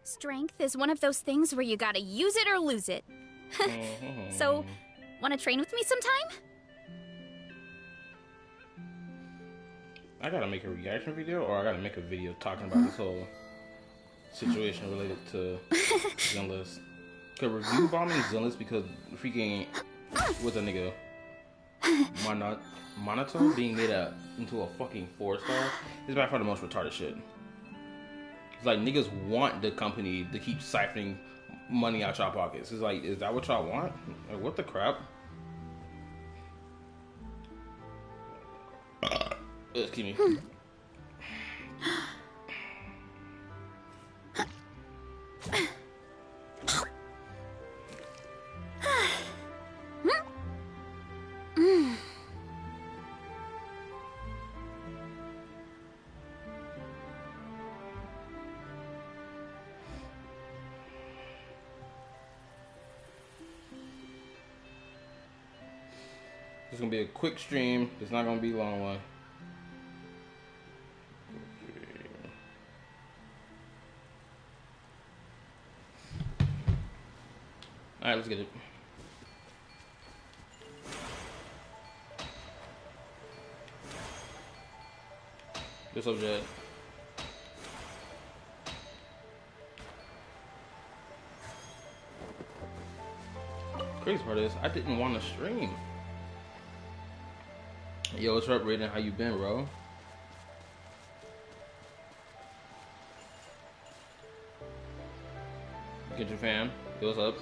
Strength is one of those things where you gotta use it or lose it. So, wanna train with me sometime? I gotta make a reaction video, or I gotta make a video talking about this whole situation related to Zenless. Cause review bombing Zenless because freaking with a nigga Monotone being made into a fucking 4-star is by far the most retarded shit. It's like niggas want the company to keep siphoning money out y'all pockets. It's like, is that what y'all want? Like, what the crap? Excuse me. It's gonna be a quick stream. It's not gonna be a long one. Alright, let's get it. What's up, Jed? Crazy part is, I didn't want to stream. Yo, what's up, Raiden? How you been, bro? Genshin fan. Yo, what's up?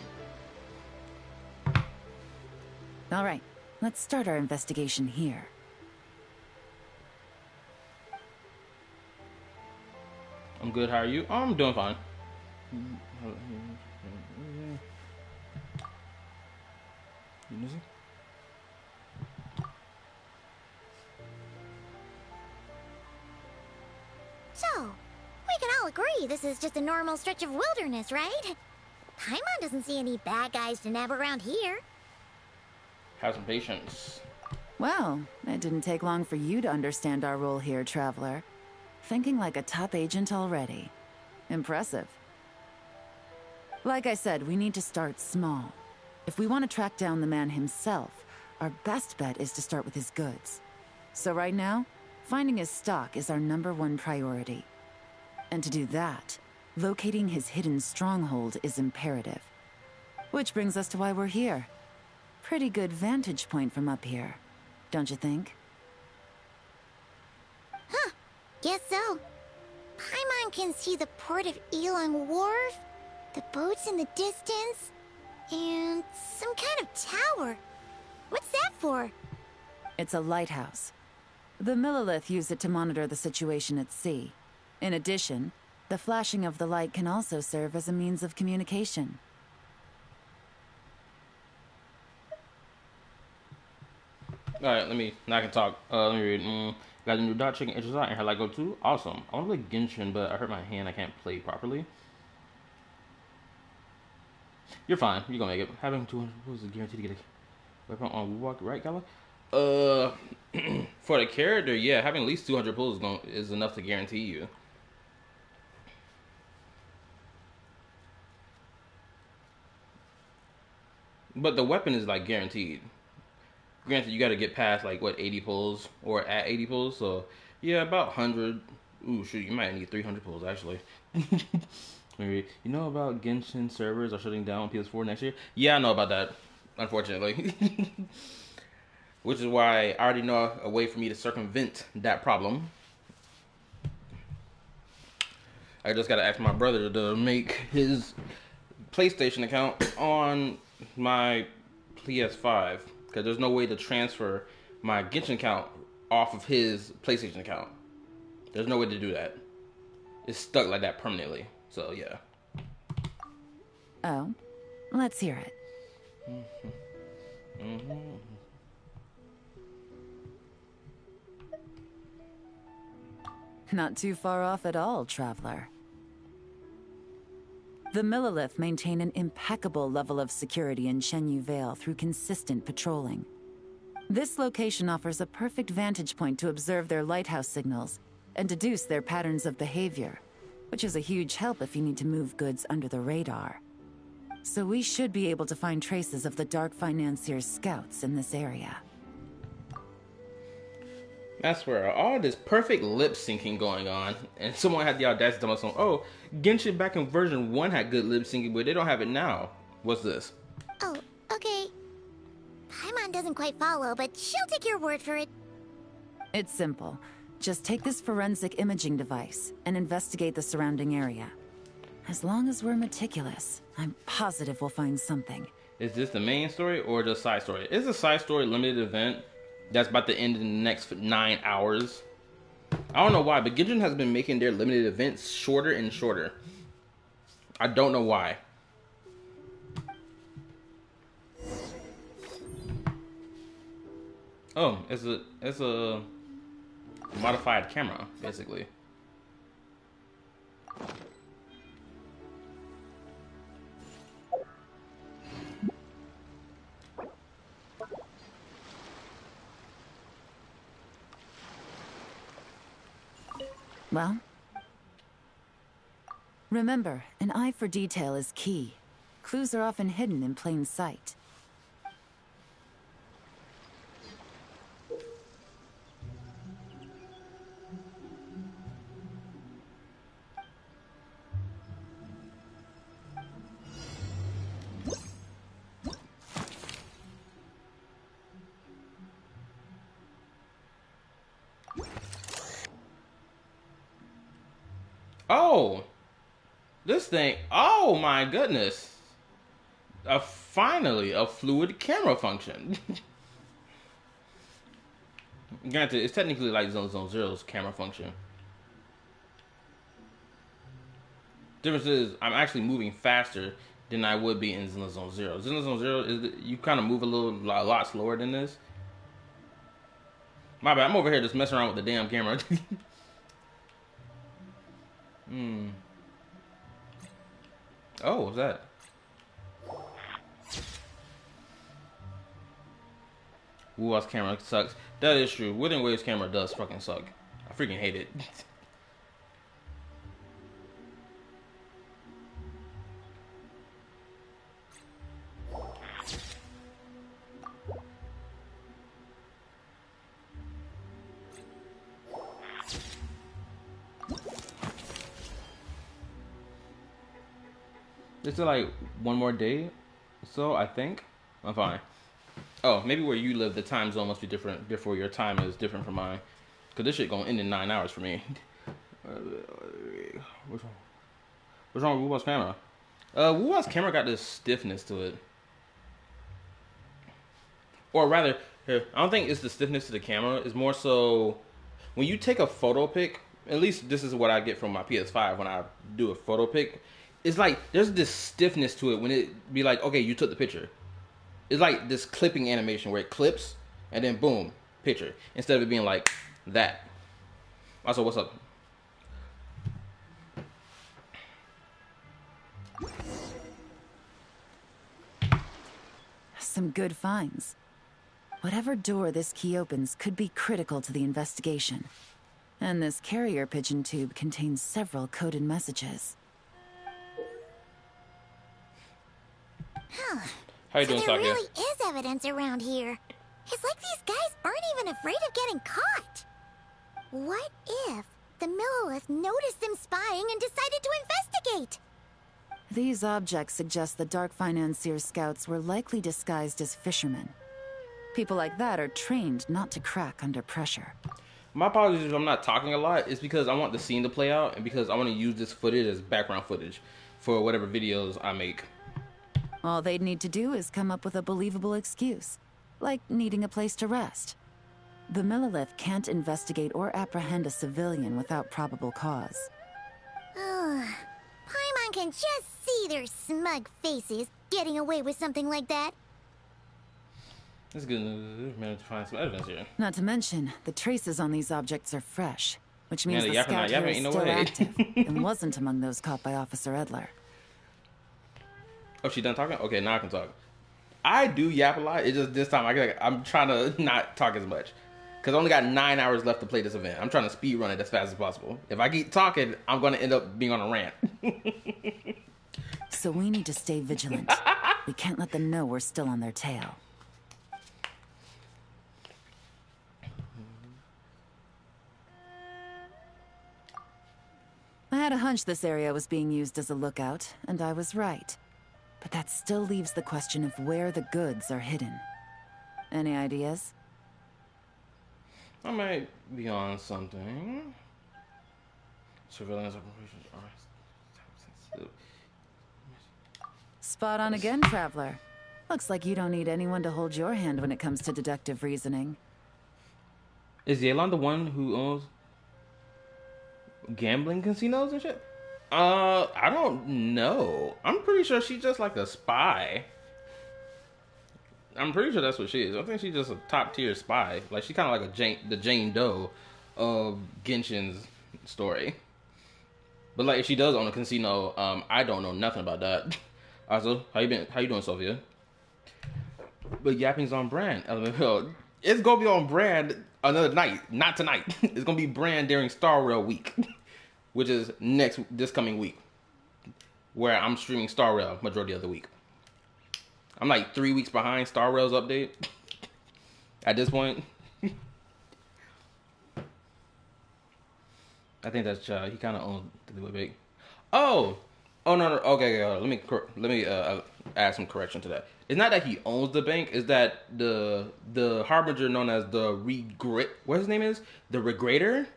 All right, let's start our investigation here. I'm good. How are you? I'm doing fine. So, we can all agree this is just a normal stretch of wilderness, right? Paimon doesn't see any bad guys to nab around here. Have some patience. Well, it didn't take long for you to understand our role here, Traveler. Thinking like a top agent already. Impressive. Like I said, we need to start small. If we want to track down the man himself, our best bet is to start with his goods. So right now, finding his stock is our #1 priority. And to do that, locating his hidden stronghold is imperative. Which brings us to why we're here. Pretty good vantage point from up here, don't you think? Huh, guess so. Paimon can see the port of Yelan Wharf, the boats in the distance, and some kind of tower. What's that for? It's a lighthouse. The Millilith use it to monitor the situation at sea. In addition, the flashing of the light can also serve as a means of communication. Alright, now I can talk. Let me read. Got a new dot chicken edges out and her go too. Awesome. I want to play Genshin, but I hurt my hand. I can't play properly. You're fine. You're gonna make it. Having 200 pulls is guaranteed to get a weapon on walk, right, Gala? For the character, yeah, having at least 200 pulls is enough to guarantee you. But the weapon is like guaranteed. Granted, you got to get past like what 80 pulls or at 80 pulls. So yeah, about 100. Ooh, shoot, you might need 300 pulls actually. Maybe you know about Genshin servers are shutting down on PS4 next year? Yeah, I know about that. Unfortunately, which is why I already know a way for me to circumvent that problem. I just gotta ask my brother to make his PlayStation account on my PS5 because there's no way to transfer my Genshin account off of his PlayStation account. There's no way to do that. It's stuck like that permanently. So yeah. Oh, let's hear it. Not too far off at all, Traveler. The Millilith maintain an impeccable level of security in Shenyu Vale through consistent patrolling. This location offers a perfect vantage point to observe their lighthouse signals and deduce their patterns of behavior, which is a huge help if you need to move goods under the radar. So we should be able to find traces of the Dark Financier's scouts in this area. I swear, all this perfect lip syncing going on, and someone had the audacity to tell us, oh, Genshin back in version 1 had good lip syncing, but they don't have it now. What's this? Oh, okay. Paimon doesn't quite follow, but she'll take your word for it. It's simple. Just take this forensic imaging device and investigate the surrounding area. As long as we're meticulous, I'm positive we'll find something. Is this the main story or just side story? Is a side story limited event that's about to end in the next 9 hours? I don't know why, but Genshin has been making their limited events shorter and shorter. I don't know why. Oh, it's a modified camera, basically. Well, remember, an eye for detail is key. Clues are often hidden in plain sight. Oh, this thing. Oh my goodness. Finally, a fluid camera function. Granted, it's technically like Zone Zero's camera function. Difference is, I'm actually moving faster than I would be in Zone Zero. Zone Zero is you kind of move a lot slower than this. My bad. I'm over here just messing around with the damn camera. Oh, what's that? Wu's camera sucks. That is true. Within Wave's camera does fucking suck. I freaking hate it. It's like one more day, so I think I'm fine. Oh, maybe where you live, the time zone must be different. Therefore, your time is different from mine. Cause this shit gonna end in 9 hours for me. What's wrong with Wu's camera? Wu's camera got this stiffness to it, or rather, I don't think it's the stiffness to the camera. It's more so when you take a photo pic. At least this is what I get from my PS5 when I do a photo pic. It's like there's this stiffness to it when it be like, okay, you took the picture. It's like this clipping animation where it clips and then boom, picture. Instead of it being like that. Also, what's up? Some good finds. Whatever door this key opens could be critical to the investigation. And this carrier pigeon tube contains several coded messages. How you doing, so there Sakia? really is evidence around here. It's like these guys aren't even afraid of getting caught. What if the Millilith noticed them spying and decided to investigate? These objects suggest the Dark Financier scouts were likely disguised as fishermen. People like that are trained not to crack under pressure. My apologies if I'm not talking a lot. It's because I want the scene to play out and because I want to use this footage as background footage for whatever videos I make. All they'd need to do is come up with a believable excuse, like needing a place to rest. The Millilith can't investigate or apprehend a civilian without probable cause. Paimon can just see their smug faces getting away with something like that. It's good news. We managed to find some evidence here. Not to mention, the traces on these objects are fresh, which means Yeah, the the scout here yapping is ain't no still way. active and wasn't among those caught by Officer Edler. Oh, she done talking? Okay, now I can talk. I do yap a lot. It's just this time I'm trying to not talk as much. Because I only got 9 hours left to play this event. I'm trying to speed run it as fast as possible. If I keep talking, I'm going to end up being on a rant. So we need to stay vigilant. We can't let them know we're still on their tail. I had a hunch this area was being used as a lookout, and I was right. But that still leaves the question of where the goods are hidden. Any ideas? I might be on something. Surveillance operations are sensitive. Spot on again, Traveler. Looks like you don't need anyone to hold your hand when it comes to deductive reasoning. Is Yelan the one who owns gambling casinos and shit? I don't know. I'm pretty sure she's just like a spy. I'm pretty sure that's what she is. I think she's just a top tier spy. Like she's kind of like the Jane Doe of Genshin's story. But like if she does own a casino, I don't know nothing about that. Also, how you been? How you doing, Sophia? But yapping's on brand. LMFL. It's gonna be on brand another night, not tonight. It's gonna be brand during Star Rail week, which is this coming week, where I'm streaming Star Rail majority of the week. I'm like 3 weeks behind Star Rail's update at this point. I think that's he kind of owns the big. Oh no. Okay. Let me add some correction to that. It's not that he owns the bank. It's that the harbinger known as the what his name is, the Regrator.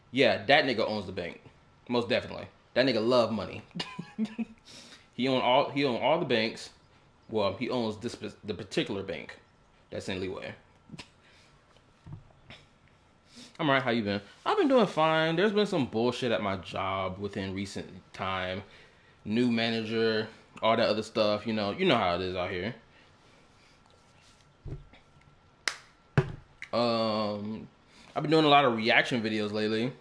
Yeah, that nigga owns the bank. Most definitely. That nigga love money. He own all the banks. Well, he owns the particular bank that's in Leeway. I'm alright. How you been? I've been doing fine. There's been some bullshit at my job within recent time. New manager, all that other stuff. You know how it is out here. I've been doing a lot of reaction videos lately.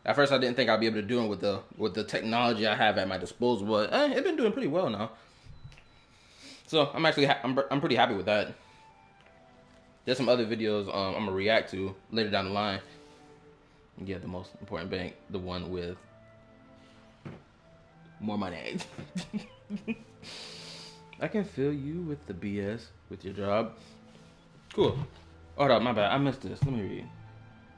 At first, I didn't think I'd be able to do it with the technology I have at my disposal, but it's been doing pretty well now. So I'm actually I'm pretty happy with that. There's some other videos I'm gonna react to later down the line. Yeah, the most important bank, the one with more money. I can feel you with the BS with your job. Cool. Hold up, my bad. I missed this. Let me read.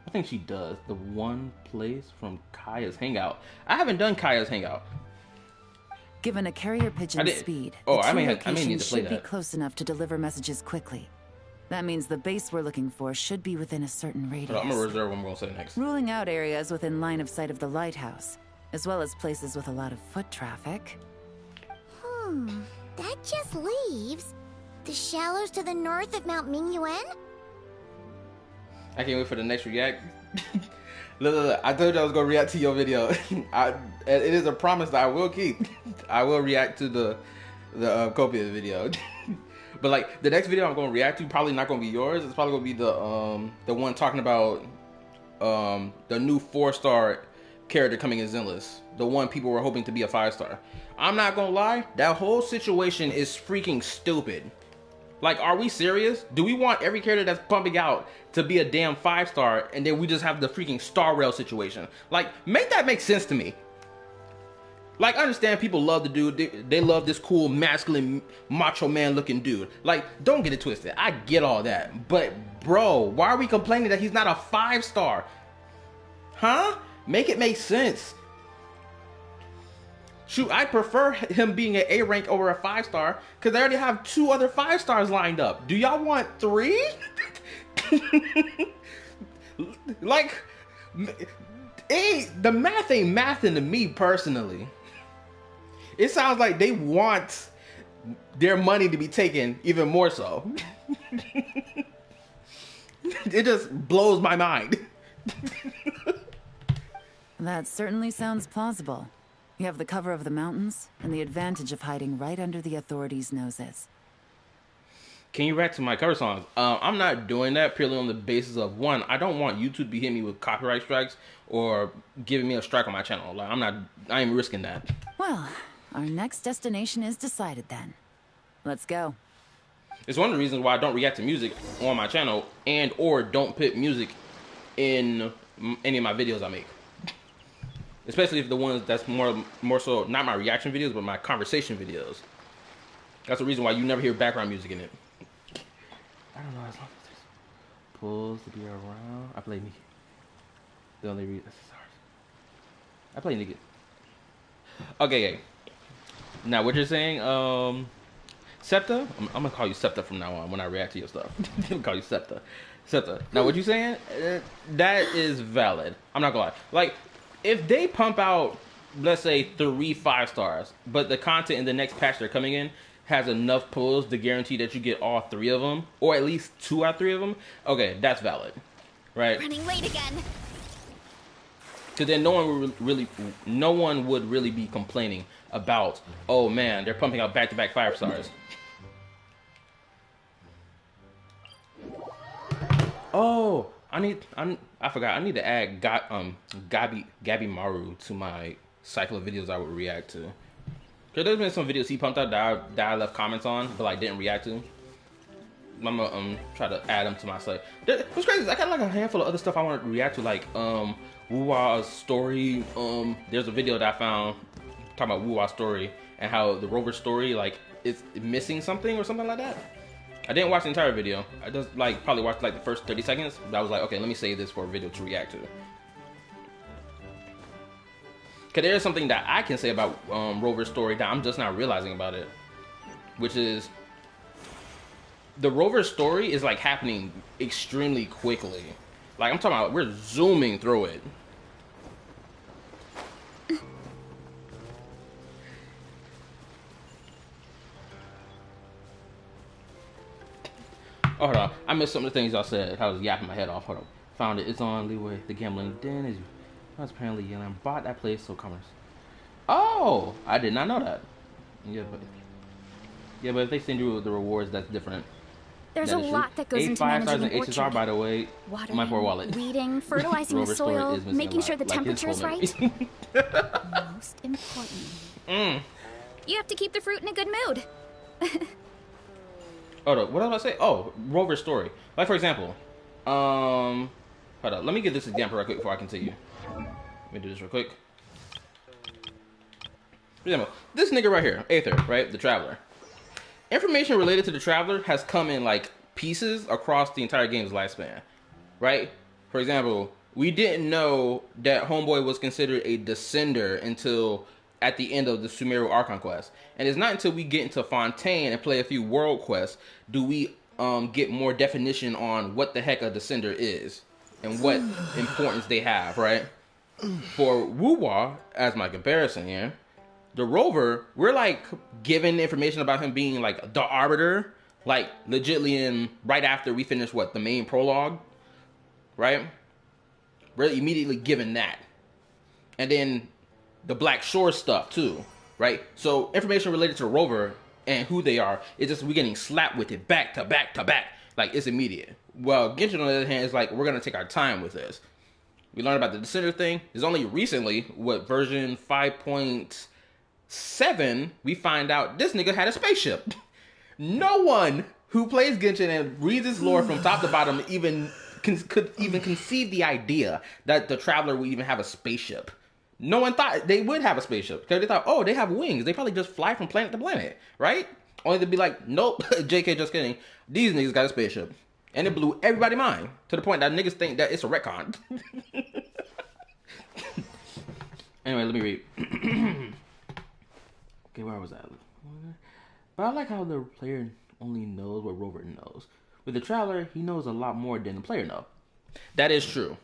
I think she does. The one place from Kaya's Hangout. I haven't done Kaya's Hangout. Given a carrier pigeon's speed, I may the two need to locations play should be that. close enough to deliver messages quickly. That means the base we're looking for should be within a certain radius. Hold on, I'm gonna reserve what I'm gonna say next. Ruling out areas within line of sight of the lighthouse, as well as places with a lot of foot traffic. That just leaves the shallows to the north of Mount Mingyuan? I can't wait for the next react. Look, I told you I was gonna react to your video. It is a promise that I will keep. I will react to the Copia video. But like the next video I'm gonna react to probably not gonna be yours. It's probably gonna be the one talking about the new 4-star character coming in Zenless. The one people were hoping to be a 5-star. I'm not gonna lie, that whole situation is freaking stupid. Like, are we serious? Do we want every character that's pumping out to be a damn 5-star and then we just have the freaking Star Rail situation? Like, make that make sense to me. Like, I understand people love the dude. They love this cool, masculine, macho man looking dude. Like, don't get it twisted. I get all that. But, bro, why are we complaining that he's not a 5-star? Huh? Make it make sense. Shoot, I prefer him being an A rank over a 5-star because I already have 2 other 5-stars lined up. Do y'all want 3? Like, the math ain't mathing to me personally. It sounds like they want their money to be taken even more so. It just blows my mind. That certainly sounds plausible. You have the cover of the mountains and the advantage of hiding right under the authorities' noses. Can you react to my cover songs? I'm not doing that purely on the basis of, one, I don't want YouTube to be hitting me with copyright strikes or giving me a strike on my channel. Like, I ain't risking that. Well, our next destination is decided then. Let's go. It's one of the reasons why I don't react to music on my channel and or don't put music in any of my videos I make. Especially if the ones that's more so not my reaction videos, but my conversation videos. That's the reason why you never hear background music in it. I don't know, as long as there's pulls to be around. I play Nikki. The only reason I play Nikki. Okay. Now what you're saying, Septa? I'm gonna call you Septa from now on when I react to your stuff. I'm gonna call you Septa. Septa. Now what you saying? That is valid. I'm not gonna lie. Like, if they pump out, let's say 3 5-stars, but the content in the next patch they're coming in has enough pulls to guarantee that you get all 3 of them, or at least 2 out of 3 of them, okay, that's valid, right? Running late again. Because then no one would really be complaining about, oh man, they're pumping out back-to-back 5-stars. Oh, I forgot. I need to add Gabby Maru to my cycle of videos I would react to. Cause there's been some videos he pumped out that I left comments on, but like didn't react to. I'm gonna try to add them to my site. What's crazy is I got like a handful of other stuff I want to react to, like Wuwa's story. There's a video that I found talking about Wuwa's story and how the rover story like is missing something or something like that. I didn't watch the entire video. I just like probably watched like the first 30 seconds. But I was like, okay, let me save this for a video to react to. Cause there is something that I can say about Rover's story that I'm just not realizing about it, which is the Rover story is like happening extremely quickly. Like I'm talking about, we're zooming through it. Oh, hold on. I missed some of the things y'all said. I was yapping my head off. Hold on. Found it. It's on Leeway. The gambling den is apparently Yelan bought that place, so commerce. Oh, I did not know that. Yeah, but if they send you the rewards, that's different. There's a lot that goes into managing an orchard. HSR, by the way. Watering, my poor wallet. weeding, fertilizing the soil, making sure the temperature's right. Most important. You have to keep the fruit in a good mood. Hold up, what was I about to say? Oh, Rover's story. Like, for example, hold up, let me get this example right quick before I continue. Let me do this real quick. For example, this nigga right here, Aether, right? The Traveler. Information related to the Traveler has come in, like, pieces across the entire game's lifespan, right? For example, we didn't know that Homeboy was considered a Descender until at the end of the Sumeru Archon quest. And it's not until we get into Fontaine and play a few world quests do we get more definition on what the heck a Descender is and what importance they have, right? For Wuwa, as my comparison here, the Rover, we're like given information about him being like the Arbiter, like legitly in right after we finish what, the main prologue, right? We're immediately given that. And then the Black Shore stuff too, right? So information related to the Rover and who they are, it's just we're getting slapped with it back to back to back. Like it's immediate. Well, Genshin on the other hand is like, we're gonna take our time with this. We learned about the Descender thing. It's only recently, what, version 5.7, we find out this nigga had a spaceship. No one who plays Genshin and reads his lore from top to bottom could even conceive the idea that the Traveler would even have a spaceship. No one thought they would have a spaceship because they thought, oh, they have wings. They probably just fly from planet to planet, right? Only to be like, nope, JK, just kidding. These niggas got a spaceship. And it blew everybody's mind to the point that niggas think that it's a retcon. Anyway, let me read. Okay, where was that? But I like how the player only knows what Rover knows. With the Traveler, he knows a lot more than the player knows. That is true.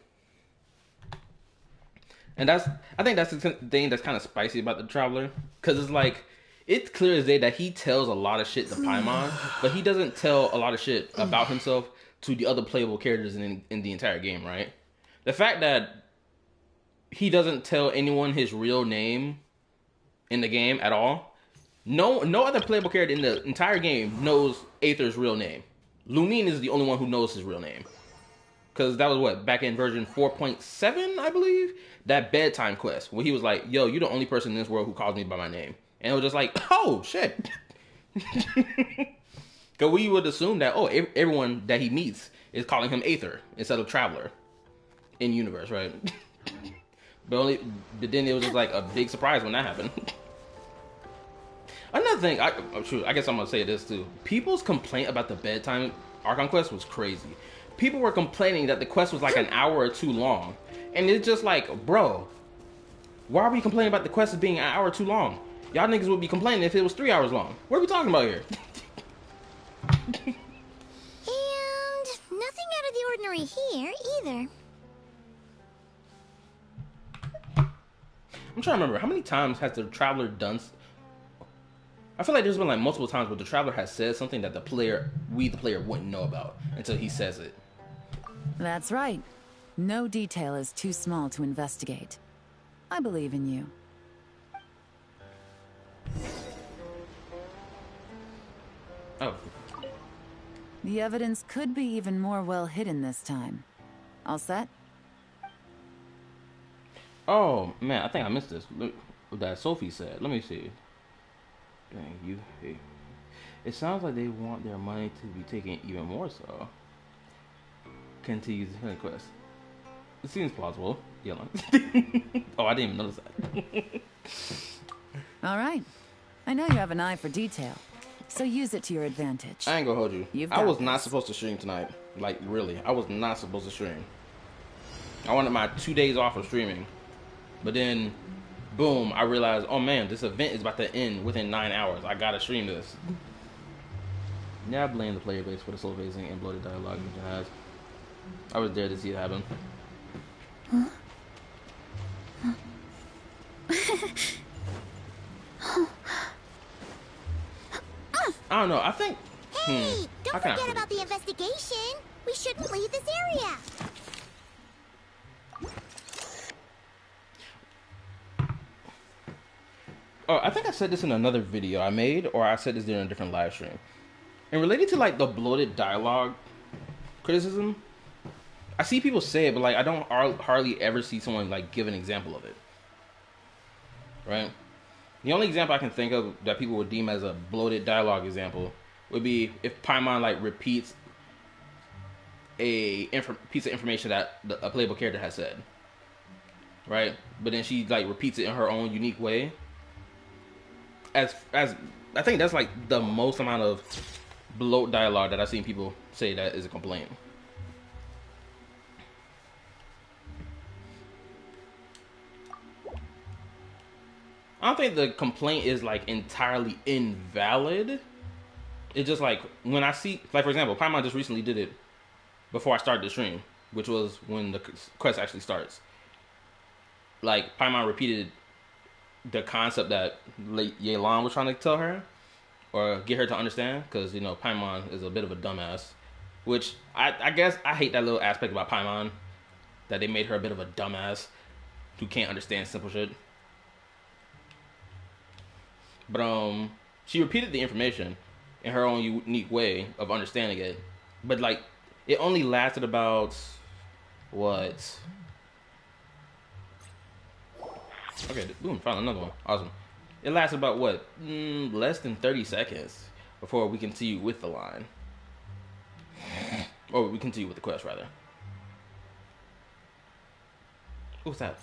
And I think that's the thing that's kind of spicy about the Traveler. Because it's like, it's clear as day that he tells a lot of shit to Paimon, but he doesn't tell a lot of shit about himself to the other playable characters in the entire game, right? The fact that he doesn't tell anyone his real name in the game at all. No other playable character in the entire game knows Aether's real name. Lunine is the only one who knows his real name. Because that was what, back in version 4.7, I believe? That bedtime quest, where he was like, yo, you're the only person in this world who calls me by my name. And it was just like, oh, shit. Because we would assume that, oh, everyone that he meets is calling him Aether instead of Traveler in universe, right? but then it was just like a big surprise when that happened. Another thing, I guess I'm going to say this too. People's complaint about the bedtime Archon quest was crazy. People were complaining that the quest was like an hour or too long. And it's just like, bro, why are we complaining about the quest as being an hour too long? Y'all niggas would be complaining if it was 3 hours long. What are we talking about here? And nothing out of the ordinary here, either. I'm trying to remember, how many times has the Traveler done... I feel like there's been like multiple times where the Traveler has said something that the player wouldn't know about until he says it. That's right. No detail is too small to investigate. I believe in you. Oh. The evidence could be even more well hidden this time. All set? Oh, man, I think I missed this. Look what that Sophie said. Let me see. Dang, you hate. It sounds like they want their money to be taken even more so. Continues the quest. It seems plausible. Yelan. Oh, I didn't even notice that. All right. I know you have an eye for detail, so use it to your advantage. I ain't gonna hold you. I was not supposed to stream tonight. Like, really. I was not supposed to stream. I wanted my 2 days off of streaming. But then, boom, I realized, oh man, this event is about to end within 9 hours. I gotta stream this. Yeah, I blame the player base for the slow phasing and bloated dialogue it has. I was there to see it happen. Huh? I don't know, I think... Hey, don't forget about the investigation. We shouldn't leave this area. Oh, I think I said this in another video I made, or I said this during a different live stream. And related to like the bloated dialogue criticism, I see people say it, but like I don't hardly ever see someone like give an example of it. Right? The only example I can think of that people would deem as a bloated dialogue example would be if Paimon like repeats a piece of information that a playable character has said. Right? But then she like repeats it in her own unique way. As I think that's like the most amount of bloat dialogue that I've seen people say that is a complaint. I don't think the complaint is like entirely invalid. It's just like when I see, like for example, Paimon just recently did it before I started the stream, which was when the quest actually starts. Like Paimon repeated the concept that Yelan was trying to tell her or get her to understand, because you know Paimon is a bit of a dumbass, which I guess I hate that little aspect about Paimon, that they made her a bit of a dumbass who can't understand simple shit. But she repeated the information in her own unique way of understanding it, but like it only lasted about what? Okay, boom, found another one. Awesome. It lasted about what? Less than 30 seconds before we continue with the line. Or we continue with the quest, rather. What's that?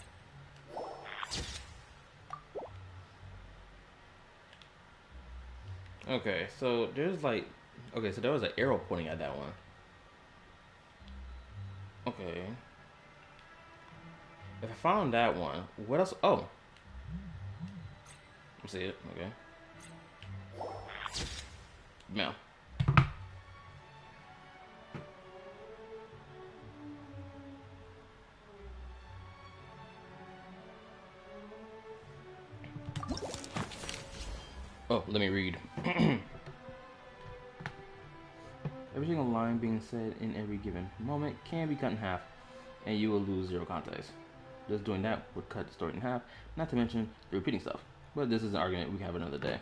Okay, so there's like... Okay, so there was an arrow pointing at that one. Okay. If I found that one, what else? Oh. I see it. Okay. Now. Oh, let me read. Every single line being said in every given moment can be cut in half, and you will lose 0 context. Just doing that would cut the story in half, not to mention the repeating stuff. But this is an argument we can have another day.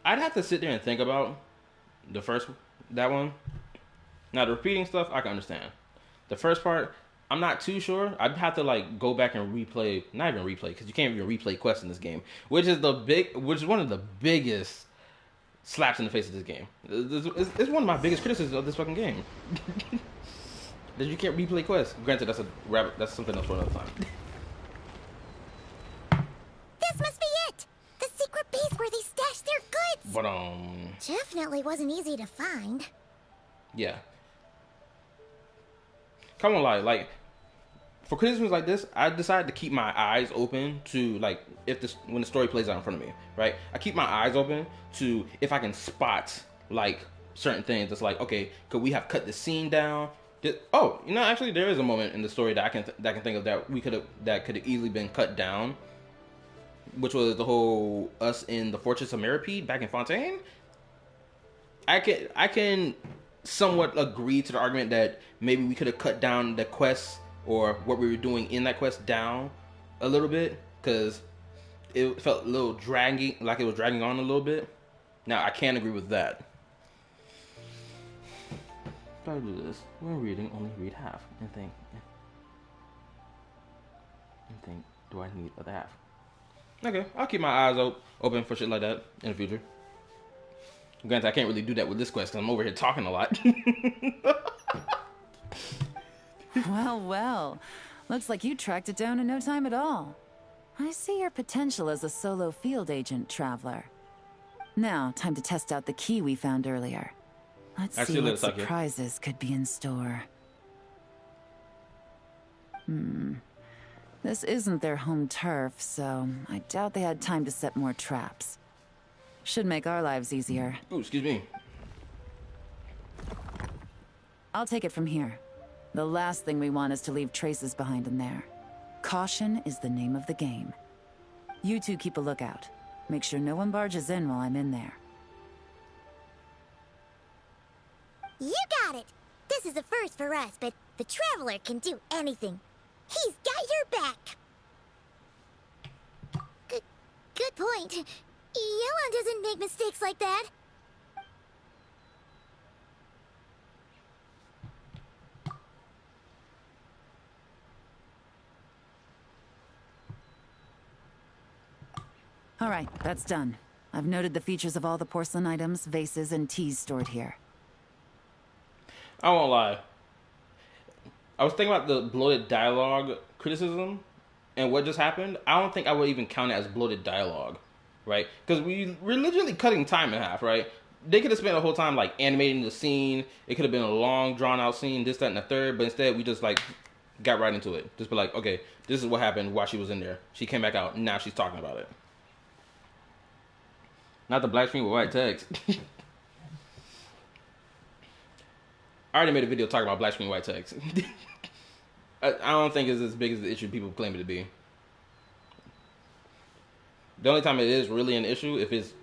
I'd have to sit there and think about that one. Now the repeating stuff, I can understand. The first part, I'm not too sure. I'd have to like go back and replay, not even replay, because you can't even replay quests in this game, which is one of the biggest slaps in the face of this game. It's one of my biggest criticisms of this fucking game. That you can't replay quests. Granted, that's something else for another time. This must be it! The secret base where they stash their goods! But Definitely wasn't easy to find. yeah. Come on, like for criticisms like this, I decided to keep my eyes open to like when the story plays out in front of me, right? I keep my eyes open to if I can spot like certain things. It's like, okay, could we have cut the scene down? Actually, there is a moment in the story that I can think of that could have easily been cut down, which was the whole us in the Fortress of Meripede back in Fontaine. I can somewhat agree to the argument that maybe we could have cut down the quest or what we were doing in that quest down a little bit, because it felt a little dragging, like it was dragging on a little bit. Now I can't agree with that. If I do this, when reading, only read half and think, do I need the other half? Okay, I'll keep my eyes open for shit like that in the future. Granted, I can't really do that with this quest because I'm over here talking a lot. Well. Looks like you tracked it down in no time at all. I see your potential as a solo field agent, Traveler. Now, time to test out the key we found earlier. Let's see what surprises could be in store. This isn't their home turf, so I doubt they had time to set more traps. Should make our lives easier. Oh, excuse me. I'll take it from here. The last thing we want is to leave traces behind in there. Caution is the name of the game. You two keep a lookout. Make sure no one barges in while I'm in there. You got it! This is a first for us, but the Traveler can do anything. He's got your back! Good point. Yelan doesn't make mistakes like that. All right, that's done. I've noted the features of all the porcelain items, vases, and teas stored here. I won't lie. I was thinking about the bloated dialogue criticism and what just happened. I don't think I would even count it as bloated dialogue, right? Because we're literally cutting time in half, right? They could have spent the whole time like animating the scene. It could have been a long, drawn out scene, this, that, and the third. But instead, we just like got right into it. Just be like, okay, this is what happened while she was in there. She came back out, and now she's talking about it. Not the black screen with white text. I already made a video talking about black screen white text. I don't think it's as big as the issue people claim it to be. The only time it is really an issue if it's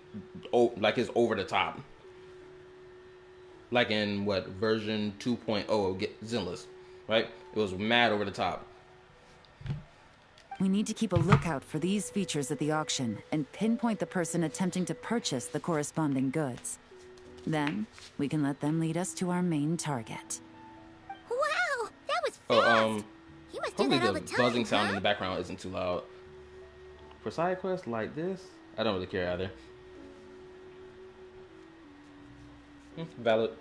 it's over the top. Like in version 2.0 of Zenless, right? It was mad over the top. We need to keep a lookout for these features at the auction and pinpoint the person attempting to purchase the corresponding goods. Then, we can let them lead us to our main target. Wow, that was fast! You must do that all the time, buzzing sound in the background isn't too loud. For side quests like this, I don't really care either. Valid.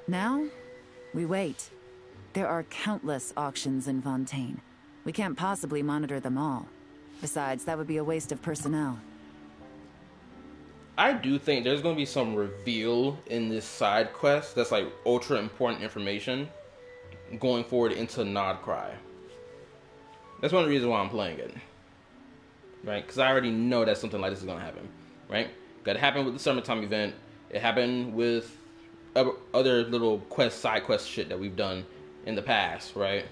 Now, we wait. There are countless auctions in Fontaine. We can't possibly monitor them all. Besides, that would be a waste of personnel. I do think there's going to be some reveal in this side quest that's like ultra important information going forward into Nod Cry. That's one of the reasons why I'm playing it. Right? Because I already know that something like this is going to happen. Right? That happened with the summertime event. It happened with other little side quest shit that we've done in the past, right?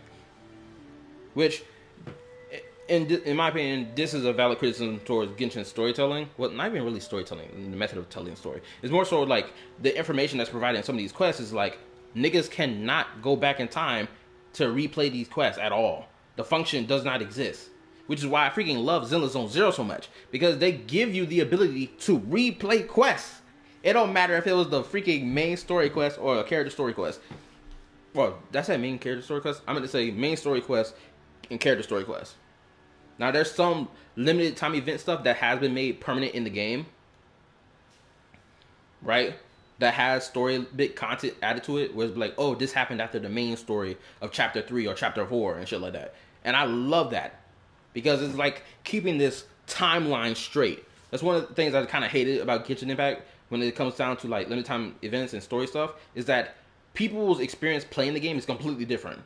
Which, in my opinion, this is a valid criticism towards Genshin storytelling. Well, not even really storytelling, the method of telling a story. It's more so like the information that's provided in some of these quests is like, niggas cannot go back in time to replay these quests at all. The function does not exist. Which is why I freaking love Zenless Zone Zero so much. Because they give you the ability to replay quests. It don't matter if it was the freaking main story quest or a character story quest. Well, that's that main character story quest. I'm going to say main story quest and character story quest. Now, there's some limited time event stuff that has been made permanent in the game, right? That has story bit content added to it, where it's like, oh, this happened after the main story of chapter 3 or chapter 4 and shit like that. And I love that because it's like keeping this timeline straight. That's one of the things I kind of hated about Genshin Impact when it comes down to like limited time events and story stuff, is that people's experience playing the game is completely different.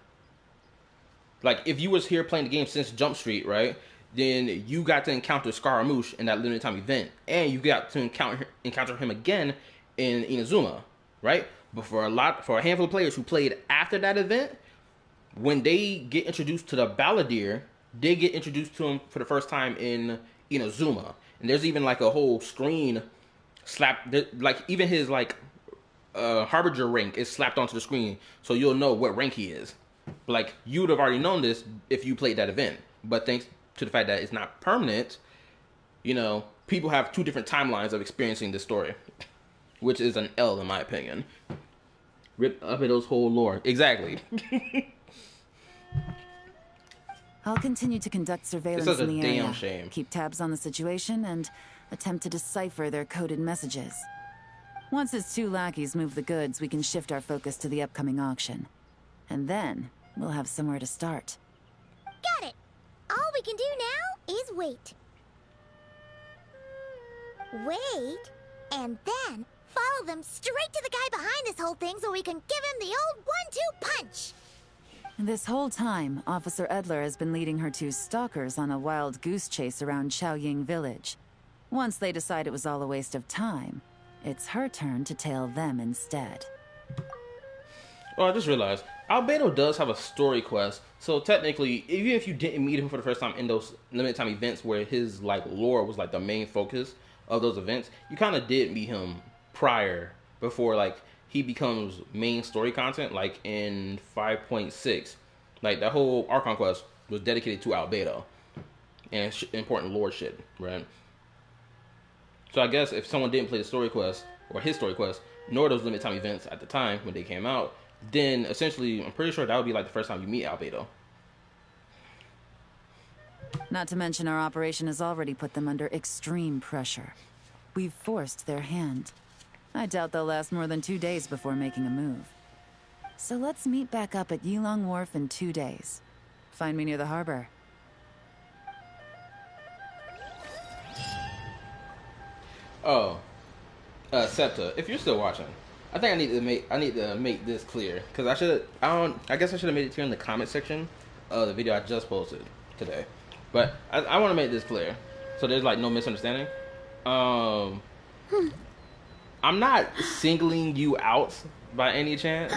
Like, if you was here playing the game since Jump Street, right, then you got to encounter Scaramouche in that limited time event, and you got to encounter him again in Inazuma, right? But for a handful of players who played after that event, when they get introduced to the Balladeer, they get introduced to him for the first time in Inazuma. And there's even like a whole screen slap, like even his like Harbinger rank is slapped onto the screen, so you'll know what rank he is. Like, you would have already known this if you played that event, but thanks to the fact that it's not permanent, you know, people have two different timelines of experiencing this story, which is an L in my opinion. Rip up in those whole lore. Exactly. I'll continue to conduct surveillance This is in a the area. damn shame. Keep tabs on the situation and attempt to decipher their coded messages. Once his 2 lackeys move the goods, we can shift our focus to the upcoming auction. And then we'll have somewhere to start. Got it! All we can do now is wait. Wait, and then follow them straight to the guy behind this whole thing so we can give him the old 1-2 punch! This whole time, Officer Edler has been leading her 2 stalkers on a wild goose chase around Chaoying village. Once they decide it was all a waste of time, it's her turn to tail them instead. Well, I just realized, Albedo does have a story quest, so technically, even if you didn't meet him for the first time in those limited time events where his like lore was like the main focus of those events, you kind of did meet him prior, before like he becomes main story content, like in 5.6. Like, that whole Archon quest was dedicated to Albedo and important lore shit, right? So I guess if someone didn't play the story quest, or his story quest, nor those limited time events at the time when they came out, then essentially, I'm pretty sure that would be like the first time you meet Albedo. Not to mention our operation has already put them under extreme pressure. We've forced their hand. I doubt they'll last more than 2 days before making a move. So let's meet back up at Yelan Wharf in 2 days. Find me near the harbor. Oh, Septa, if you're still watching, I think I need to make this clear, because I guess I should have made it clear in the comment section of the video I just posted today. But I want to make this clear, so there's like no misunderstanding. I'm not singling you out by any chance,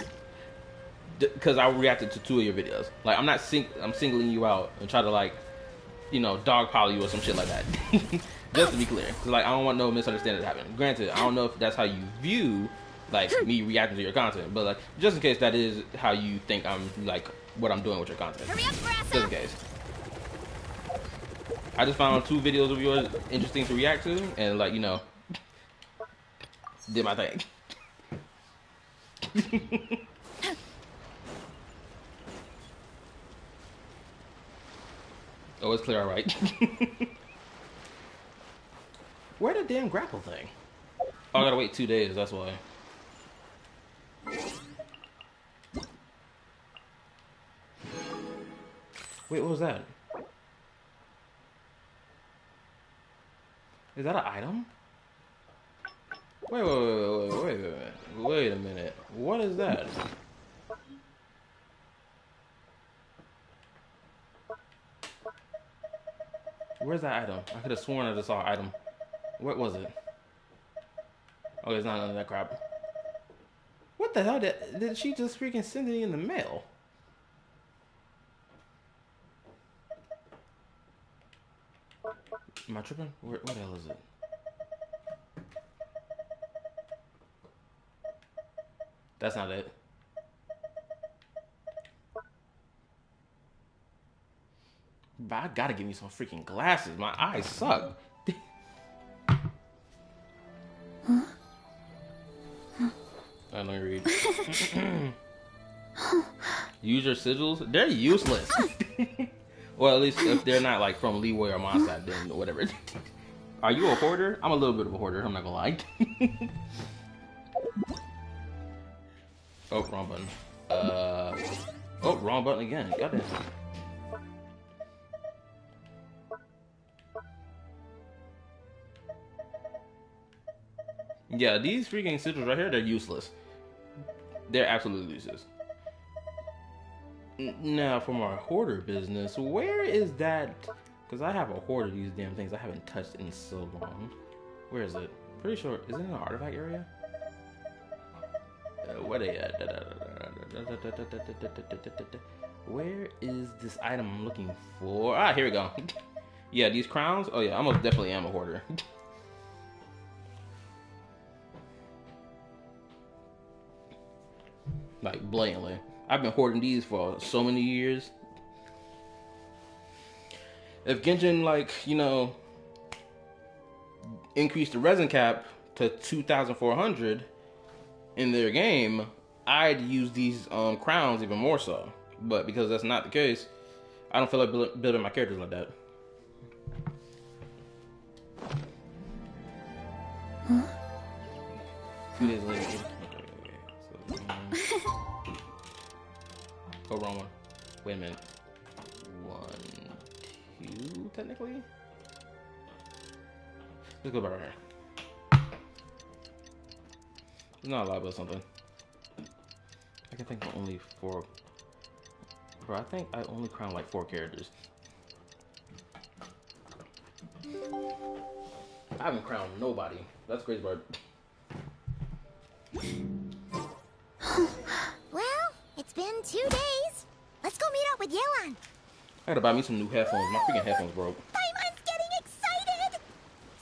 because I reacted to 2 of your videos. Like, I'm singling you out and try to, like, you know, dogpile you or some shit like that. Just to be clear, because like, I don't want no misunderstanding to happen. Granted, I don't know if that's how you view like me reacting to your content, but like, just in case that is how you think I'm like what I'm doing with your content. Hurry up, Brassa! Just in case. I just found 2 videos of yours interesting to react to, and like, you know, did my thing. Oh, it's clear, all right. Where the damn grapple thing? Oh, I gotta wait 2 days, that's why. Wait, what was that? Is that an item? Wait a minute. What is that? Where's that item? I could have sworn I just saw an item. What was it? Oh, it's not none of that crap. What the hell did she just freaking send it in the mail? Am I tripping? Where the hell is it? That's not it. But I gotta give me some freaking glasses. My eyes suck. Let me read. Use your sigils? They're useless. Well, at least if they're not like from Leeway or my side, then whatever. Are you a hoarder? I'm a little bit of a hoarder, I'm not gonna lie. Oh, wrong button. Oh, wrong button again. Goddamn. Yeah, these freaking sigils right here, they're useless. They're absolutely useless. Now, for my hoarder business, where is that? Because I have a hoard of these damn things I haven't touched in so long. Where is it? Pretty sure, is it in the artifact area? Where they at? Where is this item I'm looking for? Ah, here we go. Yeah, these crowns. Oh yeah, I most definitely am a hoarder. Like blatantly, I've been hoarding these for so many years. If Genshin, like, you know, increased the resin cap to 2,400 in their game, I'd use these crowns even more so. But because that's not the case, I don't feel like building my characters like that. Huh? 2 days later. So, oh, wrong one. Wait a minute. 1, 2, technically? Let's go back right here. There's not a lot, but something. I can think of only 4. Bro, I think I only crown like 4 characters. I haven't crowned nobody. That's crazy, bro. Well, it's been 2 days. Let's go meet up with Yelan. I gotta buy me some new headphones. My freaking headphones broke. Paimon's getting excited!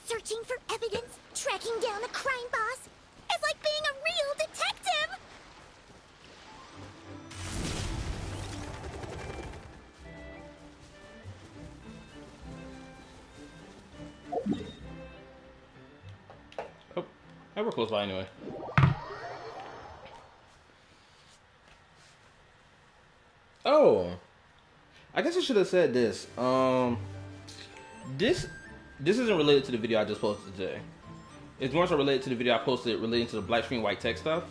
Searching for evidence, tracking down a crime boss. It's like being a real detective! Oh, we're close by anyway. Oh, I guess I should have said this. This isn't related to the video I just posted today. It's more so related to the video I posted relating to the black screen white text stuff.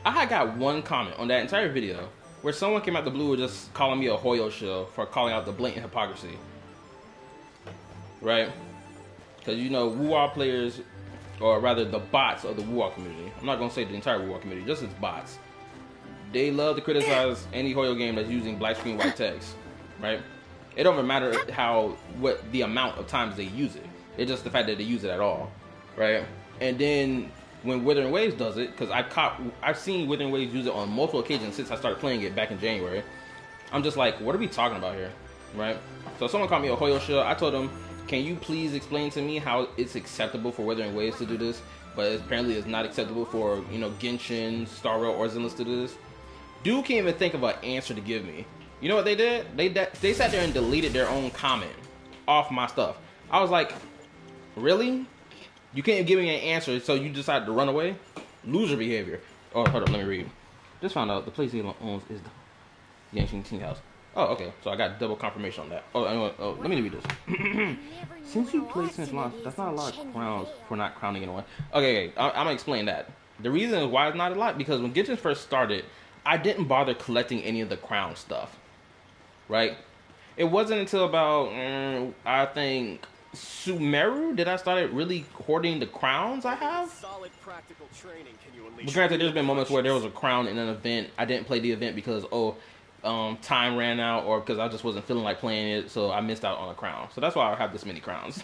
I had got one comment on that entire video where someone came out the blue just calling me a Hoyo shill for calling out the blatant hypocrisy. Right? Because, you know, WoW players, or rather the bots of the WoW community, I'm not going to say the entire WoW community, just its bots, they love to criticize any Hoyo game that's using black screen white text, right? It don't even matter what the amount of times they use it. It's just the fact that they use it at all, right? And then when Withering Waves does it, because I've seen Withering Waves use it on multiple occasions since I started playing it back in January. I'm just like, what are we talking about here, right? So someone called me a Hoyo shill. I told them, can you please explain to me how it's acceptable for Withering Waves to do this, but apparently it's not acceptable for, you know, Genshin, Star Rail, or Zenless to do this? Dude can't even think of an answer to give me. You know what they did? They sat there and deleted their own comment off my stuff. I was like, really? You can't give me an answer, so you decided to run away? Loser behavior. Oh, hold up, let me read. Just found out the place Yelan owns is the Genshin Teen House. Oh, okay. So I got double confirmation on that. Oh, anyway, let me read this. Since you played since launch, that's not a lot of crowns for not crowning anyone. Okay, I'm gonna explain that. The reason why it's not a lot, because when Genshin first started, I didn't bother collecting any of the crown stuff, right? It wasn't until about, I think, Sumeru did I started really hoarding the crowns I have. Solid practical training. Can you unleash? But granted, there's been moments where there was a crown in an event. I didn't play the event because, time ran out, or because I just wasn't feeling like playing it, so I missed out on a crown. So that's why I have this many crowns.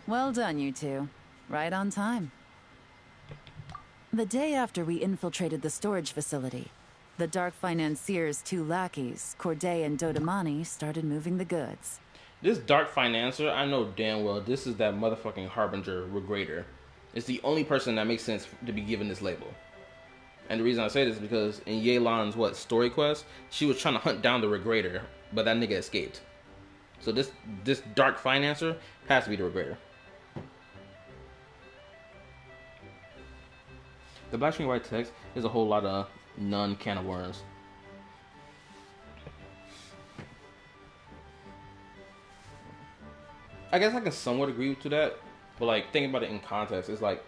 Well done, you two. Right on time. The day after we infiltrated the storage facility, the Dark Financier's 2 lackeys, Corday and Dodamani, started moving the goods. This Dark Financier, I know damn well this is that motherfucking Harbinger Regrader. It's the only person that makes sense to be given this label. And the reason I say this is because in Yelan's, story quest, she was trying to hunt down the Regrader, but that nigga escaped. So this dark financer has to be the regulator. The black screen white text is a whole lot of non-can of worms. I guess I can somewhat agree to that, but like thinking about it in context, it's like,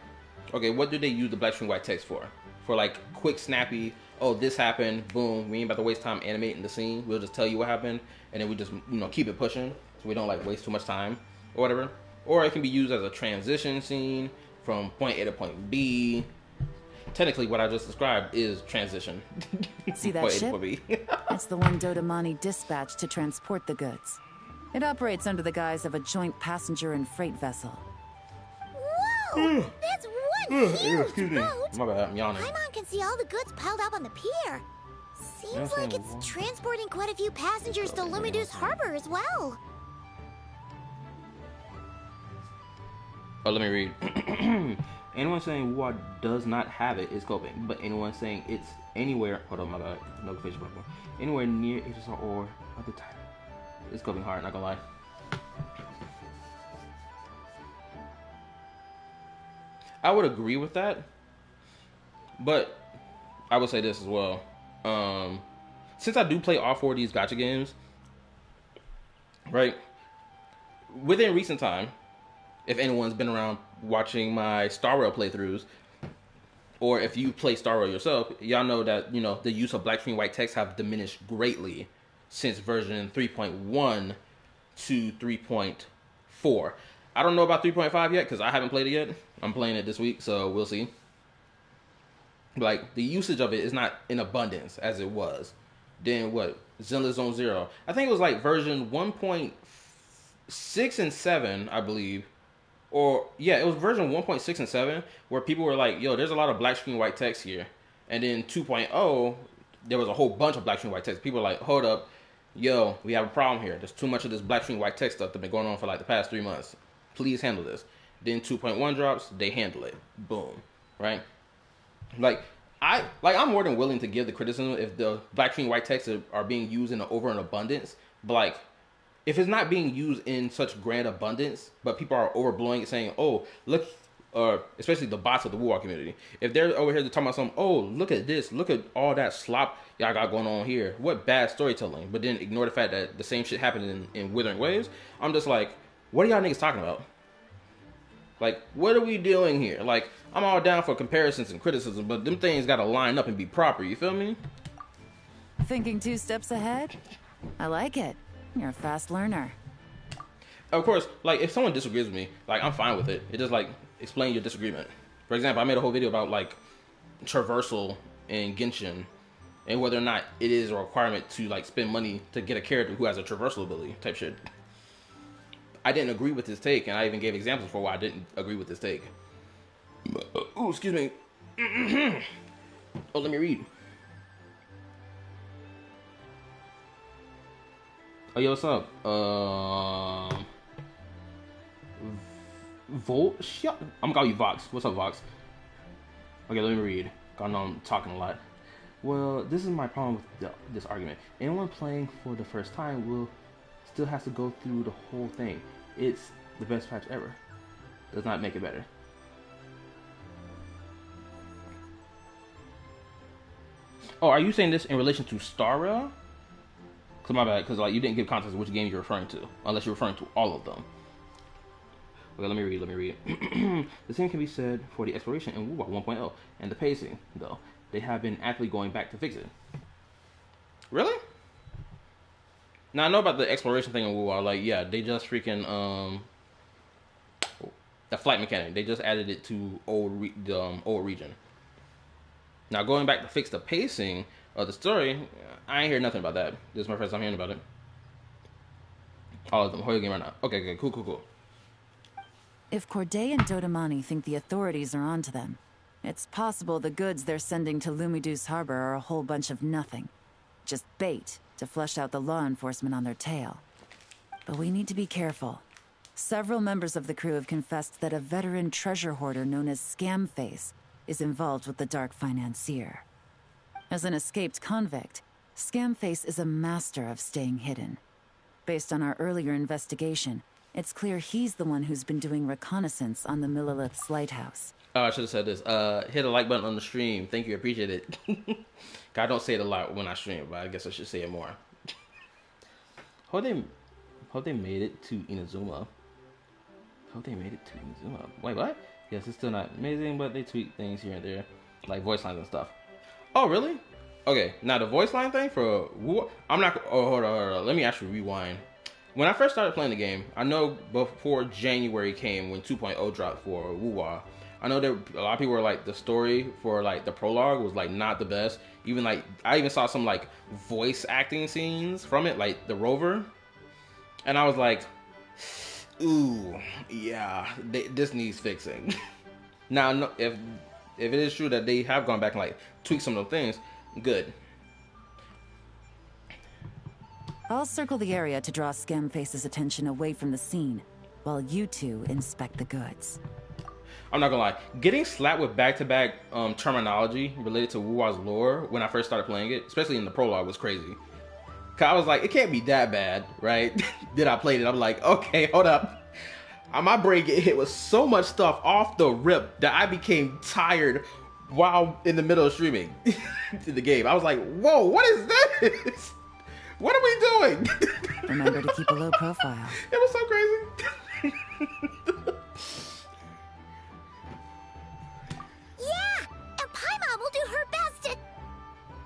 okay, what do they use the black screen white text for? For like quick, snappy, oh, this happened, boom, we ain't about to waste time animating the scene. We'll just tell you what happened, and then we just, you know, keep it pushing, so we don't like waste too much time or whatever. Or it can be used as a transition scene from point A to point B. Technically, what I just described is transition. See that ship? It's the one Dodamani dispatched to transport the goods. It operates under the guise of a joint passenger and freight vessel. Whoa! That's one huge boat! My bad, I'm yawning. Paimon can see all the goods piled up on the pier. Seems like it's transporting quite a few passengers to Lumidus Harbor as well. Oh, let me read. Anyone saying Wuwa does not have it is coping, but anyone saying it's anywhere, hold on, my bad, notification button, anywhere near HSR or other time, it's coping hard, not gonna lie. I would agree with that, but I would say this as well. Since I do play all 4 of these gacha games, right, within recent time, if anyone's been around watching my Star Rail playthroughs, or if you play Star Rail yourself, y'all know that, you know, the use of black screen white text have diminished greatly since version 3.1 to 3.4. I don't know about 3.5 yet because I haven't played it yet. I'm playing it this week, so we'll see. Like, the usage of it is not in abundance as it was. Then what? Zenless Zone Zero. I think it was like version 1.6 and 7, I believe. Or, yeah, it was version 1.6 and 7 where people were like, yo, there's a lot of black screen white text here. And then 2.0, there was a whole bunch of black screen white text. People were like, hold up, yo, we have a problem here. There's too much of this black screen white text stuff that's been going on for like the past 3 months. Please handle this. Then 2.1 drops, they handle it. Boom. Right? I'm more than willing to give the criticism if the black screen white text are being used in over an abundance. But like, if it's not being used in such grand abundance, but people are overblowing it, saying, "Oh, look," especially the bots of the Wuwa community, if they're over here talking about something, "Oh, look at this, look at all that slop y'all got going on here. What bad storytelling!" But then ignore the fact that the same shit happened in Withering Waves. I'm just like, what are y'all niggas talking about? Like, what are we doing here? Like, I'm all down for comparisons and criticism, but them things gotta line up and be proper. You feel me? Thinking 2 steps ahead? I like it. You're a fast learner. Of course, like, if someone disagrees with me, like, I'm fine with it. It just, like, explain your disagreement. For example, I made a whole video about, like, traversal in Genshin and whether or not it is a requirement to, like, spend money to get a character who has a traversal ability type shit. I didn't agree with his take, and I even gave examples for why I didn't agree with his take. Ooh, excuse me. Oh, let me read. Oh, yo, what's up? Volt? Shut. I'm gonna call you Vox. What's up, Vox? Okay, let me read. I know I'm talking a lot. Well, this is my problem with this argument. Anyone playing for the first time will still has to go through the whole thing. It's the best patch ever. Does not make it better. Oh, are you saying this in relation to Star Rail? Cause my bad, cause like you didn't give context of which game you're referring to, unless you're referring to all of them. Okay, let me read. The same can be said for the exploration in Wuwa 1.0 and the pacing, though. They have been actively going back to fix it. Really? Now I know about the exploration thing in Wuwa. Like, yeah, they just freaking the flight mechanic. They just added it to the old region. Now going back to fix the pacing of the story, I ain't hear nothing about that. This is my first time hearing about it. All of them. How are you game right now? Okay, cool. If Corday and Dodamani think the authorities are onto them, it's possible the goods they're sending to Lumidus Harbor are a whole bunch of nothing. Just bait to flush out the law enforcement on their tail. But we need to be careful. Several members of the crew have confessed that a veteran treasure hoarder known as Scamface is involved with the Dark Financier. As an escaped convict, Scamface is a master of staying hidden. Based on our earlier investigation, it's clear he's the one who's been doing reconnaissance on the Millilith's lighthouse. Oh, I should have said this. Hit a like button on the stream. Thank you, appreciate it. I don't say it a lot when I stream, but I guess I should say it more. Hope they made it to Inazuma. Wait, what? Yes, it's still not amazing, but they tweak things here and there, like voice lines and stuff. Oh, really? Okay, now the voice line thing for I'm not. Oh, hold on. Let me actually rewind. When I first started playing the game, I know before January came, when 2.0 dropped for Wuwa, I know that a lot of people were like, the story for like the prologue was like not the best. Even like I even saw some like voice acting scenes from it, like the rover, and I was like, ooh, yeah, this needs fixing. Now, if it is true that they have gone back and like tweaked some of those things, good. I'll circle the area to draw Scamface's attention away from the scene, while you two inspect the goods. I'm not gonna lie, getting slapped with back-to-back terminology related to Wuwa's lore when I first started playing it, especially in the prologue, was crazy. Cause I was like, it can't be that bad, right? Then I played it, I'm like, okay, hold up. My brain get hit with so much stuff off the rip that I became tired while in the middle of streaming to the game. I was like, whoa, what is this? What are we doing? Remember to keep a low profile. It was so crazy. Yeah! And Paimon will do her best to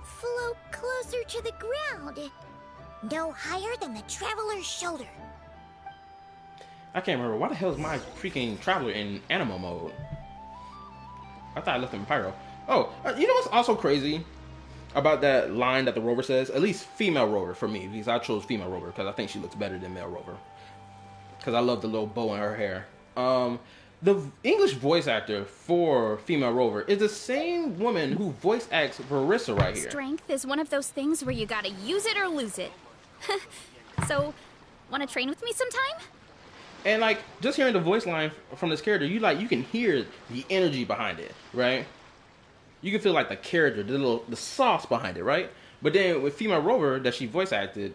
float closer to the ground. No higher than the traveler's shoulder. I can't remember. Why the hell is my freaking traveler in animal mode? I thought I left him in pyro. Oh, you know what's also crazy about that line that the rover says? At least female rover for me, because I chose female rover because I think she looks better than male rover. Because I love the little bow in her hair. The English voice actor for female rover is the same woman who voice acts Verissa right here. Strength is one of those things where you gotta use it or lose it. So, wanna train with me sometime? And like, just hearing the voice line from this character, you can hear the energy behind it, right? You can feel like the character, the sauce behind it, right? But then with female rover that she voice acted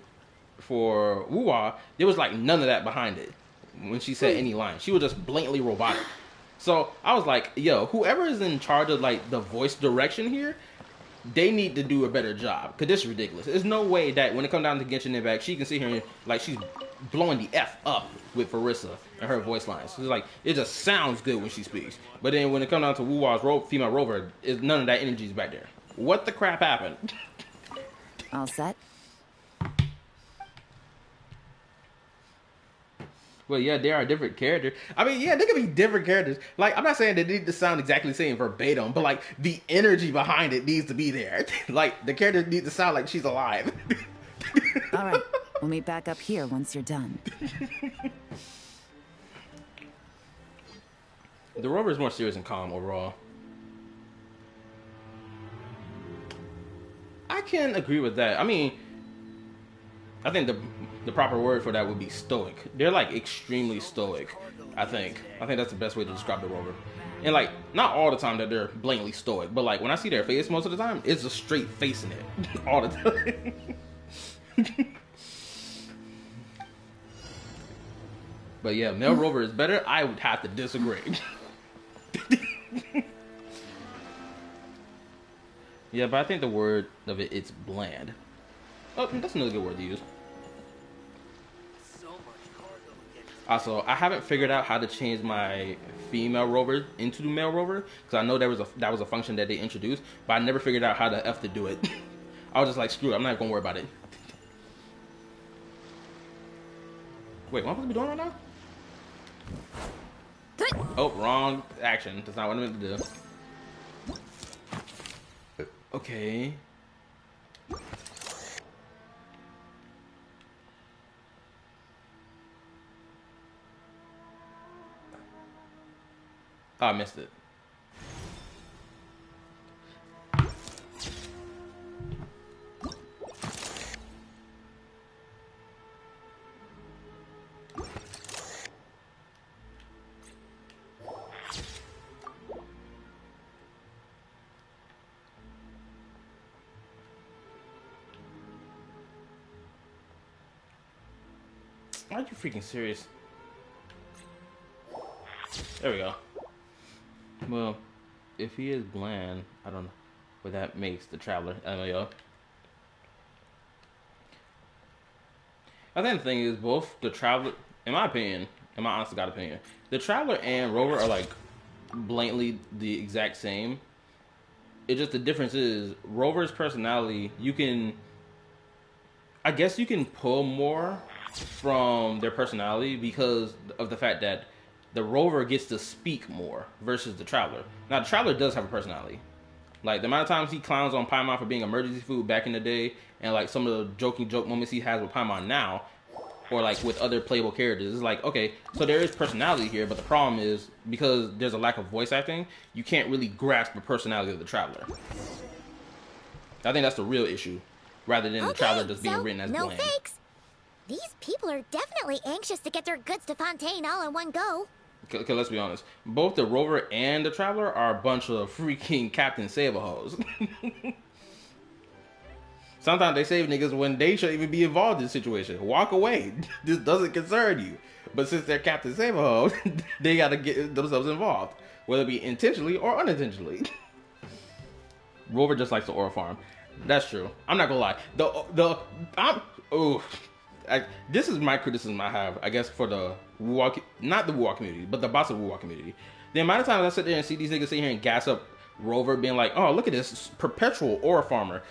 for Wuwa, there was like none of that behind it when she said any line. She was just blatantly robotic. So I was like, yo, whoever is in charge of like the voice direction here, they need to do a better job, because this is ridiculous. There's no way that when it comes down to Genshin Impact, she can sit here and like she's blowing the F up with Verissa and her voice lines. So it's like, it just sounds good when she speaks. But then when it comes down to Wuwa's female rover, none of that energy is back there. What the crap happened? All set? Well, yeah, they are different characters. I mean, yeah, they could be different characters. Like, I'm not saying they need to sound exactly the same verbatim, but like the energy behind it needs to be there. Like, the character needs to sound like she's alive. All right, we'll meet back up here once you're done. The rover is more serious and calm overall. I can agree with that. I mean, I think the proper word for that would be stoic. They're like extremely stoic, I think. I think that's the best way to describe the rover. And like, not all the time that they're blatantly stoic, but like when I see their face most of the time, it's just straight facing it all the time. But yeah, male rover is better. I would have to disagree. Yeah, but I think the word of it's bland. Oh, that's another good word to use. Also, I haven't figured out how to change my female rover into the male rover, because I know that was a function that they introduced, but I never figured out how the F to do it. I was just like, screw it, I'm not gonna worry about it. Wait, what am I supposed to be doing right now? Oh, wrong action. That's not what I meant to do. Okay. Oh, I missed it. Are you freaking serious? There we go. Well, if he is bland, I don't know what that makes the Traveler. LMAO. I think the thing is, both the Traveler, in my opinion, in my honest to God opinion, the Traveler and Rover are like blatantly the exact same. It's just the difference is Rover's personality, you can, I guess you can pull more from their personality because of the fact that the Rover gets to speak more versus the Traveler. Now, the Traveler does have a personality. Like, the amount of times he clowns on Paimon for being emergency food back in the day, and, like, some of the joke moments he has with Paimon now, or, like, with other playable characters, it's like, okay, so there is personality here, but the problem is, because there's a lack of voice acting, you can't really grasp the personality of the Traveler. I think that's the real issue, rather than the Traveler just being written as bland. Fakes. These people are definitely anxious to get their goods to Fontaine all in one go. Okay, let's be honest. Both the Rover and the Traveler are a bunch of freaking Captain Save-A-Hoes. Sometimes they save niggas when they shouldn't even be involved in the situation. Walk away. This doesn't concern you. But since they're Captain Save-A-Hoes, they gotta get themselves involved. Whether it be intentionally or unintentionally. Rover just likes the oil farm. That's true. I'm not gonna lie. This is my criticism I have, I guess, for the not the Wu community, but the boss of the Wu community. The amount of times I sit there and see these niggas sit here and gas up Rover, being like, "Oh, look at this perpetual ore farmer.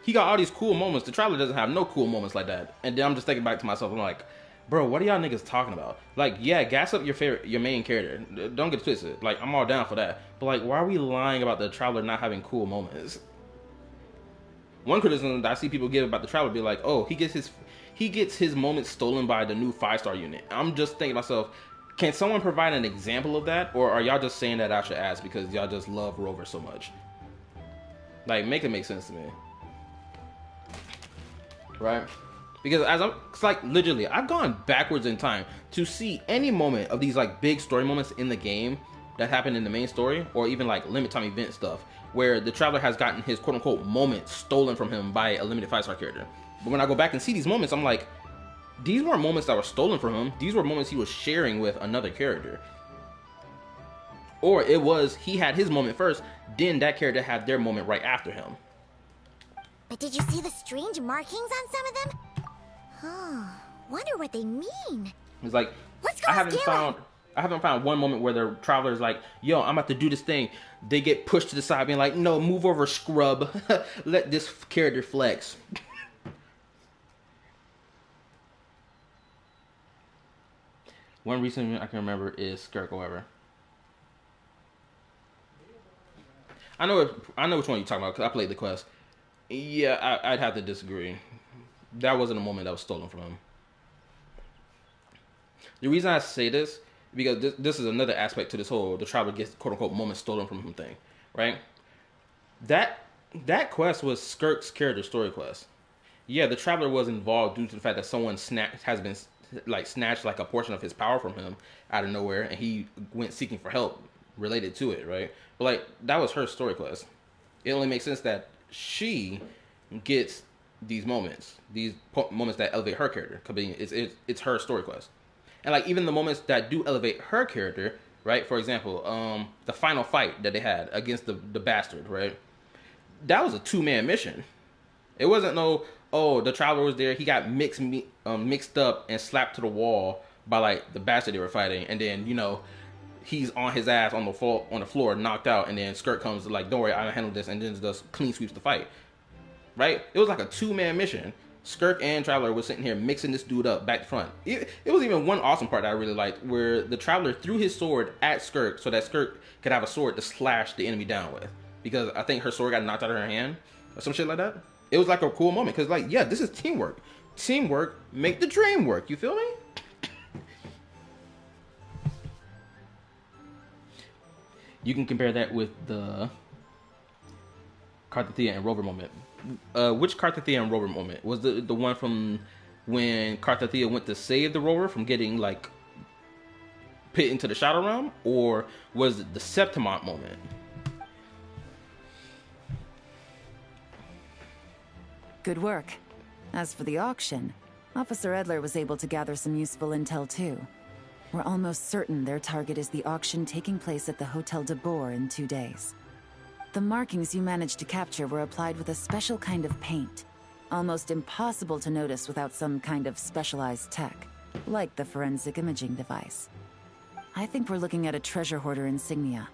He got all these cool moments. The Traveler doesn't have no cool moments like that." And then I'm just thinking back to myself, I'm like, bro, what are y'all niggas talking about? Like, yeah, gas up your main character. Don't get twisted. Like, I'm all down for that. But like, why are we lying about the Traveler not having cool moments? One criticism that I see people give about the Traveler be like, oh, he gets his moments stolen by the new 5-star unit. I'm just thinking to myself, can someone provide an example of that? Or are y'all just saying that out your ass because y'all just love Rover so much? Like, make it make sense to me. Right? Because it's like, literally, I've gone backwards in time to see any moment of these, like, big story moments in the game that happen in the main story, or even, like, limit time event stuff, where the Traveler has gotten his quote-unquote moment stolen from him by a limited 5-star character. But when I go back and see these moments, I'm like, these weren't moments that were stolen from him. These were moments he was sharing with another character. Or it was, he had his moment first, then that character had their moment right after him. But did you see the strange markings on some of them? Huh, wonder what they mean. It's like, Let's go I haven't found one moment where the Traveler's like, yo, I'm about to do this thing. They get pushed to the side being like, no, move over, scrub. Let this character flex. One recent I can remember is Skirk, however. I know which one you're talking about because I played the quest. Yeah, I'd have to disagree. That wasn't a moment that was stolen from him. The reason I say this is because this is another aspect to this whole the Traveler gets quote-unquote moment stolen from him thing, right? That quest was Skirk's character story quest. Yeah, the Traveler was involved due to the fact that someone snatched like a portion of his power from him out of nowhere, and he went seeking for help related to it, right? But like, that was her story quest. It only makes sense that she gets these moments that elevate her character, because it's her story quest. And like, even the moments that do elevate her character, right? For example, the final fight that they had against the bastard, right? That was a 2-man mission. It wasn't the Traveler was there, he got mixed up and slapped to the wall by like the bastard they were fighting, and then, you know, he's on his ass on the floor, knocked out, and then Skirk comes like, don't worry, I'll handle this, and then just clean sweeps the fight. Right? It was like a 2-man mission. Skirk and Traveler was sitting here mixing this dude up back to front. It was even one awesome part that I really liked, where the Traveler threw his sword at Skirk so that Skirk could have a sword to slash the enemy down with, because I think her sword got knocked out of her hand or some shit like that. It was like a cool moment, because like, yeah, this is teamwork. Teamwork make the dream work. You feel me? You can compare that with the Karthithia and Rover moment. Which Karthithia and Rover moment? Was the one from when Karthithia went to save the Rover from getting like put into the Shadow Realm, or was it the Septimont moment? Good work. As for the auction, Officer Edler was able to gather some useful intel too. We're almost certain their target is the auction taking place at the Hotel de Boer in 2 days. The markings you managed to capture were applied with a special kind of paint. Almost impossible to notice without some kind of specialized tech, like the forensic imaging device. I think we're looking at a treasure hoarder insignia.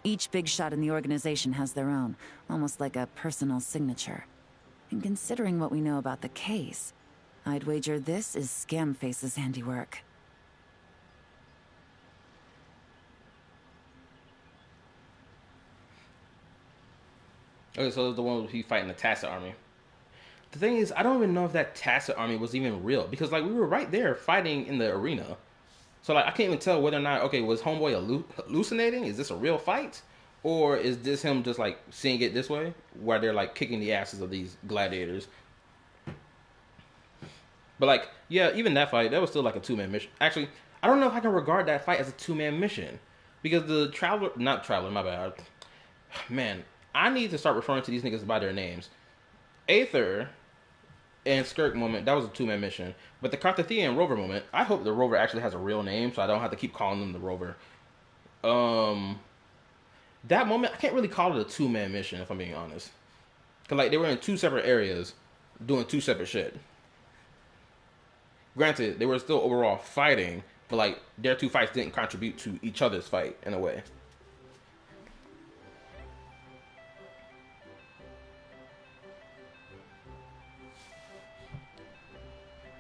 Each big shot in the organization has their own, almost like a personal signature. And considering what we know about the case, I'd wager this is Scamface's handiwork. Okay, so the one he fighting the Tacit army. The thing is, I don't even know if that Tacit army was even real, because like we were right there fighting in the arena. So like I can't even tell whether or not, okay, was Homeboy hallucinating? Is this a real fight? Or is this him just like seeing it this way, where they're like kicking the asses of these gladiators? But like, yeah, even that fight, that was still like a 2-man mission. Actually, I don't know if I can regard that fight as a 2-man mission. Because the not Traveler, my bad. Man, I need to start referring to these niggas by their names. Aether and Skirk moment, that was a 2-man mission. But the Carthathian Rover moment, I hope the Rover actually has a real name, so I don't have to keep calling them the Rover. That moment, I can't really call it a 2-man mission, if I'm being honest. Because like, they were in 2 separate areas, doing 2 separate shit. Granted, they were still overall fighting, but like, their 2 fights didn't contribute to each other's fight, in a way.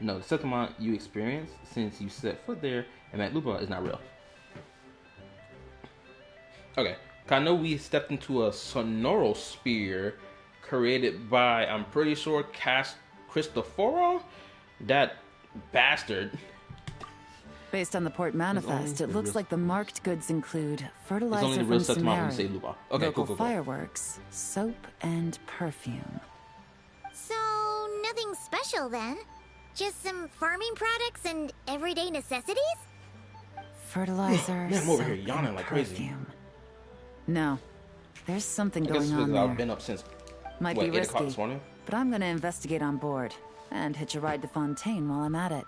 No, the settlement you experienced since you set foot there and met Lupa is not real. Okay, I know we stepped into a Sonoro Spear created by, I'm pretty sure, Cristoforo? That bastard. Based on the port manifest, it looks like the marked goods include fertilizer from Sumeru, local fireworks, soap, and perfume. So, nothing special then? Just some farming products and everyday necessities? Fertilizer, man, I'm over here yawning like perfume. crazy. No, there's something going on there. I've been up since, Might what, be 8 o'clock risky, this morning? but I'm gonna investigate on board and hitch a ride to Fontaine while I'm at it.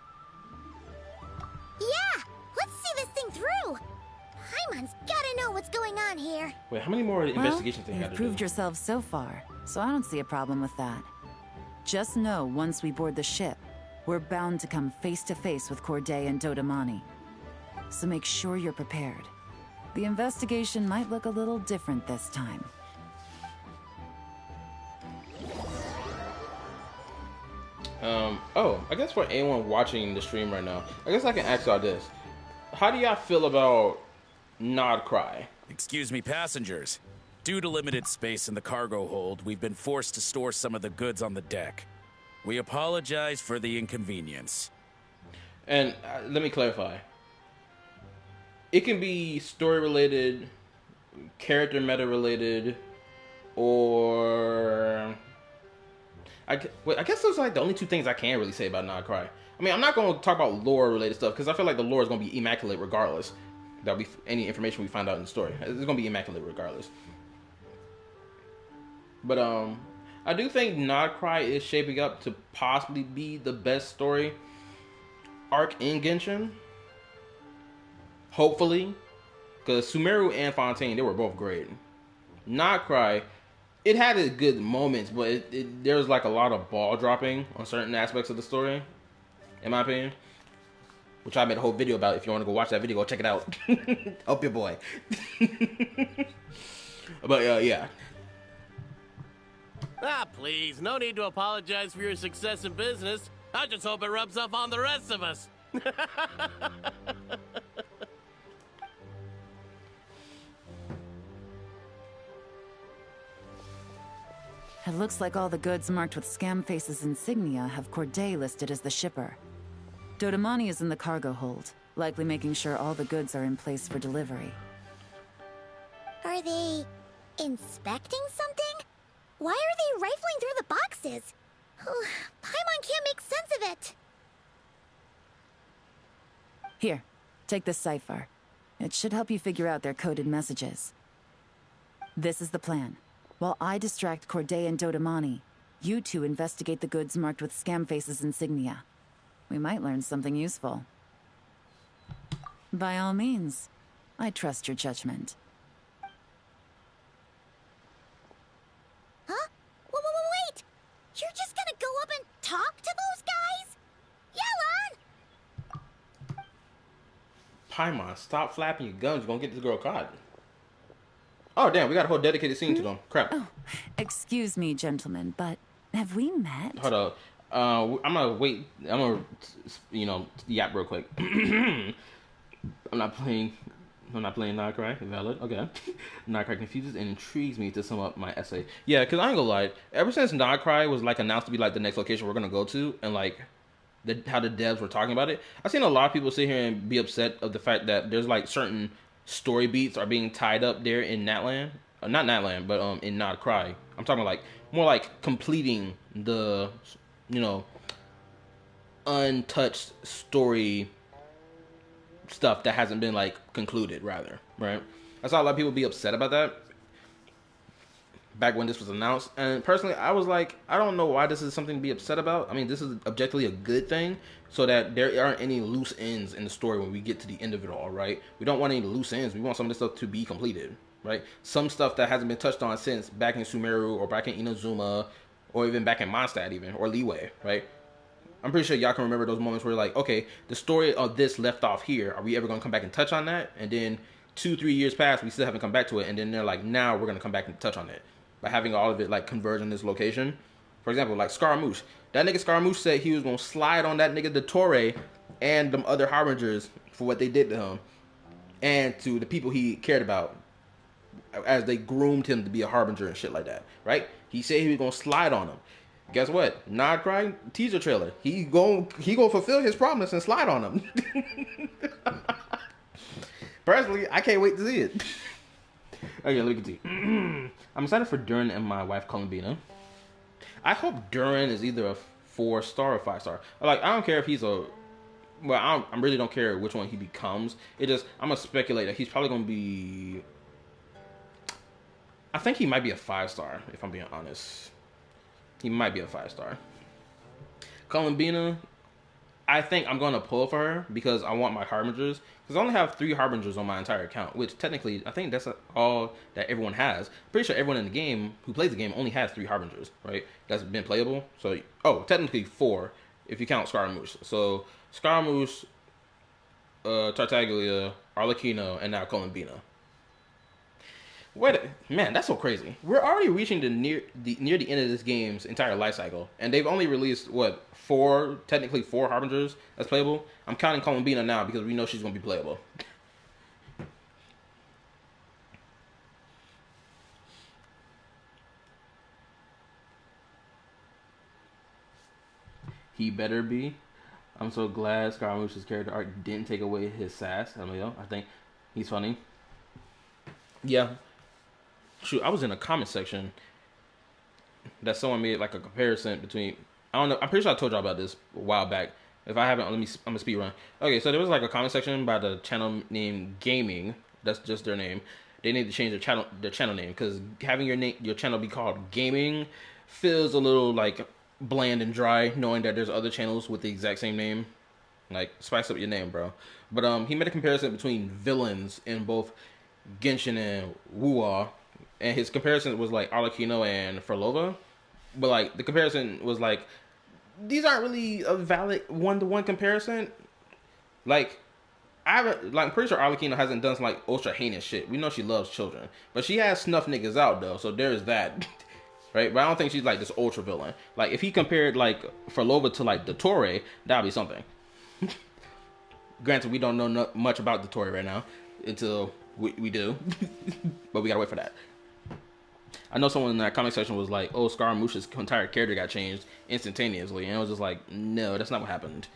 Yeah! Let's see this thing through! Paimon's gotta know what's going on here. Wait, how many more investigations they you've had to proved do? yourself so far, so I don't see a problem with that. Just know once we board the ship, we're bound to come face to face with Corday and Dodamani. So make sure you're prepared. The investigation might look a little different this time. Oh, I guess for anyone watching the stream right now, I guess I can ask y'all this. How do y'all feel about Nod Cry? Excuse me, passengers. Due to limited space in the cargo hold, we've been forced to store some of the goods on the deck. We apologize for the inconvenience. And let me clarify. It can be story-related, character meta-related, or... I guess those are like the only 2 things I can really say about Nod Cry. I mean, I'm not going to talk about lore-related stuff, because I feel like the lore is going to be immaculate regardless. That'll be any information we find out in the story. It's going to be immaculate regardless. But, I do think Nod Cry is shaping up to possibly be the best story arc in Genshin. Hopefully. Because Sumeru and Fontaine, they were both great. Nod Cry, it had its good moments, but there was like a lot of ball dropping on certain aspects of the story, in my opinion. Which I made a whole video about. If you want to go watch that video, go check it out. Help your boy. But yeah. Ah, please, no need to apologize for your success in business. I just hope it rubs off on the rest of us. It looks like all the goods marked with Scamface's insignia have Corday listed as the shipper. Dodamani is in the cargo hold, likely making sure all the goods are in place for delivery. Are they inspecting something? Why are they rifling through the boxes? Oh, Paimon can't make sense of it. Here, take this cipher. It should help you figure out their coded messages. This is the plan. While I distract Corday and Dodamani, you two investigate the goods marked with Scamface's insignia. We might learn something useful. By all means, I trust your judgment. Huh? Wait! You're just gonna go up and talk to those guys? Yelan! Paimon, stop flapping your gums. You're gonna get this girl caught. Oh, damn, we got a whole dedicated scene to them. Crap. Oh, excuse me, gentlemen, but have we met? Hold up. I'm gonna wait. I'm gonna, yap real quick. I'm not playing Nightcry. Valid. Okay. Nightcry confuses and intrigues me to sum up my essay. Yeah, because I ain't gonna lie. Ever since Nightcry was, like, announced to be, like, the next location we're gonna go to, and, like, how the devs were talking about it, I've seen a lot of people sit here and be upset of the fact that there's, like, certain story beats are being tied up there in Natland. Not Natland, but in Nightcry. I'm talking, like, more like completing the, untouched story stuff that hasn't been, like, concluded, rather, right? I saw a lot of people be upset about that back when this was announced, and personally, I was like, I don't know why this is something to be upset about. I mean, this is objectively a good thing, so that there aren't any loose ends in the story when we get to the end of it all, right? We don't want any loose ends. We want some of this stuff to be completed, right? Some stuff that hasn't been touched on since back in Sumeru, or back in Inazuma, or even back in Mondstadt even, or Leeway, right? I'm pretty sure y'all can remember those moments where, like, okay, the story of this left off here. Are we ever going to come back and touch on that? And then 2-3 years pass, we still haven't come back to it. And then they're like, now we're going to come back and touch on it. By having all of it, like, converge in this location. For example, like, Scaramouche. That nigga Scaramouche said he was going to slide on that nigga Dottore and them other Harbingers for what they did to him. And to the people he cared about as they groomed him to be a Harbinger and shit like that, right? He said he was going to slide on them. Guess what? Nightcry teaser trailer. He gonna fulfill his promise and slide on them. Personally, I can't wait to see it. Okay, let me continue. I'm excited for Durin and my wife Columbina. I hope Durin is either a 4-star or 5-star. Like, I don't care if he's a... Well, I really don't care which one he becomes. I'm gonna speculate that he's probably gonna be... I think he might be a 5-star, if I'm being honest. He might be a 5-star. Columbina, I think I'm going to pull for her because I want my Harbingers. Because I only have 3 Harbingers on my entire account, which technically, I think that's all that everyone has. Pretty sure everyone in the game who plays the game only has 3 Harbingers, right? That's been playable. So, technically 4 if you count Scaramouche. So, Scaramouche, Tartaglia, Arlecchino, and now Columbina. Man, that's so crazy. We're already reaching near the end of this game's entire life cycle, and they've only released technically 4 Harbingers that's playable. I'm counting Columbina now because we know she's gonna be playable. He better be. I'm so glad Scaramouche's character arc didn't take away his sass. I think he's funny. Yeah. Shoot, I was in a comment section that someone made like a comparison between... I don't know. I'm pretty sure I told y'all about this a while back. If I haven't, I'm gonna speed run. Okay, so there was like a comment section by the channel named Gaming. That's just their name. They need to change their channel name because having your channel be called Gaming feels a little like bland and dry, knowing that there's other channels with the exact same name. Like, spice up your name, bro. But he made a comparison between villains in both Genshin and Wuwa. And his comparison was like Arlecchino and Frolova. But like the comparison was like, these aren't really a valid one-to-one comparison. Like, I'm pretty sure Arlecchino hasn't done some like ultra heinous shit. We know she loves children. But she has snuffed niggas out though, so there's that. Right? But I don't think she's like this ultra villain. Like if he compared like Frolova to like Dottore, that'd be something. Granted, we don't know much about Dottore right now until we do. But we gotta wait for that. I know someone in that comment section was like, oh, Scaramouche's entire character got changed instantaneously. And I was just like, no, that's not what happened.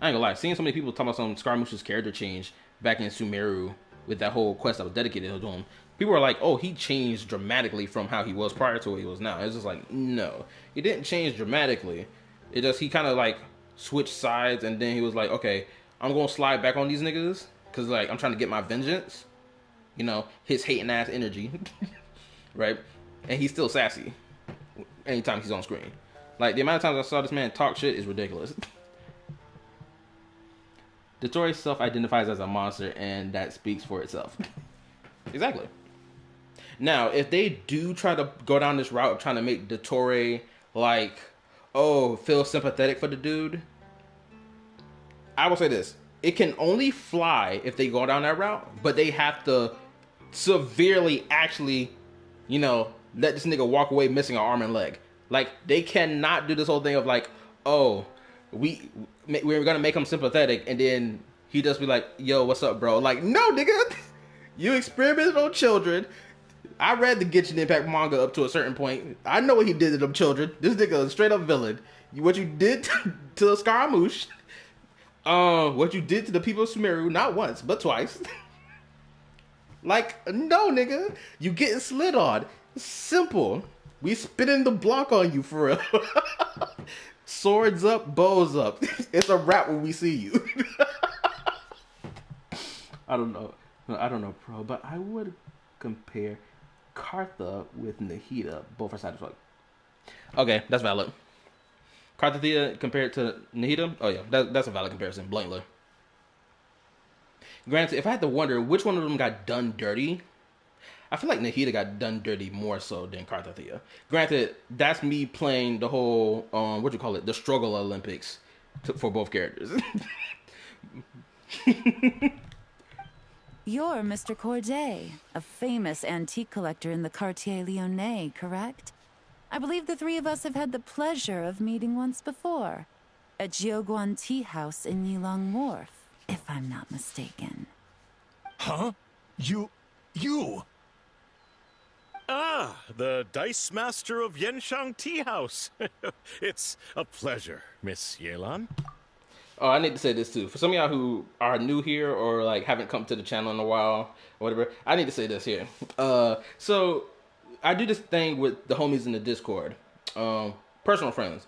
I ain't gonna lie. Seeing so many people talking about some Scaramouche's character change back in Sumeru with that whole quest that was dedicated to him, people were like, oh, he changed dramatically from how he was prior to what he was now. It's just like, no. He didn't change dramatically. He kind of like switched sides and then he was like, okay, I'm gonna slide back on these niggas because like I'm trying to get my vengeance. His hating ass energy. Right? And he's still sassy anytime he's on screen. Like, the amount of times I saw this man talk shit is ridiculous. Dottore self-identifies as a monster, and that speaks for itself. Exactly. Now, if they do try to go down this route of trying to make Dottore like, oh, feel sympathetic for the dude, I will say this: it can only fly if they go down that route, but they have to severely, actually, you know, let this nigga walk away missing an arm and leg. Like, they cannot do this whole thing of like, oh, we're gonna make him sympathetic, and then he just be like, yo, what's up, bro? Like, no, nigga, you experimented on children. I read the Genshin Impact manga up to a certain point. I know what he did to them children. This nigga is a straight up villain. What you did to Scaramouche, what you did to the people of Sumeru, not once, but twice. Like, no, nigga, you getting slid on. Simple. We spinning the block on you, for real. Swords up, bows up. It's a wrap when we see you. I don't know, bro, but I would compare Kartha with Nahida. Both are satisfying. Okay, that's valid. Kartha compared to Nahida? Oh yeah, that's a valid comparison, blatantly. Granted, if I had to wonder which one of them got done dirty, I feel like Nahida got done dirty more so than Kartha. Granted, that's me playing the whole, the struggle Olympics for both characters. You're Mr. Corday, a famous antique collector in the Quartier Lyonnais, correct? I believe the three of us have had the pleasure of meeting once before, at Jiuguan Tea House in Yelan Wharf, if I'm not mistaken. Huh? You... Ah, the Dice Master of Yenshang Tea House. It's a pleasure, Miss Yelan. Oh, I need to say this too. For some of y'all who are new here or like haven't come to the channel in a while or whatever, I need to say this here. So I do this thing with the homies in the Discord, personal friends,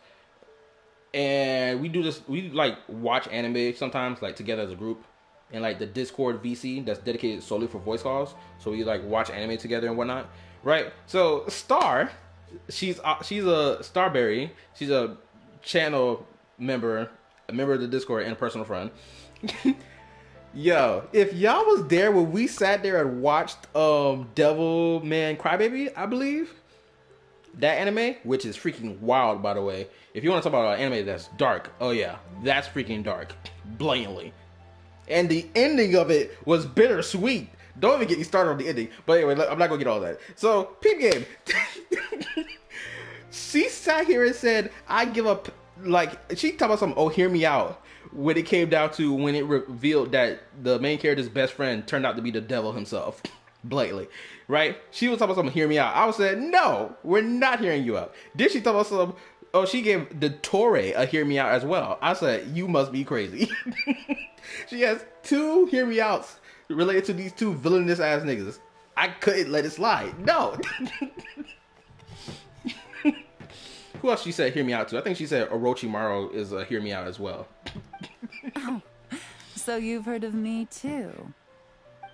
and we do this. We like watch anime sometimes, like together as a group, and like the Discord VC that's dedicated solely for voice calls. So we like watch anime together and whatnot, right? So Star, she's a Starberry. She's a channel member. A member of the Discord and a personal friend. Yo, if y'all was there when we sat there and watched Devilman Crybaby, I believe, that anime, which is freaking wild, by the way. If you want to talk about an anime that's dark, oh yeah, that's freaking dark, blatantly. And the ending of it was bittersweet. Don't even get me started on the ending. But anyway, I'm not gonna get all that. So, peep game. She sat here and said, I give up. Like, she talked about something, oh, hear me out, when it came down to when it revealed that the main character's best friend turned out to be the devil himself. Blatantly. Right? She was talking about something, hear me out. I was saying, no, we're not hearing you out. Then she talked about something, oh, she gave Dottore a hear me out as well. I said, you must be crazy. She has 2 hear me outs related to these 2 villainous ass niggas. I couldn't let it slide. No. Who else she said hear me out to? I think she said Orochimaru is a hear me out as well. Oh, so you've heard of me too?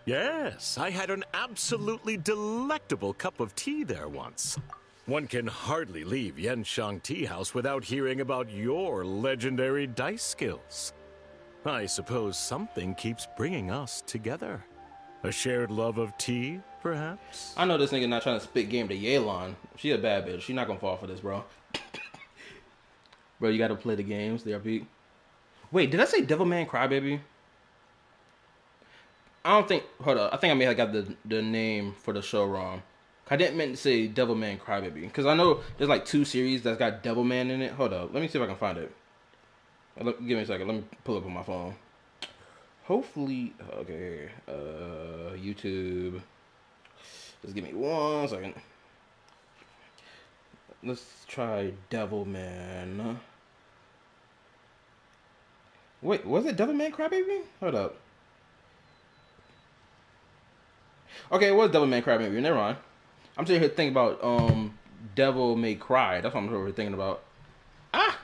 Yes, I had an absolutely delectable cup of tea there once. One can hardly leave Yenshang Tea House without hearing about your legendary dice skills. I suppose something keeps bringing us together. A shared love of tea, perhaps? I know this nigga not trying to spit game to Yelan. She a bad bitch. She not gonna fall for this, bro. Bro, you gotta play the games. They are big. Wait, did I say Devilman Crybaby? I don't think... Hold up. I think I may have got the name for the show wrong. I didn't mean to say Devilman Crybaby. Because I know there's like 2 series that's got Devilman in it. Hold up. Let me see if I can find it. Give me a second. Let me pull up on my phone. Hopefully... Okay. YouTube. Just give me 1 second. Let's try Devilman. Wait, was it Devilman Crybaby? Hold up. Okay, it was Devilman Crybaby. Never mind. I'm sitting here thinking about Devil May Cry. That's what I'm really thinking about. Ah!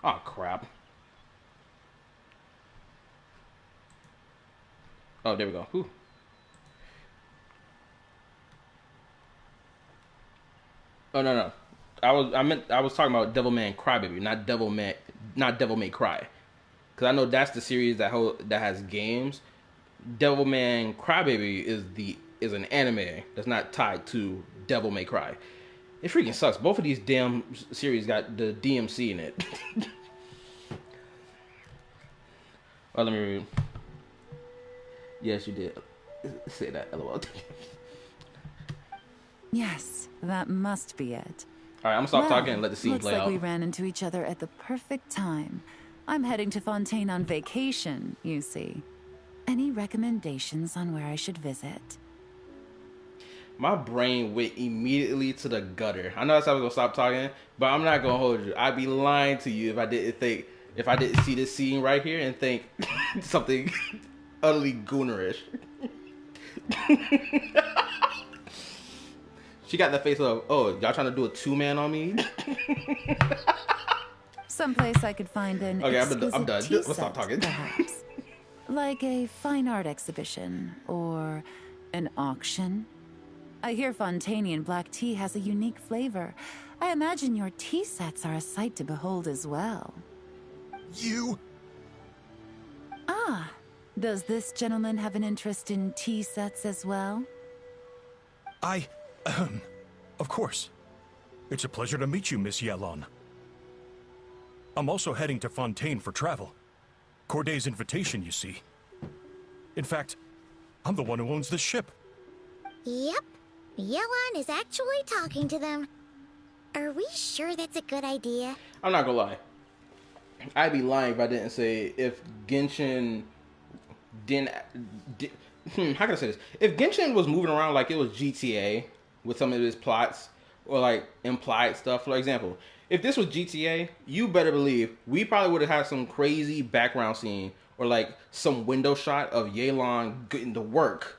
Oh, crap. Oh, there we go. Whew. Oh no. I was talking about Devilman Crybaby, not Devil May Cry. because I know that's the series that has games. Devilman Crybaby is an anime that's not tied to Devil May Cry. It freaking sucks. Both of these damn series got the DMC in it. Oh, let me read. Yes, you did. Say that, LOL. Yes, that must be it. Alright, I'm gonna stop talking and let the scene play out. Looks like we ran into each other at the perfect time. I'm heading to Fontaine on vacation, you see. Any recommendations on where I should visit? My brain went immediately to the gutter. I know I said I was gonna stop talking, but I'm not gonna hold you. I'd be lying to you if I didn't see this scene right here and think something utterly goonerish. She got the face of, oh, y'all trying to do a 2-man on me? Someplace I could find an I'm done. Let's stop talking. Perhaps. Like a fine art exhibition or an auction. I hear Fontanian black tea has a unique flavor. I imagine your tea sets are a sight to behold as well. You... Ah, does this gentleman have an interest in tea sets as well? Of course. It's a pleasure to meet you, Miss Yelan. I'm also heading to Fontaine for travel. Corday's invitation, you see. In fact, I'm the one who owns this ship. Yep. Yelan is actually talking to them. Are we sure that's a good idea? I'm not gonna lie. I'd be lying if I didn't say if Genshin didn't... how can I say this? If Genshin was moving around like it was GTA with some of its plots or like implied stuff, for example, if this was GTA, you better believe we probably would have had some crazy background scene or like some window shot of Yelan getting to work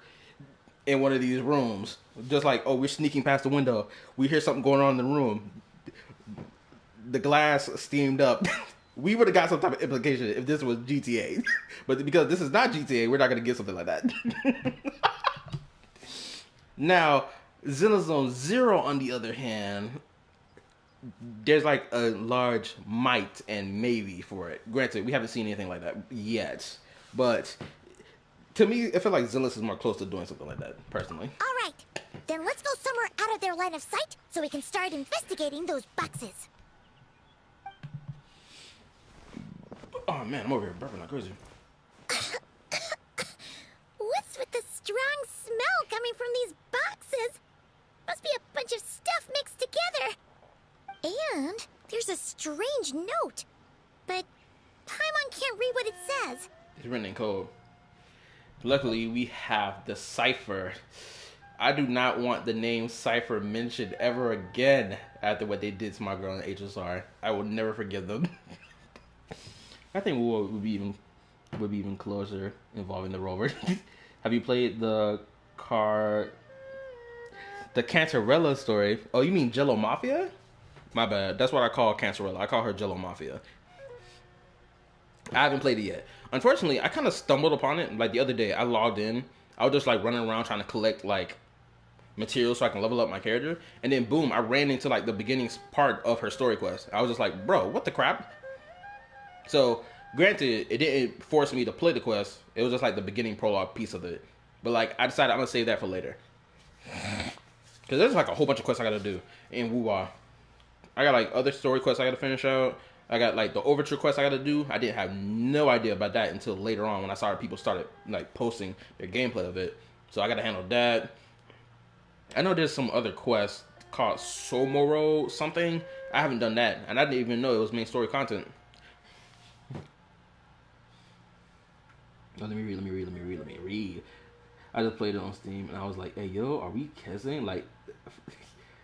in one of these rooms. Just like, oh, we're sneaking past the window. We hear something going on in the room. The glass steamed up. We would have got some type of implication if this was GTA. But because this is not GTA, we're not going to get something like that. Now, Xenozone Zero, on the other hand, there's like a large might and maybe for it. Granted, we haven't seen anything like that yet. But to me, I feel like Zealous is more close to doing something like that, personally. All right. Then let's go somewhere out of their line of sight so we can start investigating those boxes. Oh man, I'm over here burping like crazy. What's with the strong smell coming from these boxes? Must be a bunch of stuff mixed together. And there's a strange note. But Paimon can't read what it says. It's written in code. Luckily, we have the cipher. I do not want the name Cypher mentioned ever again after what they did to my girl in HSR. I will never forgive them. I think we would be even closer involving the rover. Have you played the Cantarella story? Oh, you mean Jello Mafia? My bad. That's what I call Cantarella. I call her Jello Mafia. I haven't played it yet. Unfortunately, I kind of stumbled upon it. Like the other day, I logged in. I was just like running around trying to collect like materials so I can level up my character. And then boom, I ran into like the beginning part of her story quest. I was just like, bro, what the crap? So, granted, it didn't force me to play the quest. It was just like the beginning prologue piece of it. But like, I decided I'm gonna save that for later. Because there's like a whole bunch of quests I gotta do in Wuwa. I got like other story quests I gotta finish out. I got like the overture quest I gotta do. I didn't have no idea about that until later on when I saw people started like posting their gameplay of it. So I gotta handle that. I know there's some other quest called Somoro something. I haven't done that, and I didn't even know it was main story content. Oh, let me read. I just played it on Steam, and I was like, hey, yo, are we kissing? Like,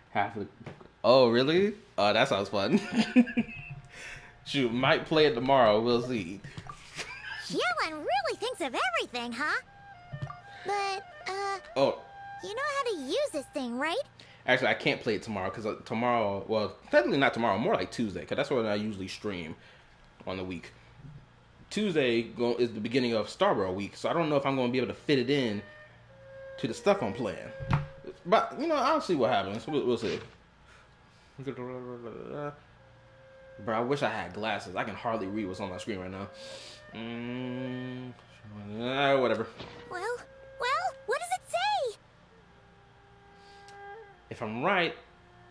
half of... Oh, really? Oh, that sounds fun. Shoot, might play it tomorrow. We'll see. Yelan really thinks of everything, huh? But, Oh. You know how to use this thing, right? Actually, I can't play it tomorrow, because tomorrow... Well, technically not tomorrow. More like Tuesday, because that's when I usually stream on the week. Tuesday is the beginning of Starborough week, so I don't know if I'm going to be able to fit it in to the stuff I'm playing. But, you know, I'll see what happens. We'll see. Bro, I wish I had glasses. I can hardly read what's on my screen right now. Whatever. Well, what does it say? If I'm right,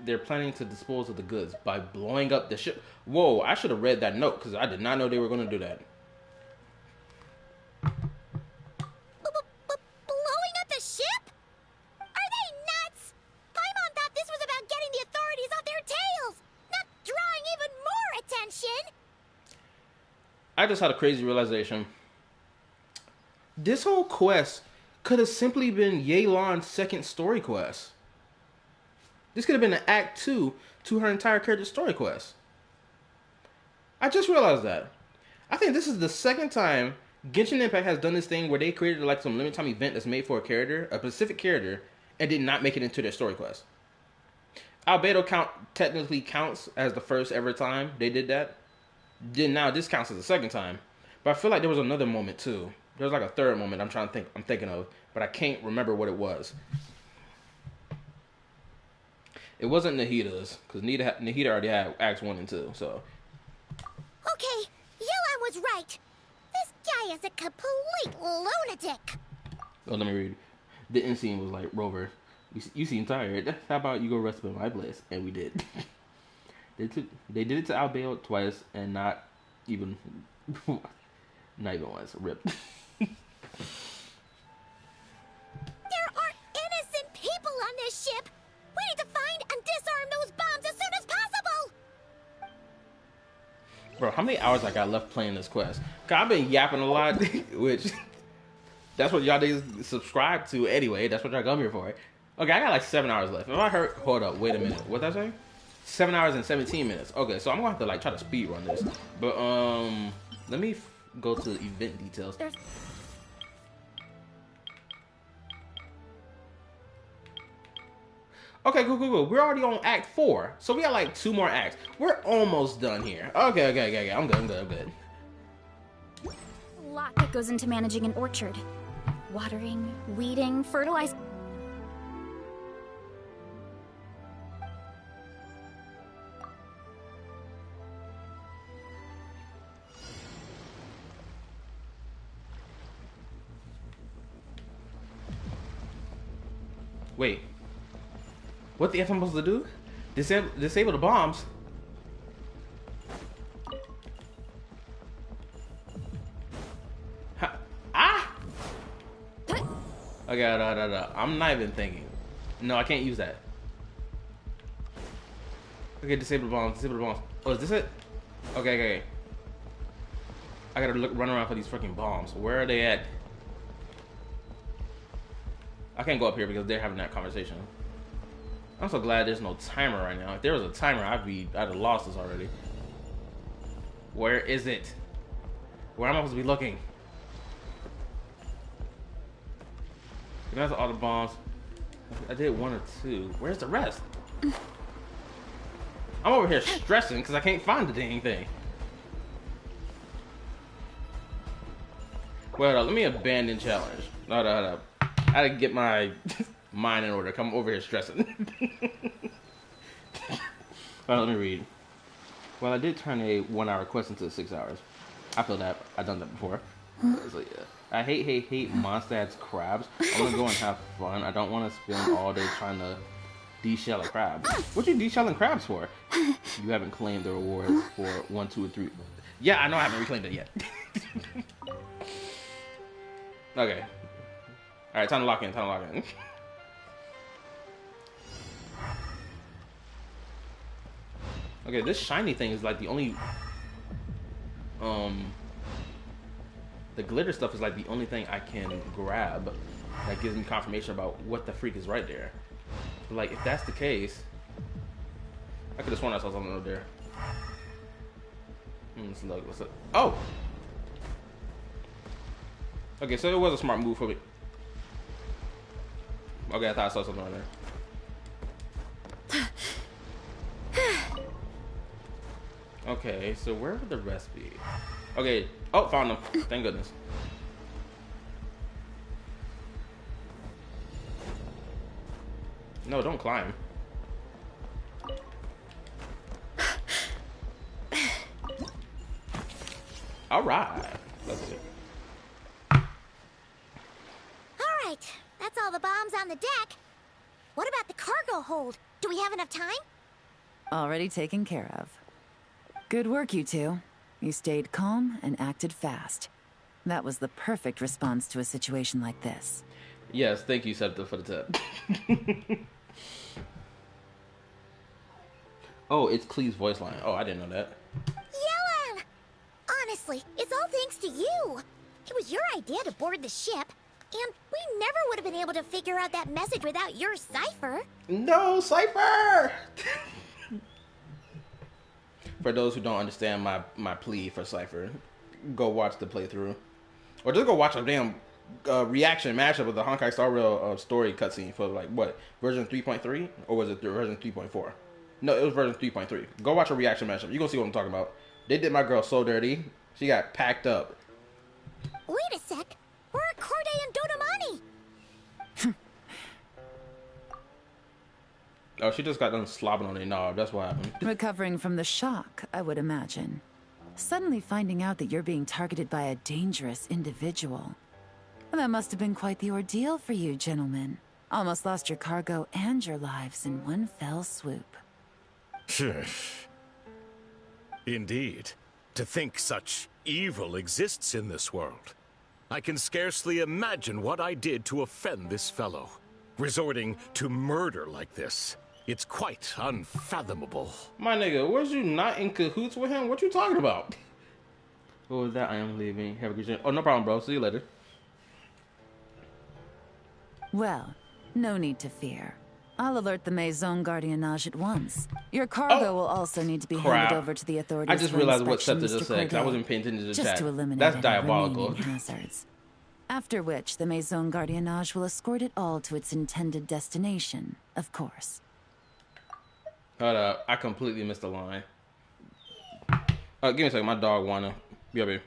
they're planning to dispose of the goods by blowing up the ship. Whoa, I should have read that note because I did not know they were going to do that. Blowing up the ship? Are they nuts? Paimon thought this was about getting the authorities off their tails, not drawing even more attention. I just had a crazy realization. This whole quest could have simply been Yelan's second story quest. This could have been an act 2 to her entire character story quest. I just realized that. I think this is the second time Genshin Impact has done this thing where they created like some limited time event that's made for a character, a specific character, and did not make it into their story quest. Albedo technically counts as the first ever time they did that. Then now this counts as the second time. But I feel like there was another moment too. There was like a third moment I'm thinking of, but I can't remember what it was. It wasn't Nahita's, because Nahita already had Acts 1 and 2, so. Okay, Yelan was right. This guy is a complete lunatic. Oh, let me read. The end scene was like, Rover, you seem tired. How about you go rest at my place? And we did. They did it to Albedo twice, and not even once. Rip. There are innocent people on this ship. We need to find and disarm those bombs as soon as possible. Bro, how many hours I got left playing this quest? Cause I've been yapping a lot, which that's what y'all niggas subscribe to anyway. That's what y'all come here for. Okay, I got like 7 hours left. If I heard, hold up, wait a minute. What did I say? 7 hours and 17 minutes. Okay, so I'm gonna have to like try to speed run this. But let me go to the event details. Okay, cool. We're already on Act 4, so we got like 2 more acts. We're almost done here. Okay. I'm good. A lot that goes into managing an orchard. Watering, weeding, fertilizing. Wait. What the F am I supposed to do? Disable the bombs. Okay, I'm not even thinking. No, I can't use that. Okay, disable the bombs. Oh, is this it? Okay. I gotta run around for these freaking bombs. Where are they at? I can't go up here because they're having that conversation. I'm so glad there's no timer right now. If there was a timer, I'd have lost this already. Where is it? Where am I supposed to be looking? That's all the bombs. I did 1 or 2. Where's the rest? I'm over here stressing because I can't find the dang thing. Well, let me abandon challenge. Hold up. I gotta get my mind in order. Come over here stressing. Well, let me read. Well, I did turn a 1 hour quest into 6 hours. I feel that. I've done that before. So, yeah. I hate Mondstadt's crabs. I want to go and have fun. I don't want to spend all day trying to de-shell a crab. What you de-shelling crabs for? You haven't claimed the rewards for 1, 2, or 3. Yeah, I know I haven't reclaimed it yet. Okay. Alright, time to lock in. Okay, this shiny thing is like the only... The glitter stuff is like the only thing I can grab that gives me confirmation about what the freak is right there. But like, if that's the case... I could have sworn I saw something over there. Let's look. What's up? Oh! Okay, so it was a smart move for me. Okay, I thought I saw something right there. Okay, so where would the rest be? Okay. Oh, found them. Thank goodness. No, don't climb. All right. That's it. All right, that's all the bombs on the deck. What about the cargo hold? Do we have enough time? Already taken care of. Good work, you two. You stayed calm and acted fast. That was the perfect response to a situation like this. Yes, thank you, Septa, for the tip. Oh, it's Clee's voice line. Oh, I didn't know that. Yelan! Honestly, it's all thanks to you. It was your idea to board the ship, and we never would have been able to figure out that message without your cipher. No, cipher! For those who don't understand my plea for cipher, go watch the playthrough. Or just go watch a damn reaction mashup of the Honkai Star Rail story cutscene for, like, what, version 3.3? Or was it version 3.4? No, it was version 3.3. Go watch a reaction mashup. You're going to see what I'm talking about. They did my girl so dirty. She got packed up. Wait a sec. We're at Corday and Dodamani. Oh, she just got done slobbing on a knob. That's what happened. Recovering from the shock, I would imagine. Suddenly finding out that you're being targeted by a dangerous individual. That must have been quite the ordeal for you, gentlemen. Almost lost your cargo and your lives in one fell swoop. Indeed. To think such evil exists in this world. I can scarcely imagine what I did to offend this fellow. Resorting to murder like this. It's quite unfathomable. My nigga, was you not in cahoots with him? What you talking about? What was that? I am leaving. Have a good day. Oh, no problem, bro. See you later. Well, no need to fear. I'll alert the Maison Gardiennage at once. Your cargo will also need to be handed over to the authorities. I just realized what Septa just said, because I wasn't paying attention to the chat. To eliminate That's diabolical. Hazards. After which, the Maison Gardiennage will escort it all to its intended destination, of course. Hold up. I completely missed the line. Give me a second. My dog wanna be up here.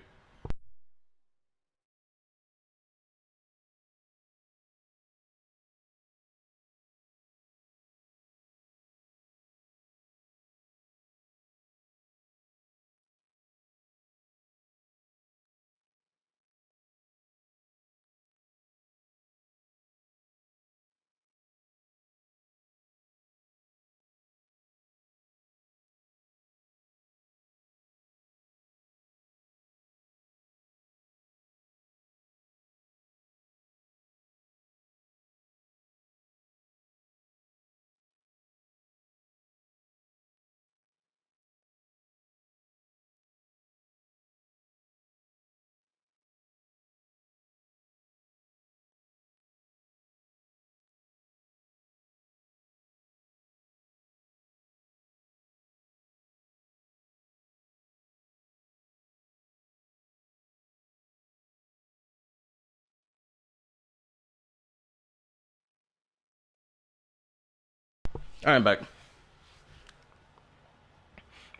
Alright, I'm back.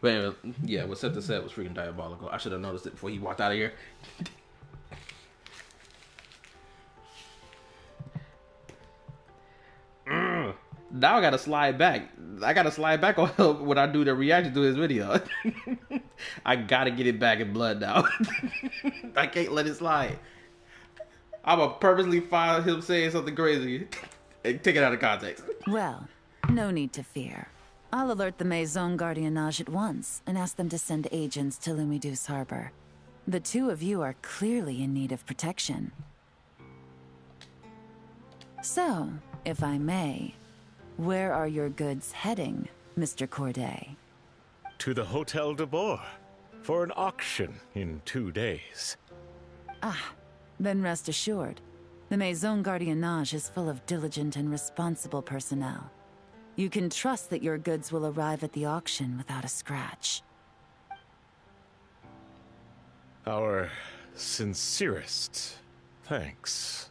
But anyway, yeah, what Septa said was freaking diabolical. I should have noticed it before he walked out of here. Now I gotta slide back. I gotta slide back on when I do the reaction to his video. I gotta get it back in blood now. I can't let it slide. I'ma purposely find him saying something crazy and take it out of context. Well, no need to fear. I'll alert the Maison Gardiennage at once and ask them to send agents to Lumidus Harbor. The two of you are clearly in need of protection. So, if I may, where are your goods heading, Mr. Corday? To the Hotel de Boer for an auction in 2 days. Ah, then rest assured. The Maison Gardiennage is full of diligent and responsible personnel. You can trust that your goods will arrive at the auction without a scratch. Our sincerest thanks.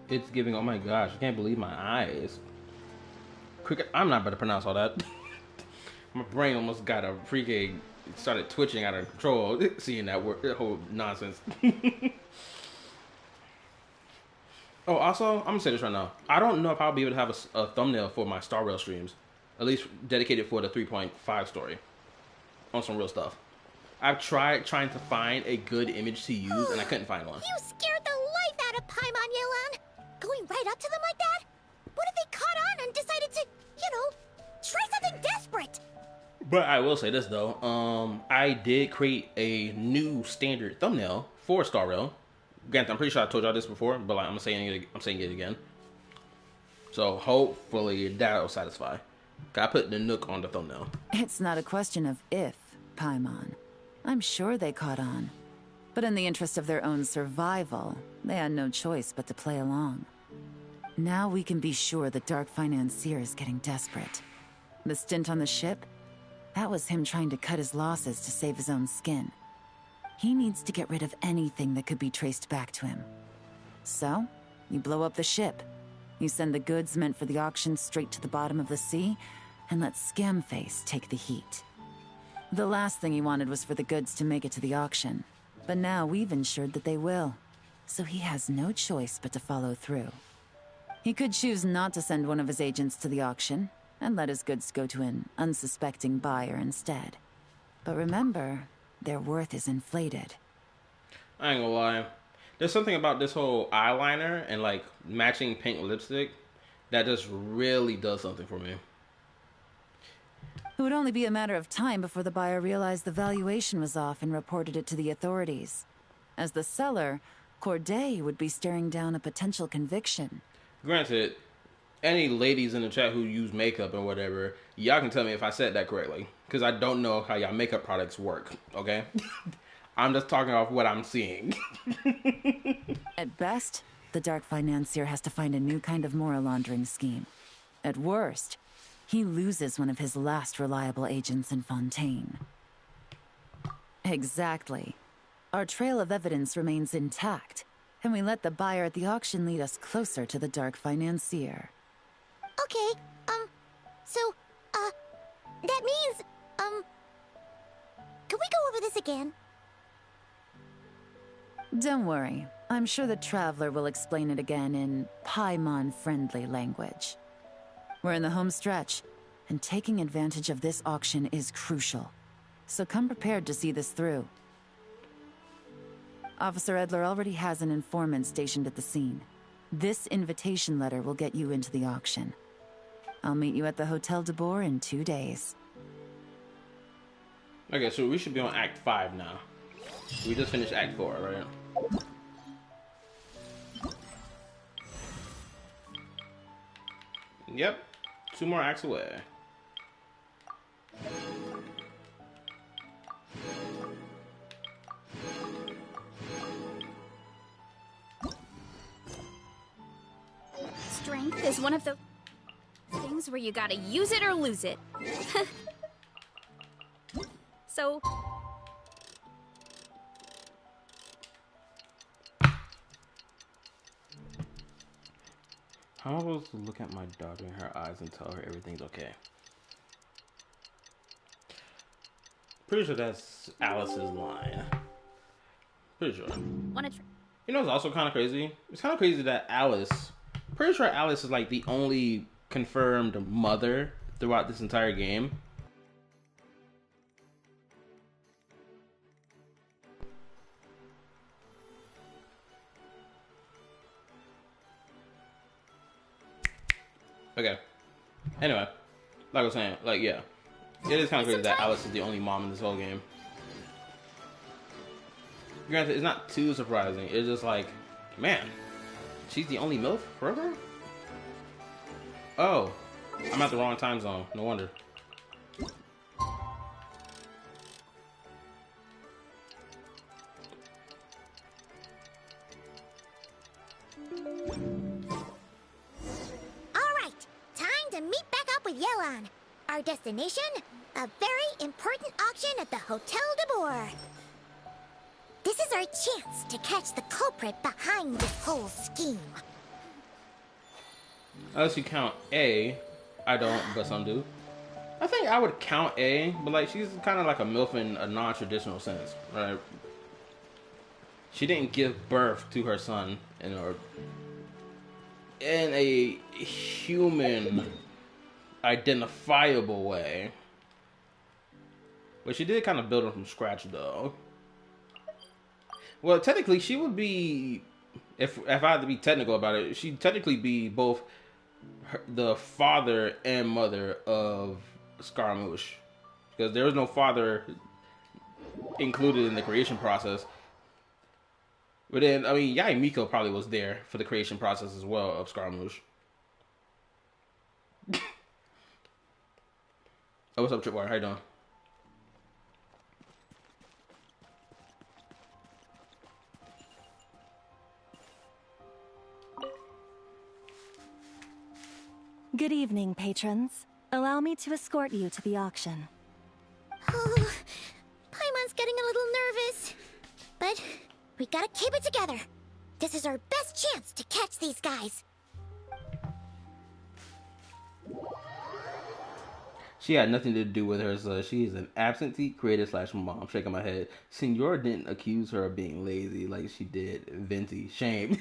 It's giving, oh my gosh, I can't believe my eyes. Cricket, I'm not about to pronounce all that. My brain almost got a freaking, started twitching out of control seeing that word, that whole nonsense. Oh, also, I'm gonna say this right now. I don't know if I'll be able to have a thumbnail for my Star Rail streams, at least dedicated for the 3.5 story, on some real stuff. I've tried trying to find a good image to use, and I couldn't find one. You scared the life out of Paimon, Yelan. Going right up to them like that? What if they caught on and decided to, you know, try something desperate? But I will say this though, I did create a new standard thumbnail for Star Rail. Granted, I'm pretty sure I told y'all this before, but like I'm saying it again. So hopefully that'll satisfy. I put the Nook on the thumbnail. It's not a question of if, Paimon. I'm sure they caught on. But in the interest of their own survival, they had no choice but to play along. Now we can be sure the Dark Financier is getting desperate. The stint on the ship? That was him trying to cut his losses to save his own skin. He needs to get rid of anything that could be traced back to him. So, you blow up the ship. You send the goods meant for the auction straight to the bottom of the sea, and let Scamface take the heat. The last thing he wanted was for the goods to make it to the auction. But now we've ensured that they will. So he has no choice but to follow through. He could choose not to send one of his agents to the auction, and let his goods go to an unsuspecting buyer instead. But remember, their worth is inflated. I ain't gonna lie. There's something about this whole eyeliner and like matching pink lipstick that just really does something for me. It would only be a matter of time before the buyer realized the valuation was off and reported it to the authorities. As the seller, Corday would be staring down a potential conviction. Granted, any ladies in the chat who use makeup or whatever, y'all can tell me if I said that correctly. Because I don't know how y'all makeup products work, okay? I'm just talking off what I'm seeing. At best, the Dark Financier has to find a new kind of moral laundering scheme. At worst, he loses one of his last reliable agents in Fontaine. Exactly. Our trail of evidence remains intact, and we let the buyer at the auction lead us closer to the Dark Financier. Okay, so, that means, can we go over this again? Don't worry. I'm sure the Traveler will explain it again in Paimon-friendly language. We're in the home stretch, and taking advantage of this auction is crucial. So come prepared to see this through. Officer Edler already has an informant stationed at the scene. This invitation letter will get you into the auction. I'll meet you at the Hotel de Boer in 2 days. Okay, so we should be on Act 5 now. We just finished Act 4, right? Yep, 2 more acts away. Strength is one of the things where you gotta use it or lose it. So... How am I supposed to look at my daughter in her eyes and tell her everything's okay? Pretty sure that's Alice's line. Pretty sure. You know what's also kind of crazy? It's kind of crazy that Alice... Pretty sure Alice is like the only confirmed mother throughout this entire game. Okay. Anyway, like I was saying, like, yeah. It is kind of crazy that Alice is the only mom in this whole game. Granted, it's not too surprising. It's just like, man, she's the only MILF forever? Oh, I'm at the wrong time zone. No wonder. Yelan. Our destination? A very important auction at the Hotel de Boer. This is our chance to catch the culprit behind this whole scheme. Unless you count A. I don't, but some do. I think I would count A, but like she's kind of like a MILF in a non-traditional sense, right? She didn't give birth to her son, in a human identifiable way. But she did kind of build them from scratch, though. Well, technically, she would be, if I had to be technical about it, she'd technically be both the father and mother of Scaramouche. Because there was no father included in the creation process. But then, I mean, Yae Miko probably was there for the creation process as well of Scaramouche. Oh, what's up, Tripwire? How you doing? Good evening, patrons. Allow me to escort you to the auction. Oh, Paimon's getting a little nervous. But we gotta keep it together. This is our best chance to catch these guys. She had nothing to do with her, so she is an absentee creator / mom. Shaking my head. Senor didn't accuse her of being lazy like she did Venti. Shame.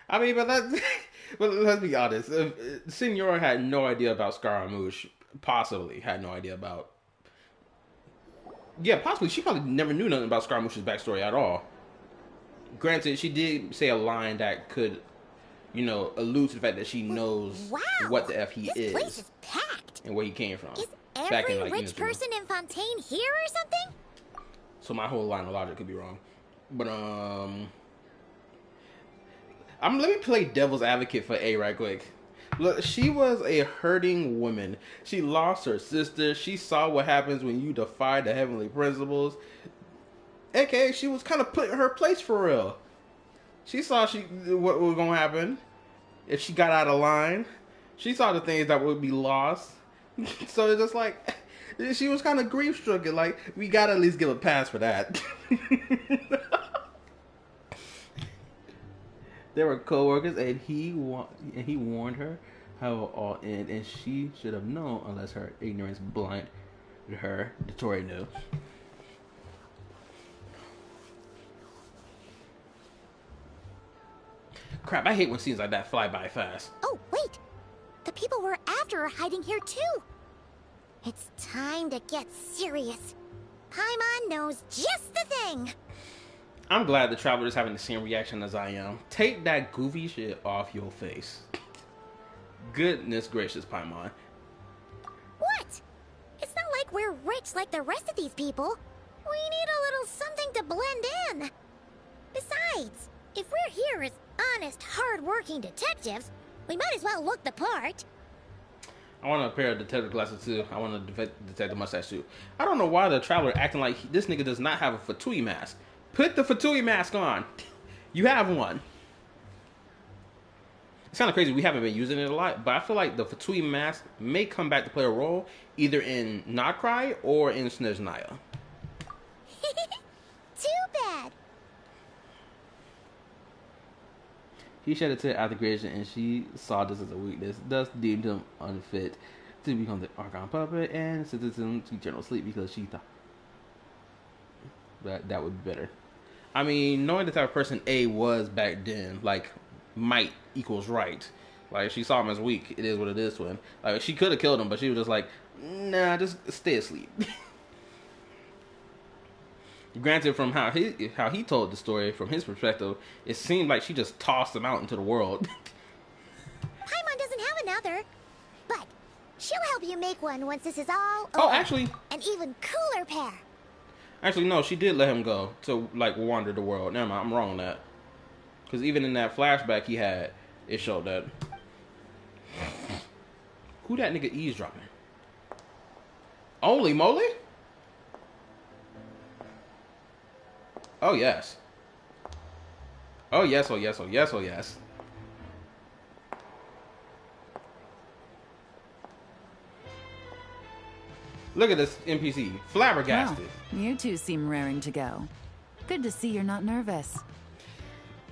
I mean, but let's be honest. Senor had no idea about Scaramouche. Possibly had no idea about. Yeah, possibly. She probably never knew nothing about Scaramouche's backstory at all. Granted, she did say a line that could, allude to the fact that she knows what the F he this place is packed. And where he came from. Is every rich person in Fontaine here or something? So my whole line of logic could be wrong. But, let me play devil's advocate for A right quick. Look, she was a hurting woman. She lost her sister. She saw what happens when you defy the heavenly principles. AKA, she was kind of put in her place for real. She saw what was going to happen if she got out of line. She saw the things that would be lost. So it's just like, she was kind of grief-stricken. Like, we got to at least give a pass for that. There were co-workers, and he warned her how it all ended, and she should have known unless her ignorance blinded her. Tori knew. Crap, I hate when scenes like that fly by fast. Oh, wait. The people we're after are hiding here, too. It's time to get serious. Paimon knows just the thing. I'm glad the Traveler's having the same reaction as I am. Take that goofy shit off your face. Goodness gracious, Paimon. What? It's not like we're rich like the rest of these people. We need a little something to blend in. Besides, if we're here as honest, hard-working detectives, we might as well look the part. I want a pair of detective glasses too. I want a detective mustache too. I don't know why the Traveler acting like this nigga does not have a Fatui mask. Put the Fatui mask on. You have one. It's kind of crazy. We haven't been using it a lot, but I feel like the Fatui mask may come back to play a role either in Nocry or in Snezhnaya. Too bad. He shed a tear after creation, and she saw this as a weakness, thus deemed him unfit to become the Archon puppet and sentenced him to eternal sleep because she thought that would be better. I mean, knowing the type of person A was back then, like, might equals right. Like, she saw him as weak. It is what it is to him. Like, she could have killed him, but she was just like, nah, just stay asleep. Granted, from how he told the story, from his perspective, it seemed like she just tossed him out into the world. Paimon doesn't have another, but she'll help you make one once this is all over. Oh, actually, an even cooler pair. Actually, no, she did let him go to, like, wander the world. Never mind, I'm wrong on that. Because even in that flashback he had, it showed that. Who that nigga eavesdropping? Holy moly? Oh, yes. Oh, yes, oh, yes, oh, yes, oh, yes. Look at this NPC. Flabbergasted. Well, you two seem raring to go. Good to see you're not nervous.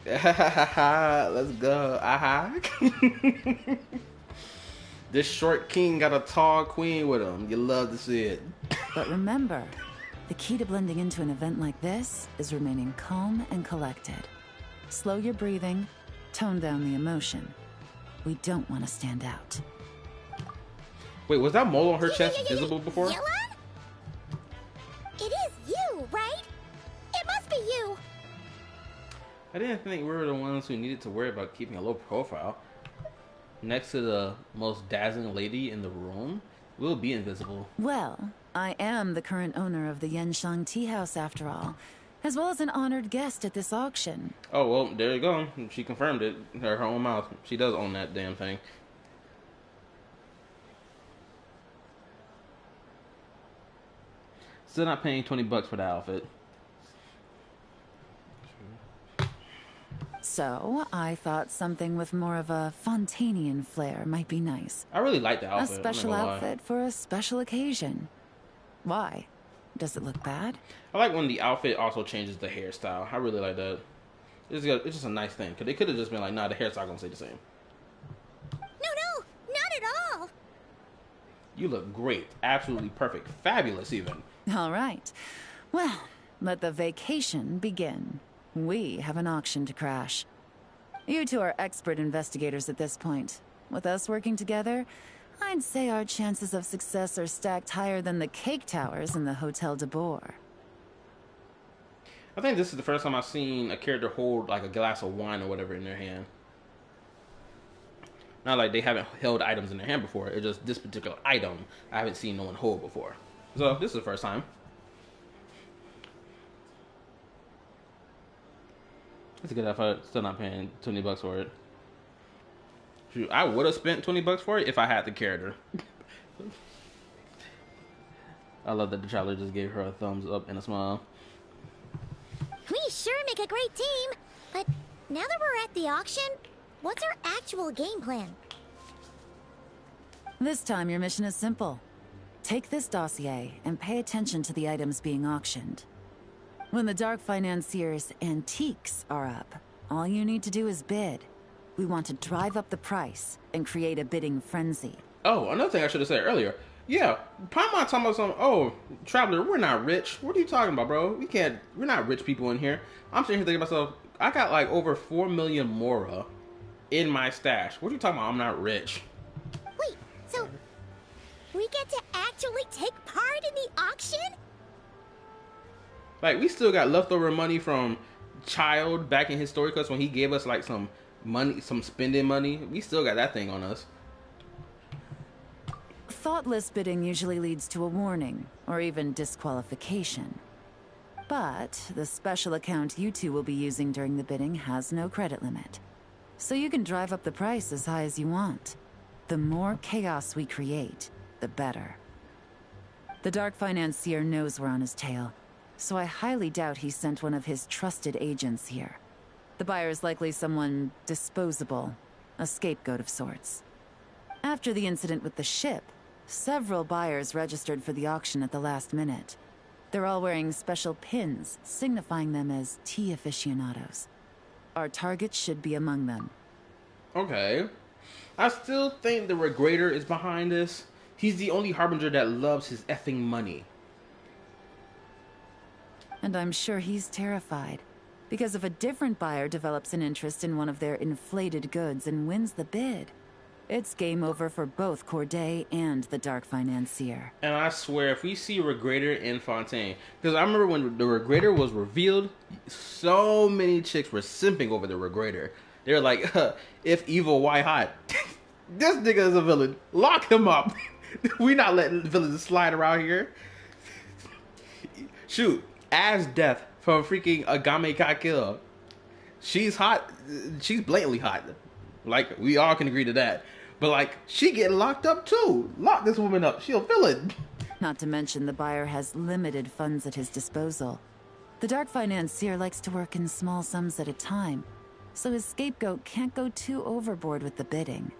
Let's go. This short king got a tall queen with him. You love to see it. But remember, the key to blending into an event like this is remaining calm and collected. Slow your breathing, Tone down the emotion. We don't want to stand out. Wait, was that mole on her chest visible before? Yelan? It is you, right? It must be you. I didn't think we were the ones who needed to worry about keeping a low profile. Next to the most dazzling lady in the room, we'll be invisible. Well, I am the current owner of the Yenshan Tea House after all, as well as an honored guest at this auction. Oh, well, there you go. She confirmed it. Her own mouth. She does own that damn thing. Still not paying $20 for the outfit. So, I thought something with more of a Fontanian flair might be nice. I really like the outfit. A special outfit for a special occasion. Why? Does it look bad? I like when the outfit also changes the hairstyle. I really like that. It's just a nice thing. Because they could have just been like, nah, the hairstyle gonna stay the same. No, not at all. You look great. Absolutely perfect. Fabulous, even. All right. Well, let the vacation begin. We have an auction to crash. You two are expert investigators at this point. With us working together, I'd say our chances of success are stacked higher than the cake towers in the Hotel de Boer. I think this is the first time I've seen a character hold like a glass of wine or whatever in their hand. Not like they haven't held items in their hand before. It's just this particular item I haven't seen no one hold before. So this is the first time. It's a good effort. Still not paying $20 for it. Shoot, I would have spent $20 for it if I had the character. I love that the traveler just gave her a thumbs up and a smile. We sure make a great team. But now that we're at the auction, what's our actual game plan? This time your mission is simple. Take this dossier and pay attention to the items being auctioned. When the Dark Financier's antiques are up, all you need to do is bid. We want to drive up the price and create a bidding frenzy. Oh, another thing I should have said earlier. Yeah, Paimon talking about some, oh, traveler, we're not rich. What are you talking about, bro? We're not rich people in here. I'm sitting here thinking to myself, I got like over 4 million Mora in my stash. What are you talking about? I'm not rich. Wait, so we get to actually take part in the auction? Like, we still got leftover money from Child back in his story quest when he gave us like some money, some spending money. We still got that thing on us. Thoughtless bidding usually leads to a warning, or even disqualification. But the special account you two will be using during the bidding has no credit limit. So you can drive up the price as high as you want. The more chaos we create, the better. The Dark Financier knows we're on his tail, so I highly doubt he sent one of his trusted agents here. The buyer is likely someone disposable, a scapegoat of sorts. After the incident with the ship, several buyers registered for the auction at the last minute. They're all wearing special pins, signifying them as tea aficionados. Our target should be among them. Okay. I still think the Regrader is behind this. He's the only harbinger that loves his effing money. And I'm sure he's terrified. Because if a different buyer develops an interest in one of their inflated goods and wins the bid, it's game over for both Corday and the Dark Financier. And I swear, if we see Regrader in Fontaine, because I remember when the Regrader was revealed, so many chicks were simping over the Regrader. They were like, if evil, why hot? This nigga is a villain. Lock him up. We not letting villains slide around here. Shoot, as death from freaking Agame Kakil. She's hot. She's blatantly hot. Like, we all can agree to that. But, like, she getting locked up, too. Lock this woman up. She'll feel it. Not to mention the buyer has limited funds at his disposal. The Dark Financier likes to work in small sums at a time, so his scapegoat can't go too overboard with the bidding.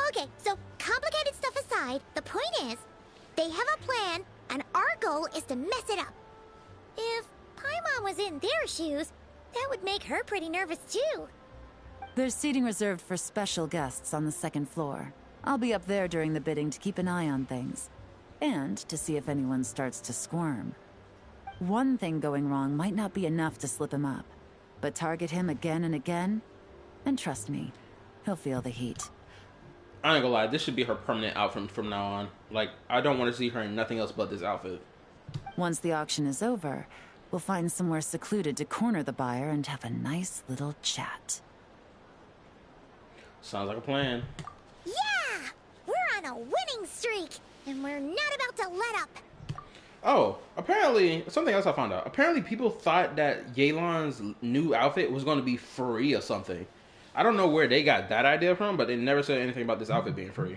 Okay, so complicated stuff aside, the point is, they have a plan, and our goal is to mess it up. If Paimon was in their shoes, that would make her pretty nervous too. There's seating reserved for special guests on the second floor. I'll be up there during the bidding to keep an eye on things. And to see if anyone starts to squirm. One thing going wrong might not be enough to slip him up, but target him again and again, and trust me, he'll feel the heat. I ain't gonna lie, this should be her permanent outfit from now on. Like, I don't want to see her in nothing else but this outfit. Once the auction is over, we'll find somewhere secluded to corner the buyer and have a nice little chat. Sounds like a plan. Yeah! We're on a winning streak, and we're not about to let up. Oh, apparently, something else I found out. Apparently, people thought that Yelan's new outfit was going to be free or something. I don't know where they got that idea from, but they never said anything about this outfit being free.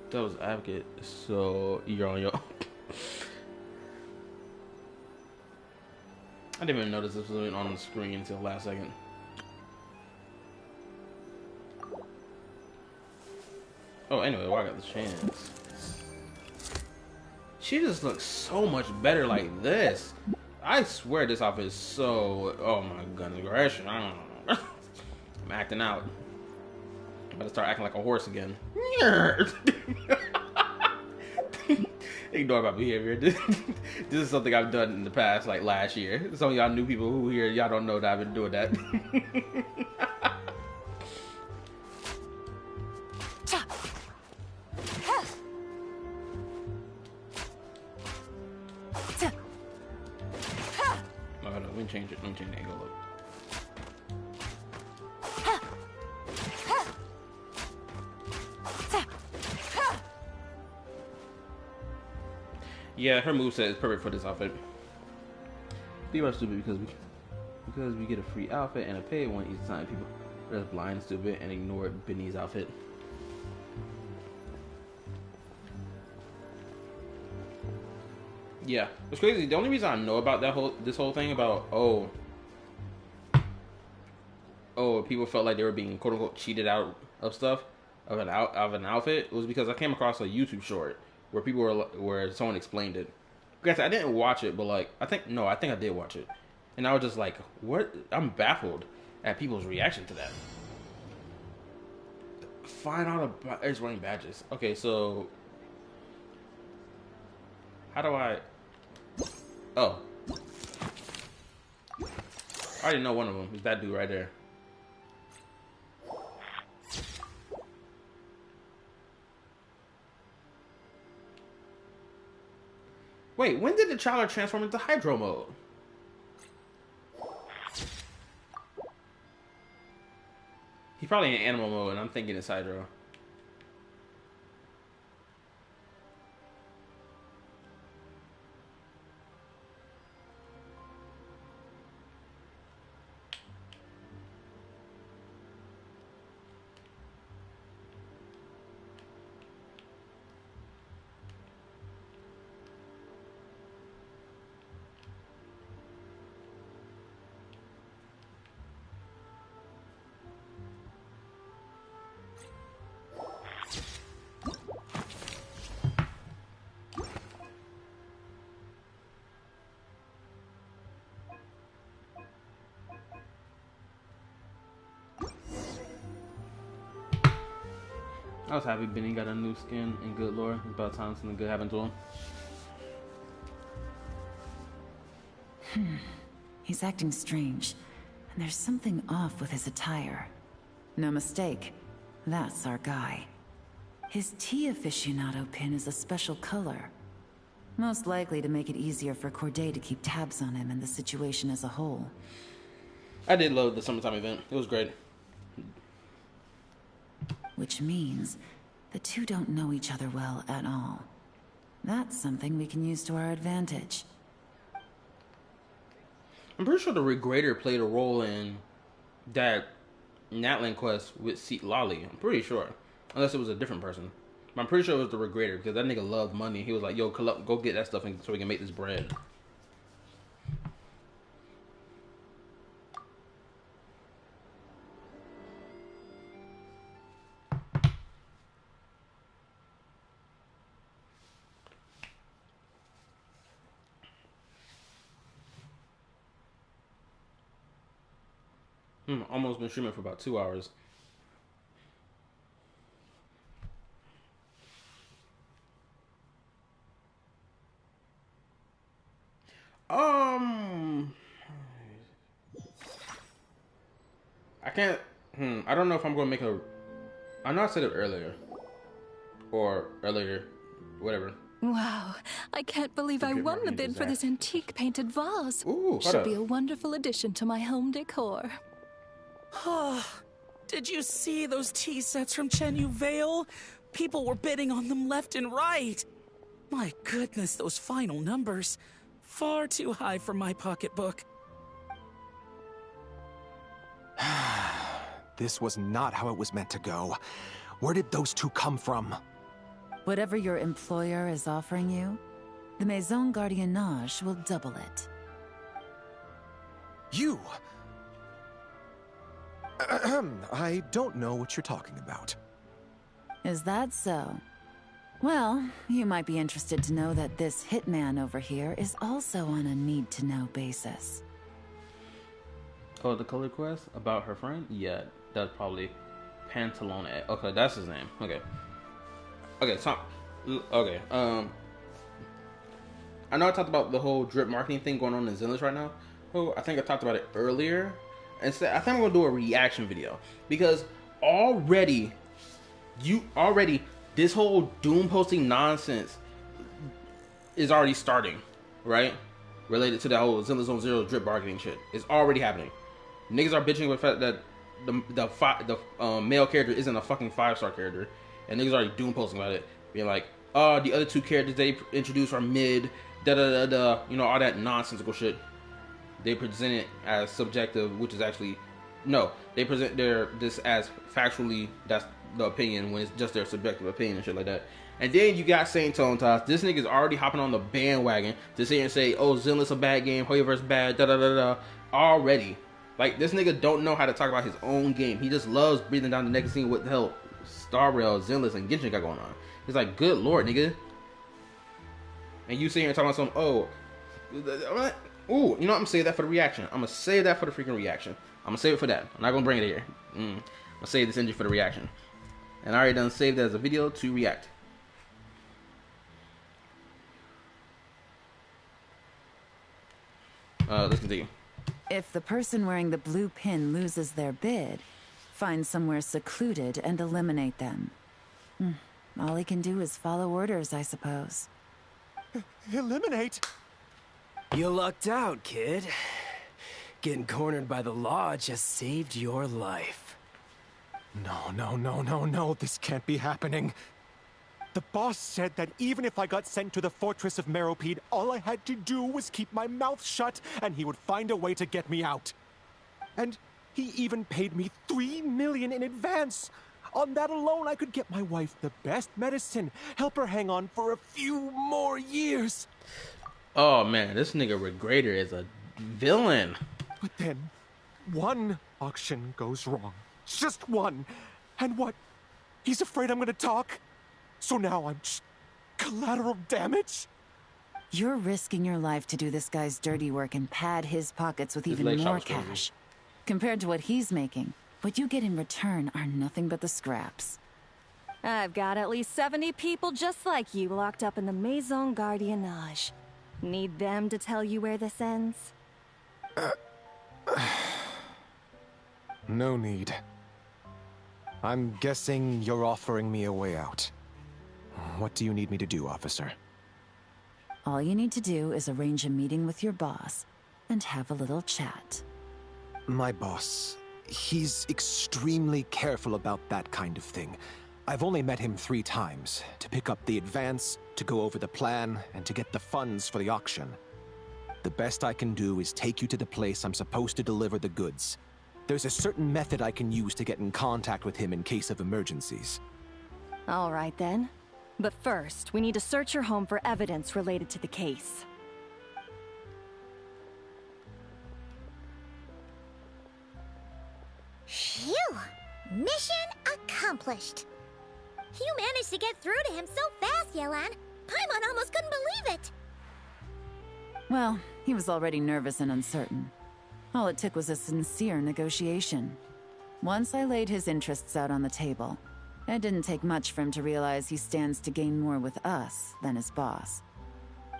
Devil's advocate, so you're on your own. I didn't even notice this was on the screen until the last second. Oh, anyway, well, I got the chance. She just looks so much better like this. I swear this outfit is so... Oh my goodness gracious. I don't know. I'm acting out. I'm about to start acting like a horse again. Ignore my behavior. This is something I've done in the past, like last year. Some of y'all new people who here, y'all don't know that I've been doing that. Oh, no, let me change it. Let me change the angle. Look. Yeah, her moveset is perfect for this outfit. People are stupid because we get a free outfit and a paid one each time. People are just blind, stupid, and ignore Benny's outfit. Yeah, it's crazy. The only reason I know about this whole thing about people felt like they were being quote unquote cheated out of stuff of an outfit was because I came across a YouTube short where someone explained it. Granted, I didn't watch it, but like I think I did watch it, and I was just like, what? I'm baffled at people's reaction to that. Find all the is running badges. Okay, so how do I? Oh, I already know one of them. It's that dude right there. Wait, when did the Chowder transform into Hydro mode? He's probably in animal mode, and I'm thinking it's Hydro. I was happy Benny got a new skin and good lore. It's about time something good happened to him. He's acting strange, and there's something off with his attire. No mistake, that's our guy. His tea aficionado pin is a special color. Most likely to make it easier for Corday to keep tabs on him and the situation as a whole. I did love the summertime event. It was great. Which means the two don't know each other well at all. That's something we can use to our advantage. I'm pretty sure the Regrader played a role in that Natlan quest with Seat Lolly. I'm pretty sure. Unless it was a different person. But I'm pretty sure it was the Regrader because that nigga loved money. He was like, yo, go get that stuff so we can make this bread. Almost been streaming for about 2 hours. I can't. I don't know if I'm gonna make a. I know I said it earlier, or earlier, whatever. Wow, I can't believe I won the bid for this antique painted vase. Ooh, should be a wonderful addition to my home decor. Did you see those tea sets from Chenyu Vale? People were bidding on them left and right. My goodness, those final numbers. Far too high for my pocketbook. This was not how it was meant to go. Where did those two come from? Whatever your employer is offering you, the Maison Gardiennage will double it. You? I don't know what you're talking about. Is that so? Well, you might be interested to know that this hitman over here is also on a need-to-know basis. Oh, the color quest about her friend? Yeah, that's probably Pantalone. Okay, that's his name. Okay. Okay, so okay. I know I talked about the whole drip marketing thing going on in Zenless right now. Oh, I think I talked about it earlier. Instead, I think I'm gonna do a reaction video because already this whole doom posting nonsense is already starting, right? Related to the whole Zenless on Zero drip marketing shit. It's already happening. Niggas are bitching with the fact that the male character isn't a fucking 5-star character, and niggas already doom posting about it, being like, oh, the other two characters they introduced are mid, da da da da, you know, all that nonsensical shit. They present it as subjective, which is actually no. They present this as factually that's the opinion when it's just their subjective opinion and shit like that. And then you got Saint Tone Toss. This nigga's already hopping on the bandwagon to sit here and say, oh, Zenless a bad game, Hoyoverse bad, da da da da. Already. Like, this nigga don't know how to talk about his own game. He just loves breathing down the neck and seeing what the hell Star Rail, Zenless, and Genshin got going on. It's like, good lord, nigga. And you sitting here talking about some, oh, ooh, you know what? I'm gonna save that for the reaction. I'm gonna save that for the freaking reaction. I'm gonna save it for that. I'm not gonna bring it here. I'm gonna save this engine for the reaction. And I already done saved that as a video to react. Let's continue. If the person wearing the blue pin loses their bid, find somewhere secluded and eliminate them. All he can do is follow orders, I suppose. Eliminate? You lucked out, kid. Getting cornered by the law just saved your life. No. This can't be happening. The boss said that even if I got sent to the Fortress of Meropide, all I had to do was keep my mouth shut, and he would find a way to get me out. And he even paid me $3 million in advance. On that alone, I could get my wife the best medicine, help her hang on for a few more years. Oh man, this nigga Regrader is a villain. But then, one auction goes wrong. Just one. And what? He's afraid I'm gonna talk? So now I'm just collateral damage? You're risking your life to do this guy's dirty work and pad his pockets with even more cash. Compared to what he's making, what you get in return are nothing but the scraps. I've got at least 70 people just like you locked up in the Maison Gardiennage. Need them to tell you where this ends? No need. I'm guessing you're offering me a way out. What do you need me to do, officer? All you need to do is arrange a meeting with your boss and have a little chat. My boss, he's extremely careful about that kind of thing. I've only met him 3 times, to pick up the advance, to go over the plan, and to get the funds for the auction. The best I can do is take you to the place I'm supposed to deliver the goods. There's a certain method I can use to get in contact with him in case of emergencies. All right then. But first, we need to search your home for evidence related to the case. Phew! Mission accomplished. You managed to get through to him so fast, Yelan. Paimon almost couldn't believe it. Well, he was already nervous and uncertain. All it took was a sincere negotiation. Once I laid his interests out on the table, it didn't take much for him to realize he stands to gain more with us than his boss.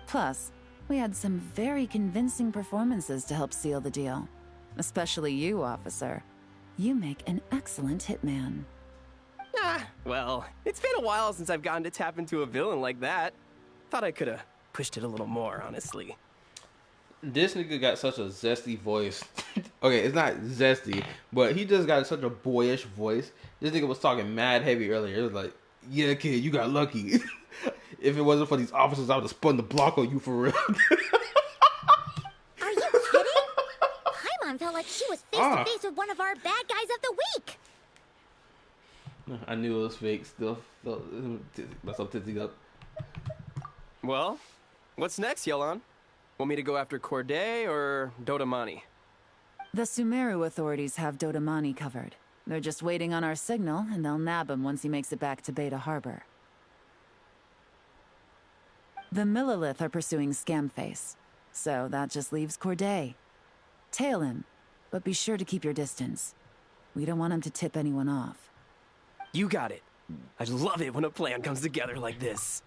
Plus, we had some very convincing performances to help seal the deal. Especially you, officer. You make an excellent hitman. Ah, well, it's been a while since I've gotten to tap into a villain like that. Thought I could have pushed it a little more, honestly. This nigga got such a zesty voice. Okay, it's not zesty, but he just got such a boyish voice. This nigga was talking mad heavy earlier. It was like, yeah, kid, you got lucky. If it wasn't for these officers, I would have spun the block on you for real. Are you kidding? Paimon felt like she was face to face with one of our bad guys of the week. I knew it was fake still. Myself tizzy up. Well, what's next, Yelan? Want me to go after Corday or Dodamani? The Sumeru authorities have Dodamani covered. They're just waiting on our signal, and they'll nab him once he makes it back to Beta Harbor. The Millilith are pursuing Scamface, so that just leaves Corday. Tail him, but be sure to keep your distance. We don't want him to tip anyone off. You got it. I love it when a plan comes together like this.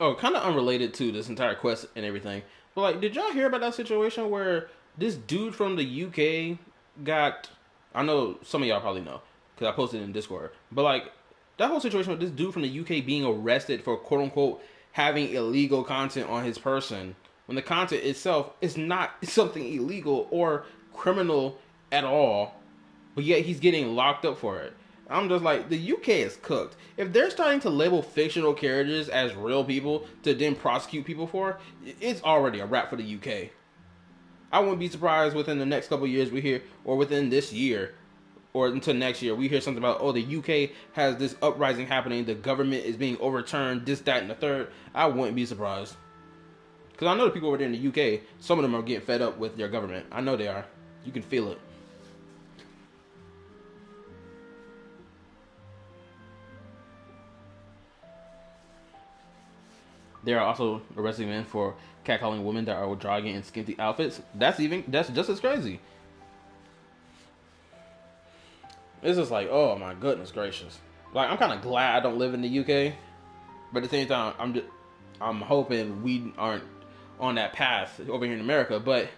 Oh, kind of unrelated to this entire quest and everything. But, like, did y'all hear about that situation where this dude from the UK got... I know some of y'all probably know, because I posted it in Discord. But, like, that whole situation with this dude from the UK being arrested for, quote-unquote, having illegal content on his person, when the content itself is not something illegal or criminal at all, but yet he's getting locked up for it. I'm just like, the UK is cooked. If they're starting to label fictional characters as real people to then prosecute people for, it's already a wrap for the UK. I wouldn't be surprised within the next couple of years we hear, or within this year, or until next year, we hear something about, oh, the UK has this uprising happening, the government is being overturned, this, that, and the third. I wouldn't be surprised. Because I know the people over there in the UK, some of them are getting fed up with their government. I know they are. You can feel it. They are also arresting men for catcalling women that are jogging in skimpy outfits. That's just as crazy. It's just like, oh my goodness gracious. Like, I'm kind of glad I don't live in the UK, but at the same time, I'm hoping we aren't on that path over here in America. But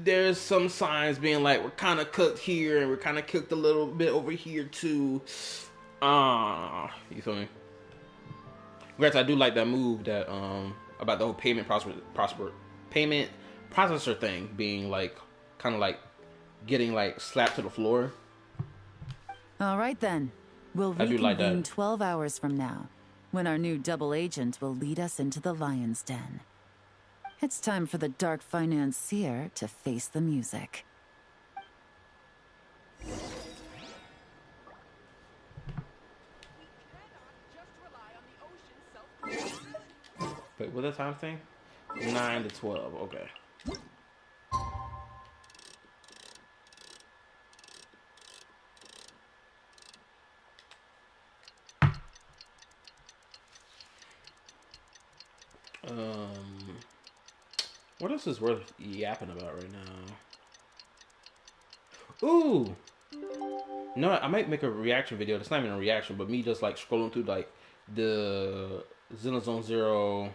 there's some signs being like, we're kind of cooked here and we're kind of cooked a little bit over here too. You feel me? Granted, I do like that move that about the whole payment processor thing being like kind of like getting like slapped to the floor. All right then, we'll reconvene 12 hours from now, when our new double agent will lead us into the lion's den. It's time for the dark financier to face the music. Wait, what's the time thing? 9 to 12, okay. What else is worth yapping about right now? Ooh! No, I might make a reaction video. It's not even a reaction, but me just like scrolling through like the Xenozone Zero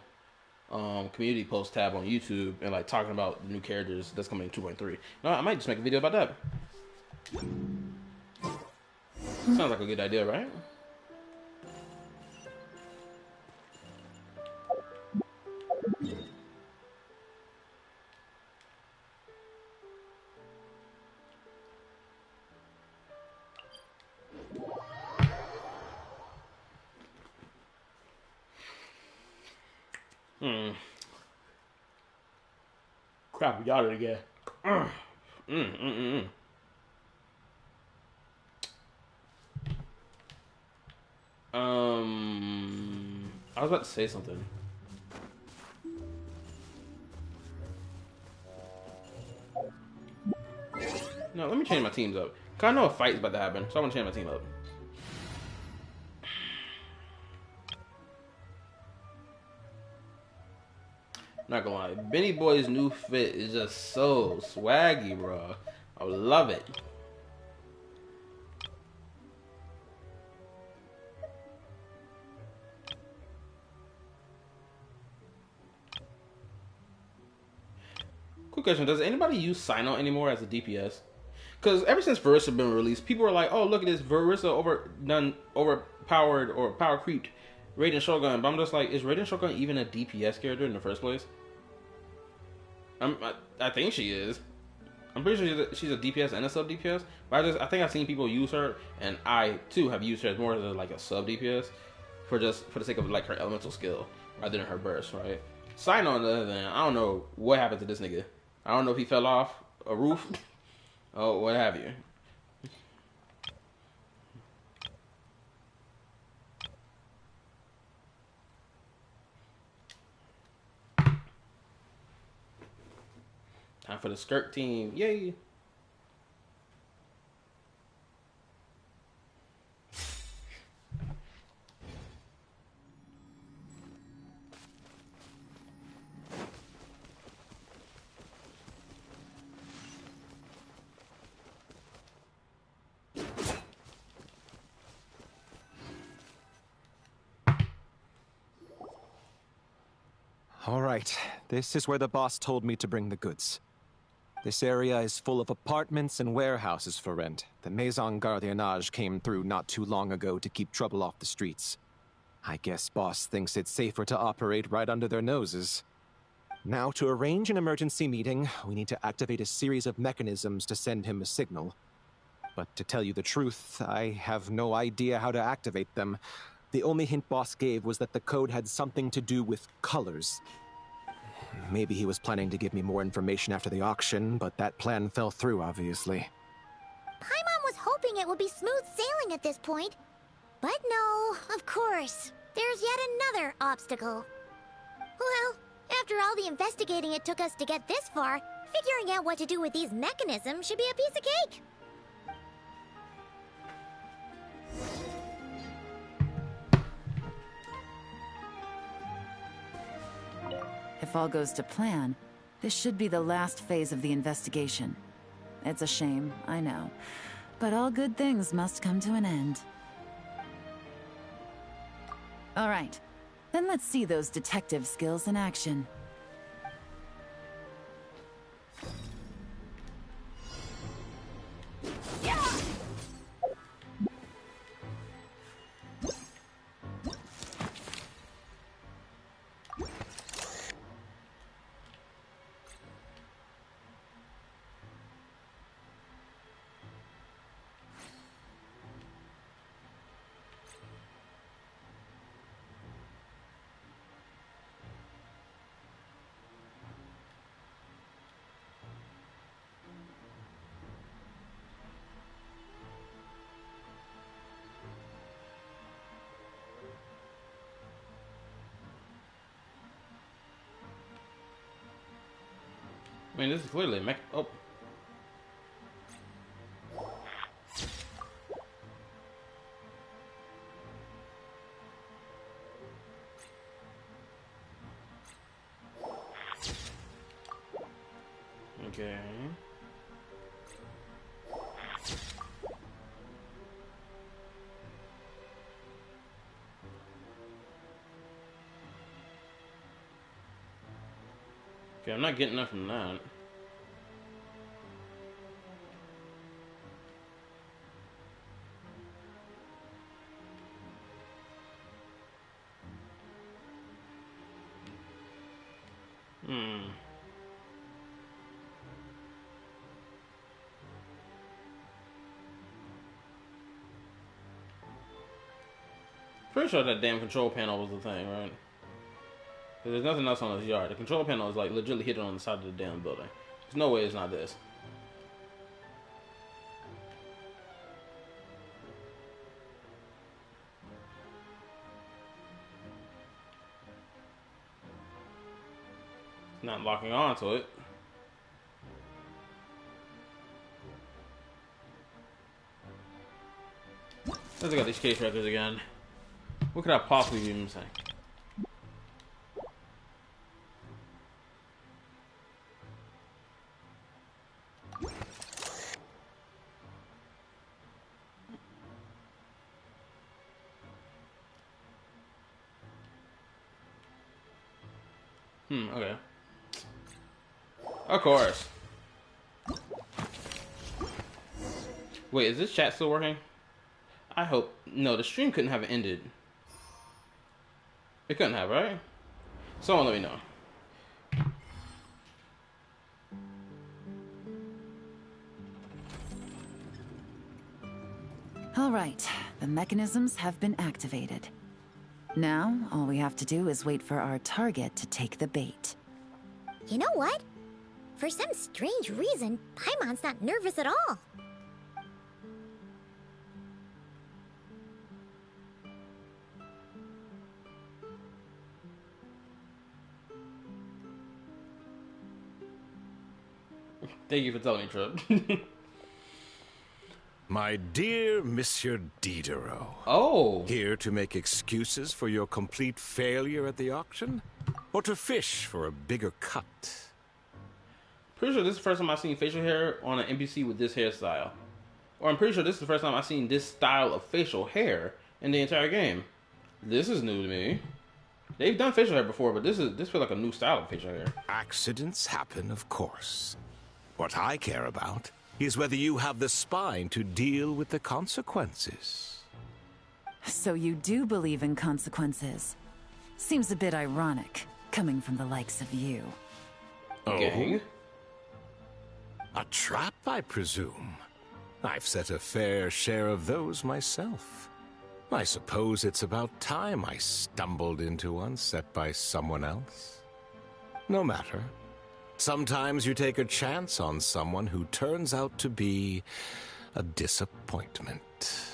community post tab on YouTube and like talking about the new characters that's coming in 2.3. No, I might just make a video about that. Sounds like a good idea, right? Crap, we got it again. I was about to say something. No, let me change my teams up. Cause I know a fight's about to happen, so I want to change my team up. Not gonna lie, Benny Boy's new fit is just so swaggy, bro. I love it. Quick question, does anybody use Sino anymore as a DPS? Because ever since Verissa been released, people are like, oh, look at this Verissa overpowered or power creeped Raiden Shogun. But I'm just like, is Raiden Shogun even a DPS character in the first place? I think she is. I'm pretty sure she's a DPS and a sub DPS. But I think I've seen people use her, and I too have used her as more as like a sub DPS for the sake of like her elemental skill rather than her burst, right? Sino on the other hand, I don't know what happened to this nigga. I don't know if he fell off a roof. Oh, what have you. Time for the skirt team. Yay. All right, this is where the boss told me to bring the goods. This area is full of apartments and warehouses for rent. The Maison Gardiennage came through not too long ago to keep trouble off the streets. I guess boss thinks it's safer to operate right under their noses. Now, to arrange an emergency meeting, we need to activate a series of mechanisms to send him a signal. But to tell you the truth, I have no idea how to activate them. The only hint boss gave was that the code had something to do with colors. Maybe he was planning to give me more information after the auction, but that plan fell through, obviously. Paimon was hoping it would be smooth sailing at this point. But no, of course. There's yet another obstacle. Well, after all the investigating it took us to get this far, figuring out what to do with these mechanisms should be a piece of cake. If all goes to plan, this should be the last phase of the investigation. It's a shame, I know. But all good things must come to an end. All right, then let's see those detective skills in action. I mean, this is clearly mech. Oh. Okay. Okay, I'm not getting enough from that. Pretty sure that damn control panel was the thing, right? There's nothing else on this yard. The control panel is like legitimately hidden on the side of the damn building. There's no way it's not this. It's not locking on to it. Let's look at these case records again. What could I possibly be missing? Okay. Of course. Wait, is this chat still working? I hope... No, the stream couldn't have ended. It couldn't have, right? Someone let me know. All right, the mechanisms have been activated. Now, all we have to do is wait for our target to take the bait. You know what? For some strange reason, Paimon's not nervous at all. Thank you for telling me, Trip. My dear Monsieur Diderot. Oh. Here to make excuses for your complete failure at the auction? Or to fish for a bigger cut? Pretty sure this is the first time I've seen facial hair on an NPC with this hairstyle. Or I'm pretty sure this is the first time I've seen this style of facial hair in the entire game. This is new to me. They've done facial hair before, but this feels like a new style of facial hair. Accidents happen, of course. What I care about is whether you have the spine to deal with the consequences. So you do believe in consequences. Seems a bit ironic, coming from the likes of you. Okay. A trap, I presume. I've set a fair share of those myself. I suppose it's about time I stumbled into one set by someone else. No matter. Sometimes you take a chance on someone who turns out to be a disappointment.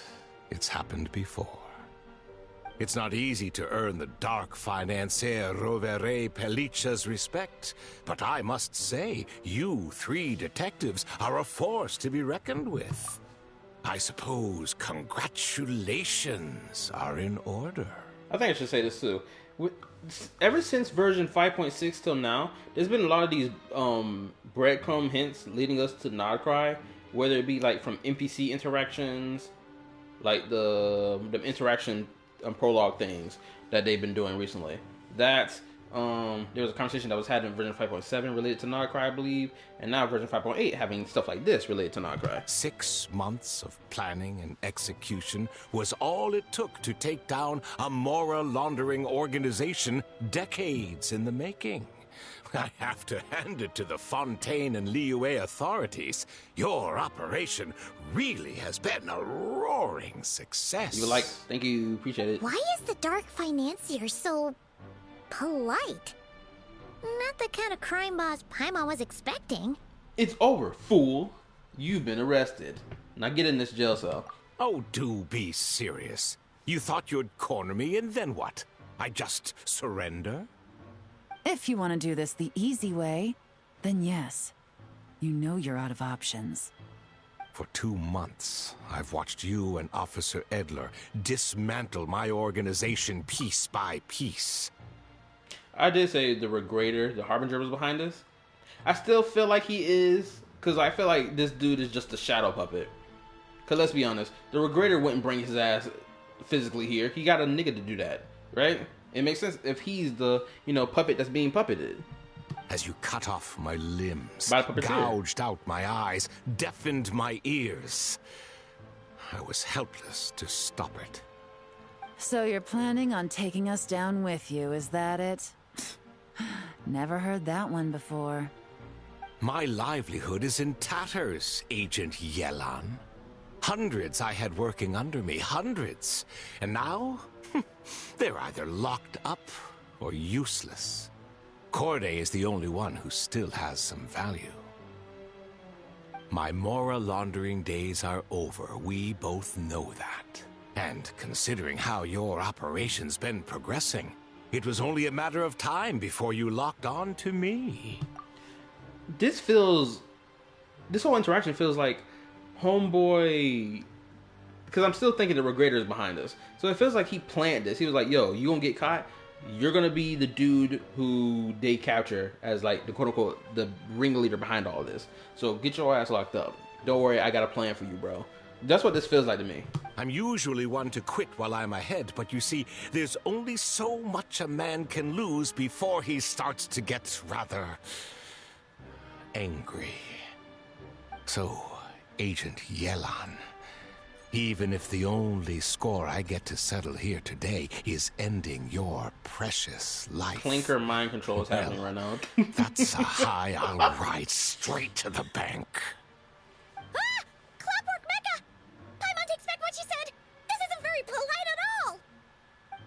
It's happened before. It's not easy to earn the dark financier Rovere Pelliccia's respect, but I must say, you three detectives are a force to be reckoned with. I suppose congratulations are in order. I think I should say this too. Ever since version 5.6 till now, there's been a lot of these breadcrumb hints leading us to Nodcry, whether it be like from NPC interactions, like the interaction prologue things that they've been doing recently. That's there was a conversation that was had in version 5.7 related to Nodcry, I believe, and now version 5.8 having stuff like this related to Nodcry. 6 months of planning and execution was all it took to take down a Mora laundering organization decades in the making. I have to hand it to the Fontaine and Liyue authorities. Your operation really has been a roaring success. You like, thank you, appreciate it. Why is the Dark Financier so polite? Not the kind of crime boss Paimon was expecting. It's over, fool. You've been arrested. Now get in this jail cell. Oh, do be serious. You thought you'd corner me, and then what? I just surrender? If you want to do this the easy way, then yes. You know you're out of options. For 2 months, I've watched you and Officer Edler dismantle my organization piece by piece. I did say the Regrader, the Harbinger, was behind this. I still feel like he is, because I feel like this dude is just a shadow puppet. Because let's be honest, the Regrader wouldn't bring his ass physically here. He got a nigga to do that, right? It makes sense if he's the, puppet that's being puppeted. As you cut off my limbs, By the puppeteer. gouged out my eyes, deafened my ears, I was helpless to stop it. So you're planning on taking us down with you, is that it? Never heard that one before. My livelihood is in tatters, Agent Yelan. Hundreds I had working under me, hundreds. And now, they're either locked up or useless. Corday is the only one who still has some value. My Mora laundering days are over. We both know that. And considering how your operation's been progressing, it was only a matter of time before you locked on to me. This whole interaction feels like Homeboy, because I'm still thinking the Regrader is behind us. So it feels like he planned this. He was like, yo, you gonna get caught? You're gonna be the dude who they capture as like the quote unquote the ringleader behind all this. So get your ass locked up. Don't worry, I got a plan for you, bro. That's what this feels like to me. I'm usually one to quit while I'm ahead, but you see, there's only so much a man can lose before he starts to get rather angry. So, Agent Yelan, even if the only score I get to settle here today is ending your precious life. Clinker mind control is happening right now. That's a high I'll ride straight to the bank. Ah! Clockwork Mecha! Paimon takes back what she said! This isn't very polite at all!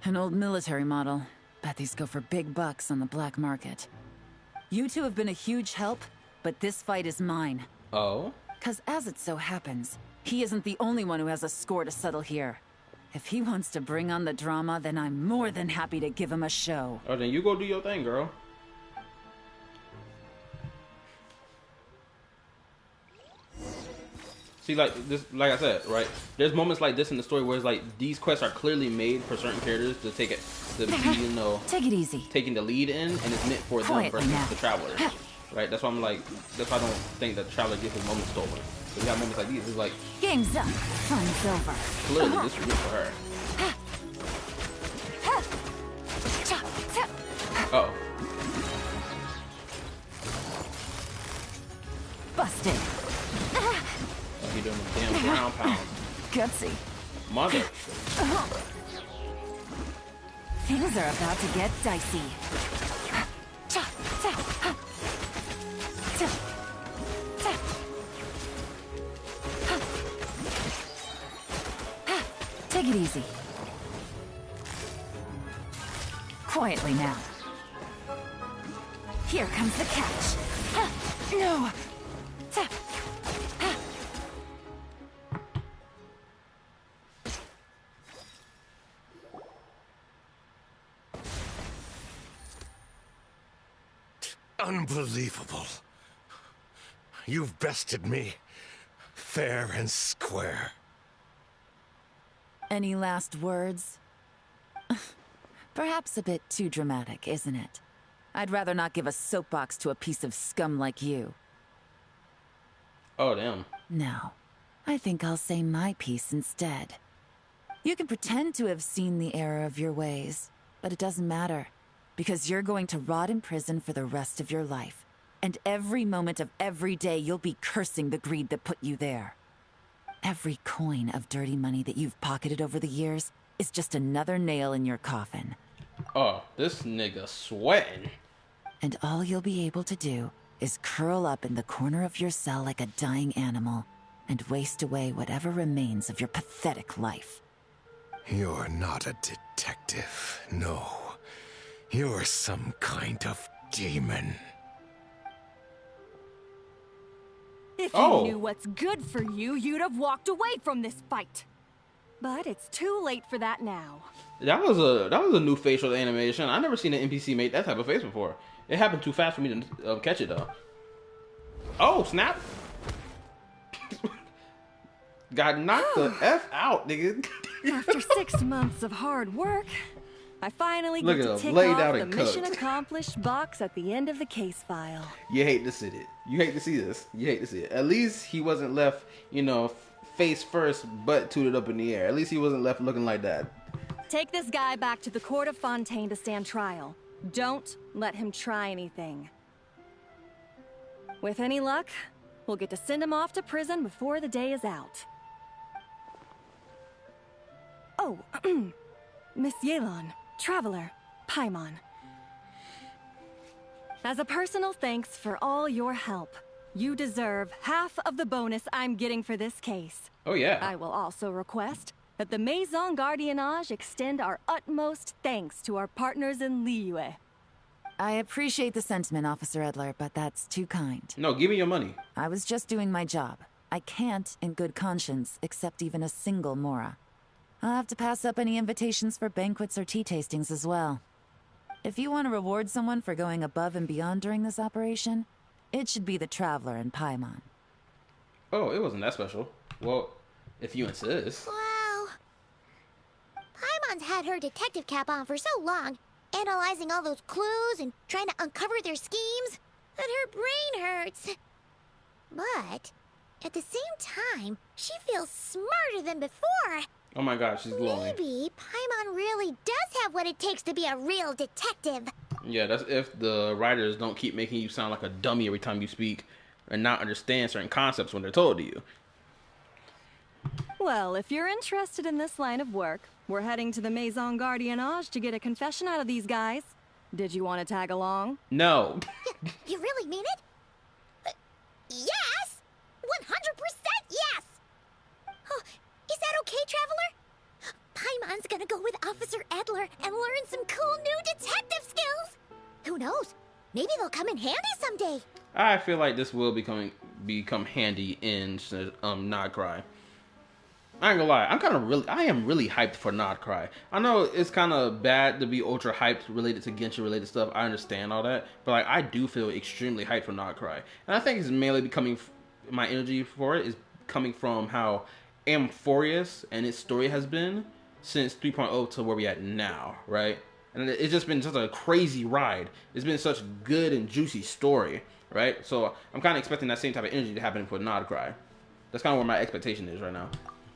An old military model. Bet these go for big bucks on the black market. You two have been a huge help, but this fight is mine. Oh? 'Cause as it so happens, he isn't the only one who has a score to settle here. If he wants to bring on the drama, then I'm more than happy to give him a show. Oh, then you go do your thing, girl. See, like this, like I said, right? There's moments like this in the story where it's like these quests are clearly made for certain characters to take it, to be, you know, take it easy, taking the lead in, and it's meant for them versus the travelers, right? That's why I'm like, that's why I don't think that the traveler gets his moment stolen. So we got moments like these. It's like game's up, fun's over. Clearly, this is good for her. Uh-oh. Busted. He doing the damn ground pound. Gutsy. Mother. Things are about to get dicey. Take it easy. Quietly now. Here comes the catch. No. Unbelievable. You've bested me, fair and square. Any last words? Perhaps a bit too dramatic, isn't it? I'd rather not give a soapbox to a piece of scum like you. Oh, damn. No. I think I'll say my piece instead. You can pretend to have seen the error of your ways, but it doesn't matter. Because you're going to rot in prison for the rest of your life. And every moment of every day you'll be cursing the greed that put you there. Every coin of dirty money that you've pocketed over the years is just another nail in your coffin. Oh, this nigga sweating. And all you'll be able to do is curl up in the corner of your cell like a dying animal and waste away whatever remains of your pathetic life. You're not a detective, no. You're some kind of demon. If you knew what's good for you, you'd have walked away from this fight. But it's too late for that now. That was a new facial animation. I never seen an NPC make that type of face before. It happened too fast for me to catch it though. Oh snap! Got knocked the F out, nigga. After 6 months of hard work, I finally get to tick off the mission accomplished box at the end of the case file. You hate to see it. You hate to see this. You hate to see it. At least he wasn't left, you know, face first, butt tooted up in the air. At least he wasn't left looking like that. Take this guy back to the court of Fontaine to stand trial. Don't let him try anything. With any luck, we'll get to send him off to prison before the day is out. Oh, Miss Yelan. Traveler, Paimon. As a personal thanks for all your help, you deserve half of the bonus I'm getting for this case. Oh yeah. I will also request that the Maison Gardiennage extend our utmost thanks to our partners in Liyue. I appreciate the sentiment, Officer Edler, but that's too kind. No, give me your money. I was just doing my job. I can't, in good conscience, accept even a single mora. I'll have to pass up any invitations for banquets or tea tastings as well. If you want to reward someone for going above and beyond during this operation, it should be the Traveler and Paimon. Oh, it wasn't that special. Well, if you insist. Wow. Paimon's had her detective cap on for so long, analyzing all those clues and trying to uncover their schemes, that her brain hurts. But At the same time, she feels smarter than before. Oh my god, she's glowing. Maybe Paimon really does have what it takes to be a real detective. Yeah, that's if the writers don't keep making you sound like a dummy every time you speak and not understand certain concepts when they're told to you. Well, if you're interested in this line of work, we're heading to the Maison Gardiennage to get a confession out of these guys. Did you want to tag along? No. You really mean it? Yes! 100% yes! Oh, is that okay, Traveler? Paimon's gonna go with Officer Adler and learn some cool new detective skills! Who knows? Maybe they'll come in handy someday. I feel like this will become handy in Not Cry. I ain't gonna lie, I am really hyped for Not Cry. I know it's kind of bad to be ultra hyped related to Genshin related stuff. I understand all that, but like I do feel extremely hyped for Not Cry, and I think it's mainly my energy for it is coming from how Amphorius and its story has been since 3.0 to where we at now, right? And it's just been such a crazy ride. It's been such a good and juicy story, right? So I'm kind of expecting that same type of energy to happen for Not Cry. That's kind of where my expectation is right now.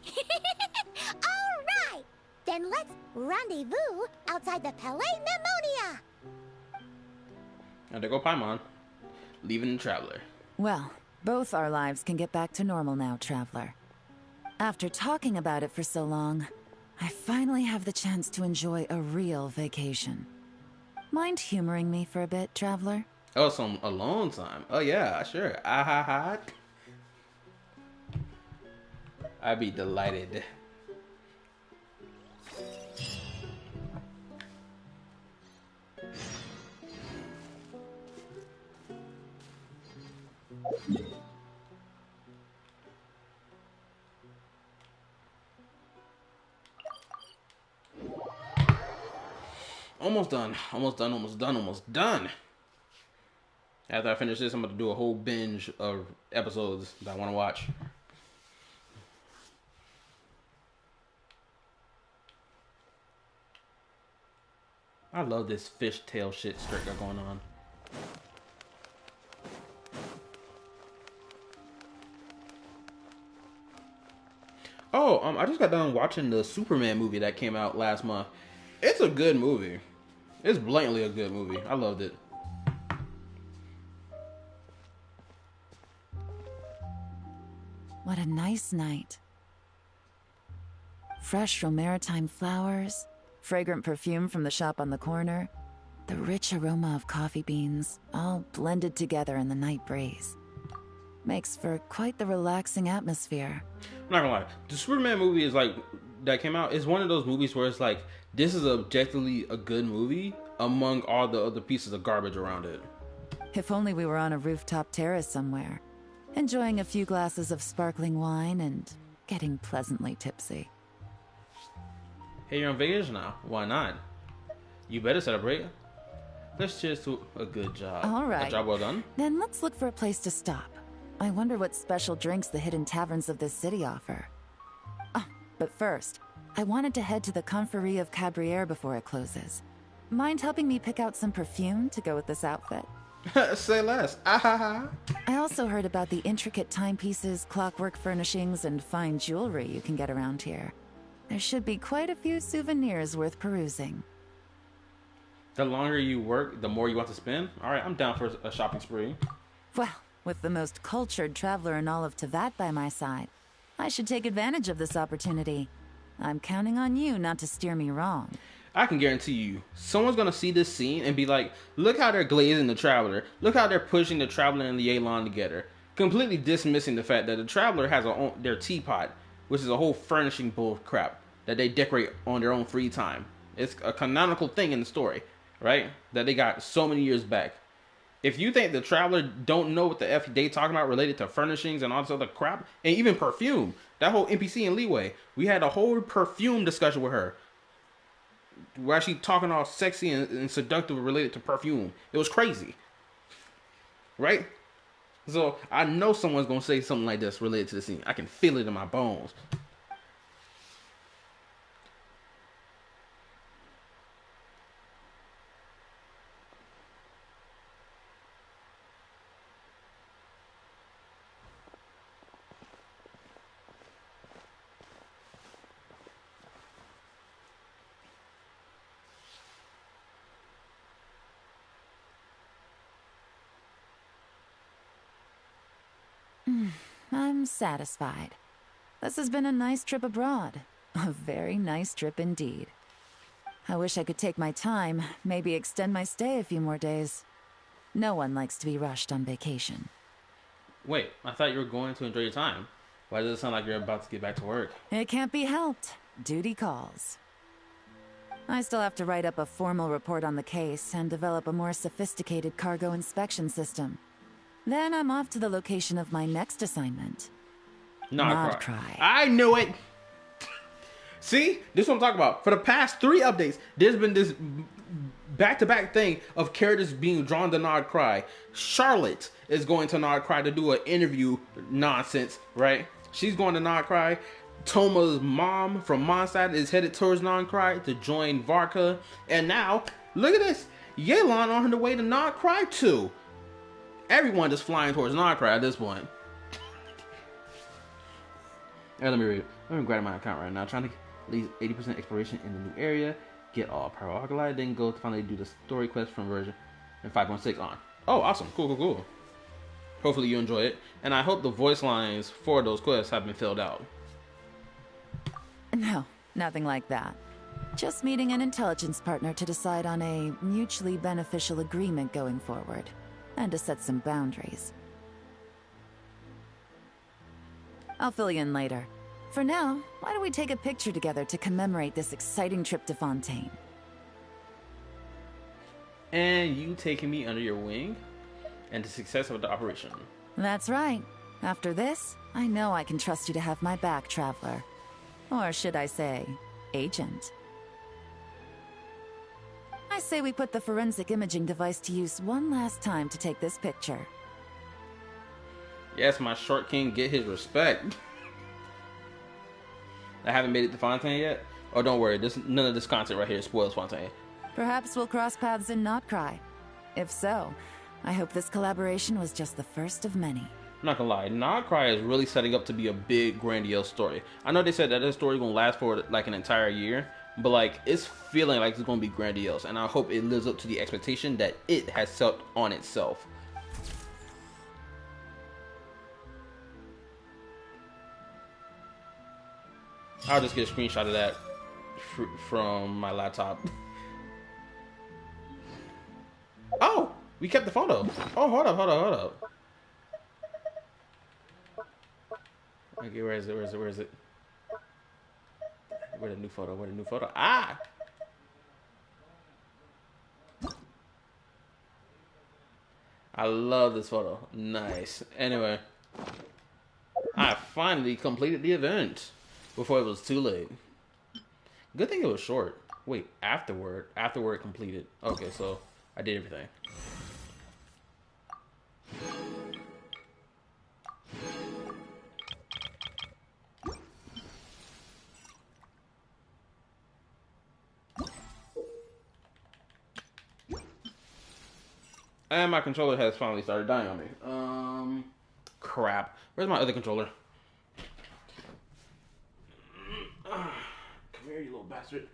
All right, then let's rendezvous outside the Palais Mnemonia. And there go Paimon, leaving the Traveler. Well, both our lives can get back to normal now, Traveler. After talking about it for so long, I finally have the chance to enjoy a real vacation. Mind humoring me for a bit, Traveler? Oh, some alone time. Oh yeah, sure. Ah. I'd be delighted. Almost done. After I finish this, I'm going to do a whole binge of episodes that I want to watch. I love this fishtail shit straight got going on. Oh, I just got done watching the Superman movie that came out last month. It's a good movie. It's blatantly a good movie. I loved it. What a nice night. Fresh from maritime flowers, fragrant perfume from the shop on the corner, the rich aroma of coffee beans, all blended together in the night breeze. Makes for quite the relaxing atmosphere. I'm not gonna lie, the Superman movie is like, that came out, is one of those movies where it's like, this is objectively a good movie among all the other pieces of garbage around it. If only we were on a rooftop terrace somewhere, enjoying a few glasses of sparkling wine and getting pleasantly tipsy. Hey, you're on vacation now. Why not? You better celebrate. Let's cheers to a good job. All right. A job well done. Then let's look for a place to stop. I wonder what special drinks the hidden taverns of this city offer. Oh, but first, I wanted to head to the Confrérie of Cabriere before it closes. Mind helping me pick out some perfume to go with this outfit? Say less. Ah. I also heard about the intricate timepieces, clockwork furnishings, and fine jewelry you can get around here. There should be quite a few souvenirs worth perusing. The longer you work, the more you want to spend? Alright, I'm down for a shopping spree. Well, with the most cultured traveler in all of Teyvat by my side, I should take advantage of this opportunity. I'm counting on you not to steer me wrong. I can guarantee you, someone's gonna see this scene and be like, look how they're glazing the Traveler. Look how they're pushing the Traveler and the Yelan together. Completely dismissing the fact that the Traveler has their teapot, which is a whole furnishing bull crap that they decorate on their own free time. It's a canonical thing in the story, right? That they got so many years back. If you think the Traveler don't know what the F they talking about related to furnishings and all this other crap, and even perfume, that whole NPC in Leeway, we had a whole perfume discussion with her. We're actually talking all sexy and seductive related to perfume. It was crazy. Right? So, I know someone's going to say something like this related to the scene. I can feel it in my bones. I'm satisfied. This has been a nice trip abroad. A very nice trip indeed. I wish I could take my time, maybe extend my stay a few more days. No one likes to be rushed on vacation. Wait, I thought you were going to enjoy your time. Why does it sound like you're about to get back to work? It can't be helped. Duty calls. I still have to write up a formal report on the case and develop a more sophisticated cargo inspection system. Then I'm off to the location of my next assignment. Nodcry. I knew it! See? This is what I'm talking about. For the past 3 updates, there's been this back-to-back thing of characters being drawn to Nodcry. Charlotte is going to Nodcry to do an interview nonsense, right? She's going to Nodcry. Toma's mom from Mondstadt is headed towards Nodcry to join Varka. And now, look at this. Yelan on her way to Nodcry too. Everyone just flying towards Nodcry at this point. Hey, let me read it. Let me grab my account right now. Trying to get at least 80% exploration in the new area. Get all Pyro Alkali. Then go to finally do the story quest from version 5.6 on. Oh, awesome. Cool. Hopefully you enjoy it. And I hope the voice lines for those quests have been filled out. No, nothing like that. Just meeting an intelligence partner to decide on a mutually beneficial agreement going forward. And to set some boundaries. I'll fill you in later. For now, why don't we take a picture together to commemorate this exciting trip to Fontaine? And you taking me under your wing? And the success of the operation. That's right. After this, I know I can trust you to have my back, Traveler. Or should I say, Agent. I say we put the forensic imaging device to use one last time to take this picture. Yes, my short king get his respect. I haven't made it to Fontaine yet. Oh, don't worry. None of this content right here spoils Fontaine. Perhaps we'll cross paths in Nodcry. If so, I hope this collaboration was just the first of many. I'm not gonna lie, Nodcry is really setting up to be a big, grandiose story. I know they said that this story is gonna last for like an entire year, but like it's feeling like it's gonna be grandiose, and I hope it lives up to the expectation that it has set on itself. I'll just get a screenshot of that from my laptop. Oh, we kept the photo. Oh, hold up. Okay, where is it? Where the new photo? Ah! I love this photo. Nice. Anyway, I finally completed the event before it was too late. Good thing it was short. Wait, afterward completed. Okay, so I did everything. And my controller has finally started dying on me. Crap. Where's my other controller? Come here, you little bastard.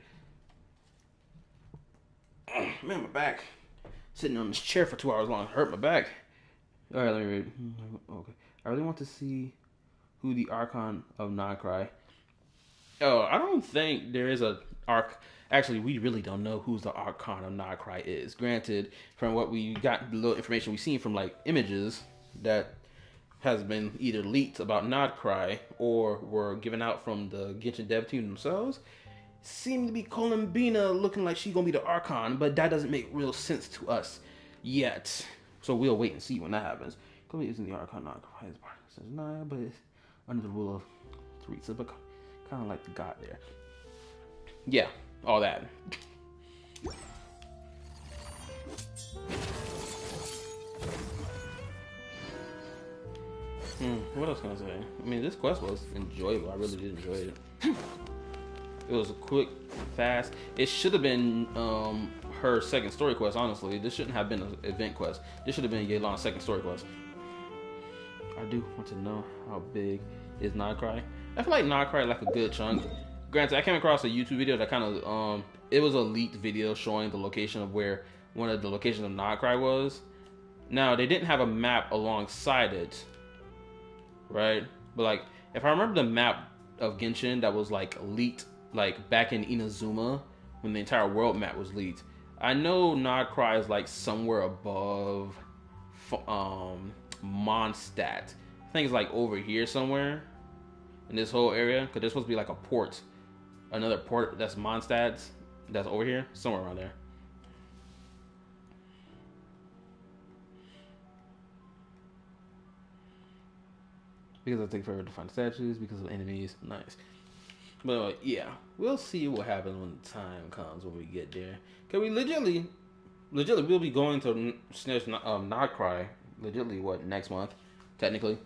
Man, my back. Sitting on this chair for 2 hours long hurt my back. Alright, let me read. Okay. I really want to see who the Archon of Nodcry. Oh, I don't think there is a Arch. Actually, we really don't know who's the Archon of Nodcry is. Granted, from what we got, the little information we've seen from like images that has been either leaked about Nodcry or were given out from the Genshin dev team themselves, seem to be Columbina looking like she's gonna be the Archon, but that doesn't make real sense to us yet. So we'll wait and see when that happens. Columbina isn't the Archon Nodcry. His partner says nah, but it's under the rule of Teresa, but kind of like the god there. Yeah. All that. What else can I say? I mean, this quest was enjoyable. I really did enjoy it. It was quick, fast. It should have been her second story quest, honestly. This shouldn't have been an event quest. This should have been Yelan's second story quest. I do want to know how big is Nodcry. I feel like Nodcry like a good chunk. Granted, I came across a YouTube video that kind of, it was a leaked video showing the location of where one of the locations of Nodcry was. Now, they didn't have a map alongside it. right? But like, if I remember the map of Genshin that was like leaked, like back in Inazuma, when the entire world map was leaked, I know Nodcry is like somewhere above Mondstadt. I think it's like over here somewhere in this whole area, because there's supposed to be like a port, another port that's Mondstadt's, that's over here, somewhere around there. Because I take forever to find statues, because of enemies. Nice. But yeah, we'll see what happens when the time comes when we get there. Cause we legitimately we'll be going to Snitch Nodcry legitimately what, next month, technically.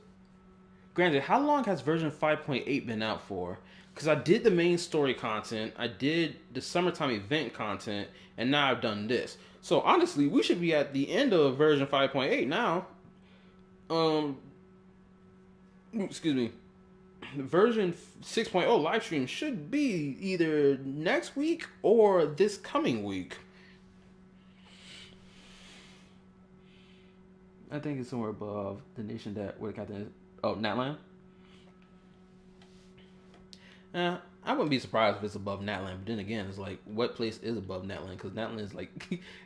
Granted, how long has version 5.8 been out for? Because I did the main story content, I did the summertime event content, and now I've done this. So honestly, we should be at the end of version 5.8 now. Excuse me. Version 6.0 live stream should be either next week or this coming week. I think it's somewhere above the nation that where the captain is. Oh, Natlan? I wouldn't be surprised if it's above Natlan, but then again, it's like, what place is above Natlan? Because Natlan is like,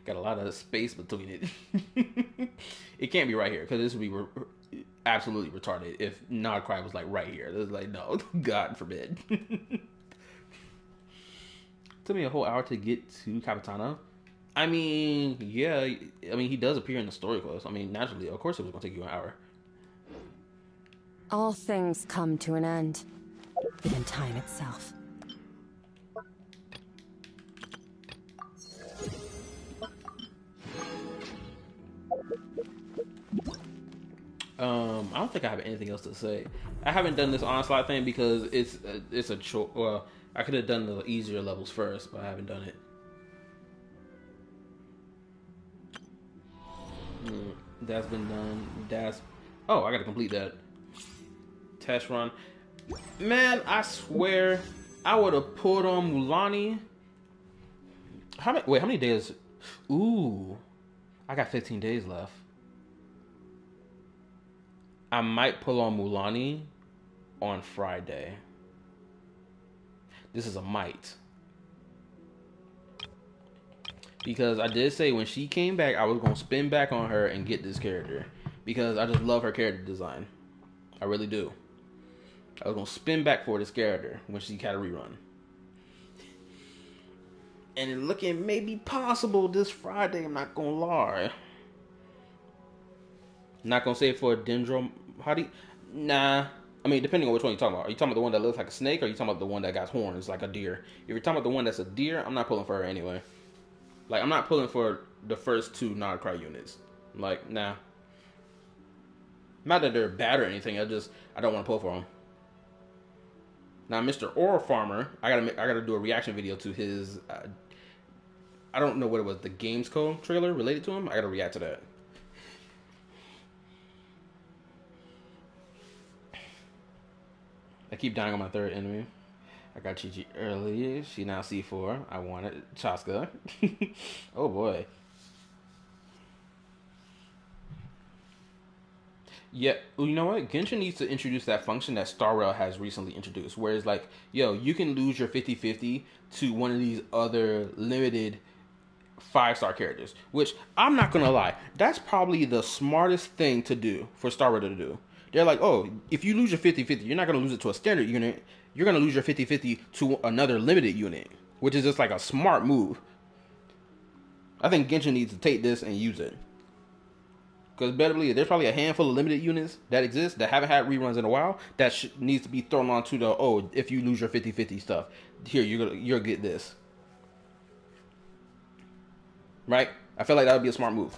got a lot of space between it. It can't be right here, because this would be absolutely retarded if Nodcry was like right here. It's like, no, God forbid. Took me a whole hour to get to Capitana. I mean, yeah, I mean, he does appear in the story quest. I mean, naturally, of course it was going to take you an hour. All things come to an end. Even time itself. I don't think I have anything else to say. I haven't done this onslaught thing because it's a chore. Well, I could have done the easier levels first, but I haven't done it. That's been done. Oh, I gotta complete that test run. Man, I swear I would have pulled on Mulani. How many days? Ooh, I got 15 days left. I might pull on Mulani on Friday. This is a might. Because I did say when she came back, I was going to spin back on her and get this character. Because I just love her character design. I really do. I was going to spin back for this character when she had a rerun. And it's looking maybe possible this Friday, I'm not going to lie. Not going to say it for a Dendro. Nah. I mean, depending on which one you're talking about. Are you talking about the one that looks like a snake, or are you talking about the one that got horns like a deer? If you're talking about the one that's a deer, I'm not pulling for her anyway. Like, I'm not pulling for the first two Nodcry units. Like, nah. Not that they're bad or anything. I don't want to pull for them. Now, Mr. Ore Farmer, I gotta do a reaction video to his. I don't know what it was. The Gamesco trailer related to him. I gotta react to that. I keep dying on my third enemy. I got Chi-Chi early. She now C4. I wanted Chaska. Oh boy. Yeah, you know what? Genshin needs to introduce that function that Star Rail has recently introduced, where it's like, yo, you can lose your 50-50 to one of these other limited 5-star characters. Which, I'm not gonna lie, that's probably the smartest thing to do for Star Rail to do. They're like, oh, if you lose your 50-50, you're not gonna lose it to a standard unit. You're gonna lose your 50-50 to another limited unit, which is just like a smart move. I think Genshin needs to take this and use it. Because better believe there's probably a handful of limited units that exist that haven't had reruns in a while that needs to be thrown onto the, oh, if you lose your 50-50 stuff, here, you'll get this. Right? I feel like that would be a smart move.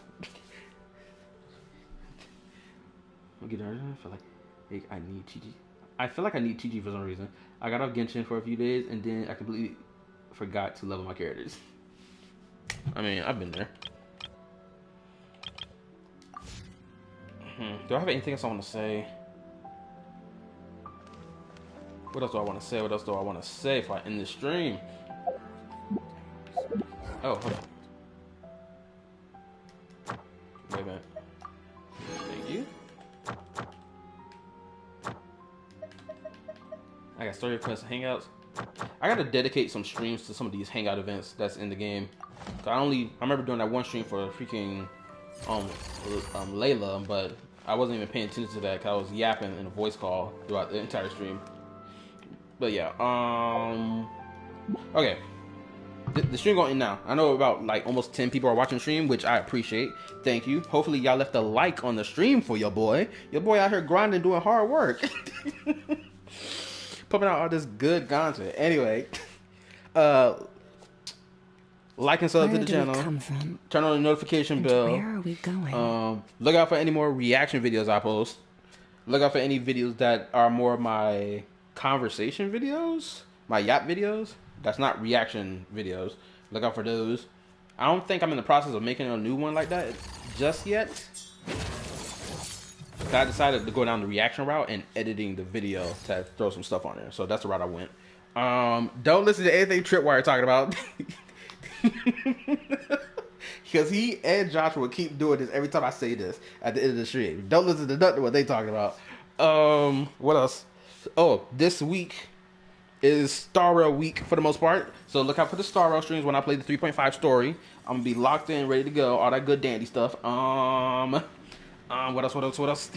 I feel like I need Chi-Chi. I feel like I need Chi-Chi for some reason. I got off Genshin for a few days and then I completely forgot to level my characters. I mean, I've been there. Do I have anything else I want to say? What else do I want to say? What else do I want to say if I end the stream? Oh, hold on. Wait a minute. Thank you. story quest hangouts. I gotta dedicate some streams to some of these hangout events that's in the game. I remember doing that one stream for freaking Layla, but I wasn't even paying attention to that because I was yapping in a voice call throughout the entire stream. But yeah, okay. The stream going in now. I know about like almost 10 people are watching the stream, which I appreciate. Thank you. Hopefully y'all left a like on the stream for your boy. Your boy out here grinding, doing hard work. Pumping out all this good content. Anyway, like and sub to the channel. Turn on the notification bell. Where are we going? Look out for any more reaction videos I post. Look out for any videos that are more of my conversation videos, my yap videos. That's not reaction videos. Look out for those. I don't think I'm in the process of making a new one like that just yet. I decided to go down the reaction route and editing the video to throw some stuff on there. So that's the route I went. Don't listen to anything Tripwire talking about. Because he and Joshua keep doing this every time I say this at the end of the stream. Don't listen to nothing what they talking about. What else? Oh, this week is Star Rail week for the most part. So look out for the Star Rail streams when I play the 3.5 story. I'm gonna be locked in, ready to go. All that good dandy stuff. What else?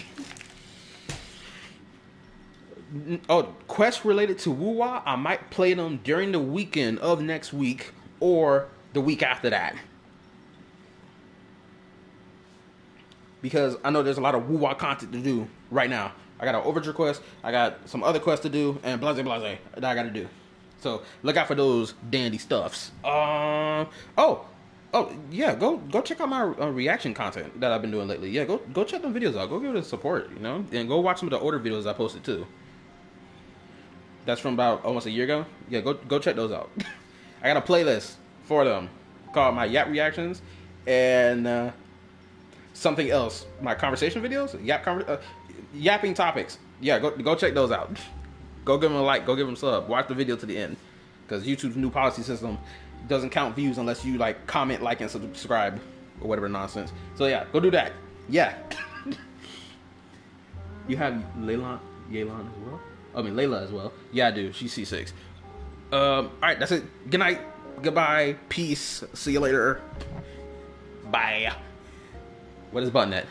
Oh, quests related to Wuwa, I might play them during the weekend of next week or the week after that. Because I know there's a lot of Wuwa content to do right now. I got an Overture quest, I got some other quests to do, and blase that I gotta do. So look out for those dandy stuffs. Oh yeah, go check out my reaction content that I've been doing lately. Yeah, go check them videos out. Go give it a support, you know, and go watch some of the older videos I posted too. That's from about almost a year ago. Yeah, go check those out. I got a playlist for them called my Yap Reactions and something else. My conversation videos, yapping topics. Yeah, go check those out. Go give them a like. Go give them a sub. Watch the video to the end, because YouTube's new policy system doesn't count views unless you like, comment, like, and subscribe or whatever nonsense. So yeah, go do that. Yeah. You have Yelan as well. I mean Layla as well. Yeah, I do. She's C6. All right, that's it. Good night. Goodbye. Peace. See you later. Bye. What is button at?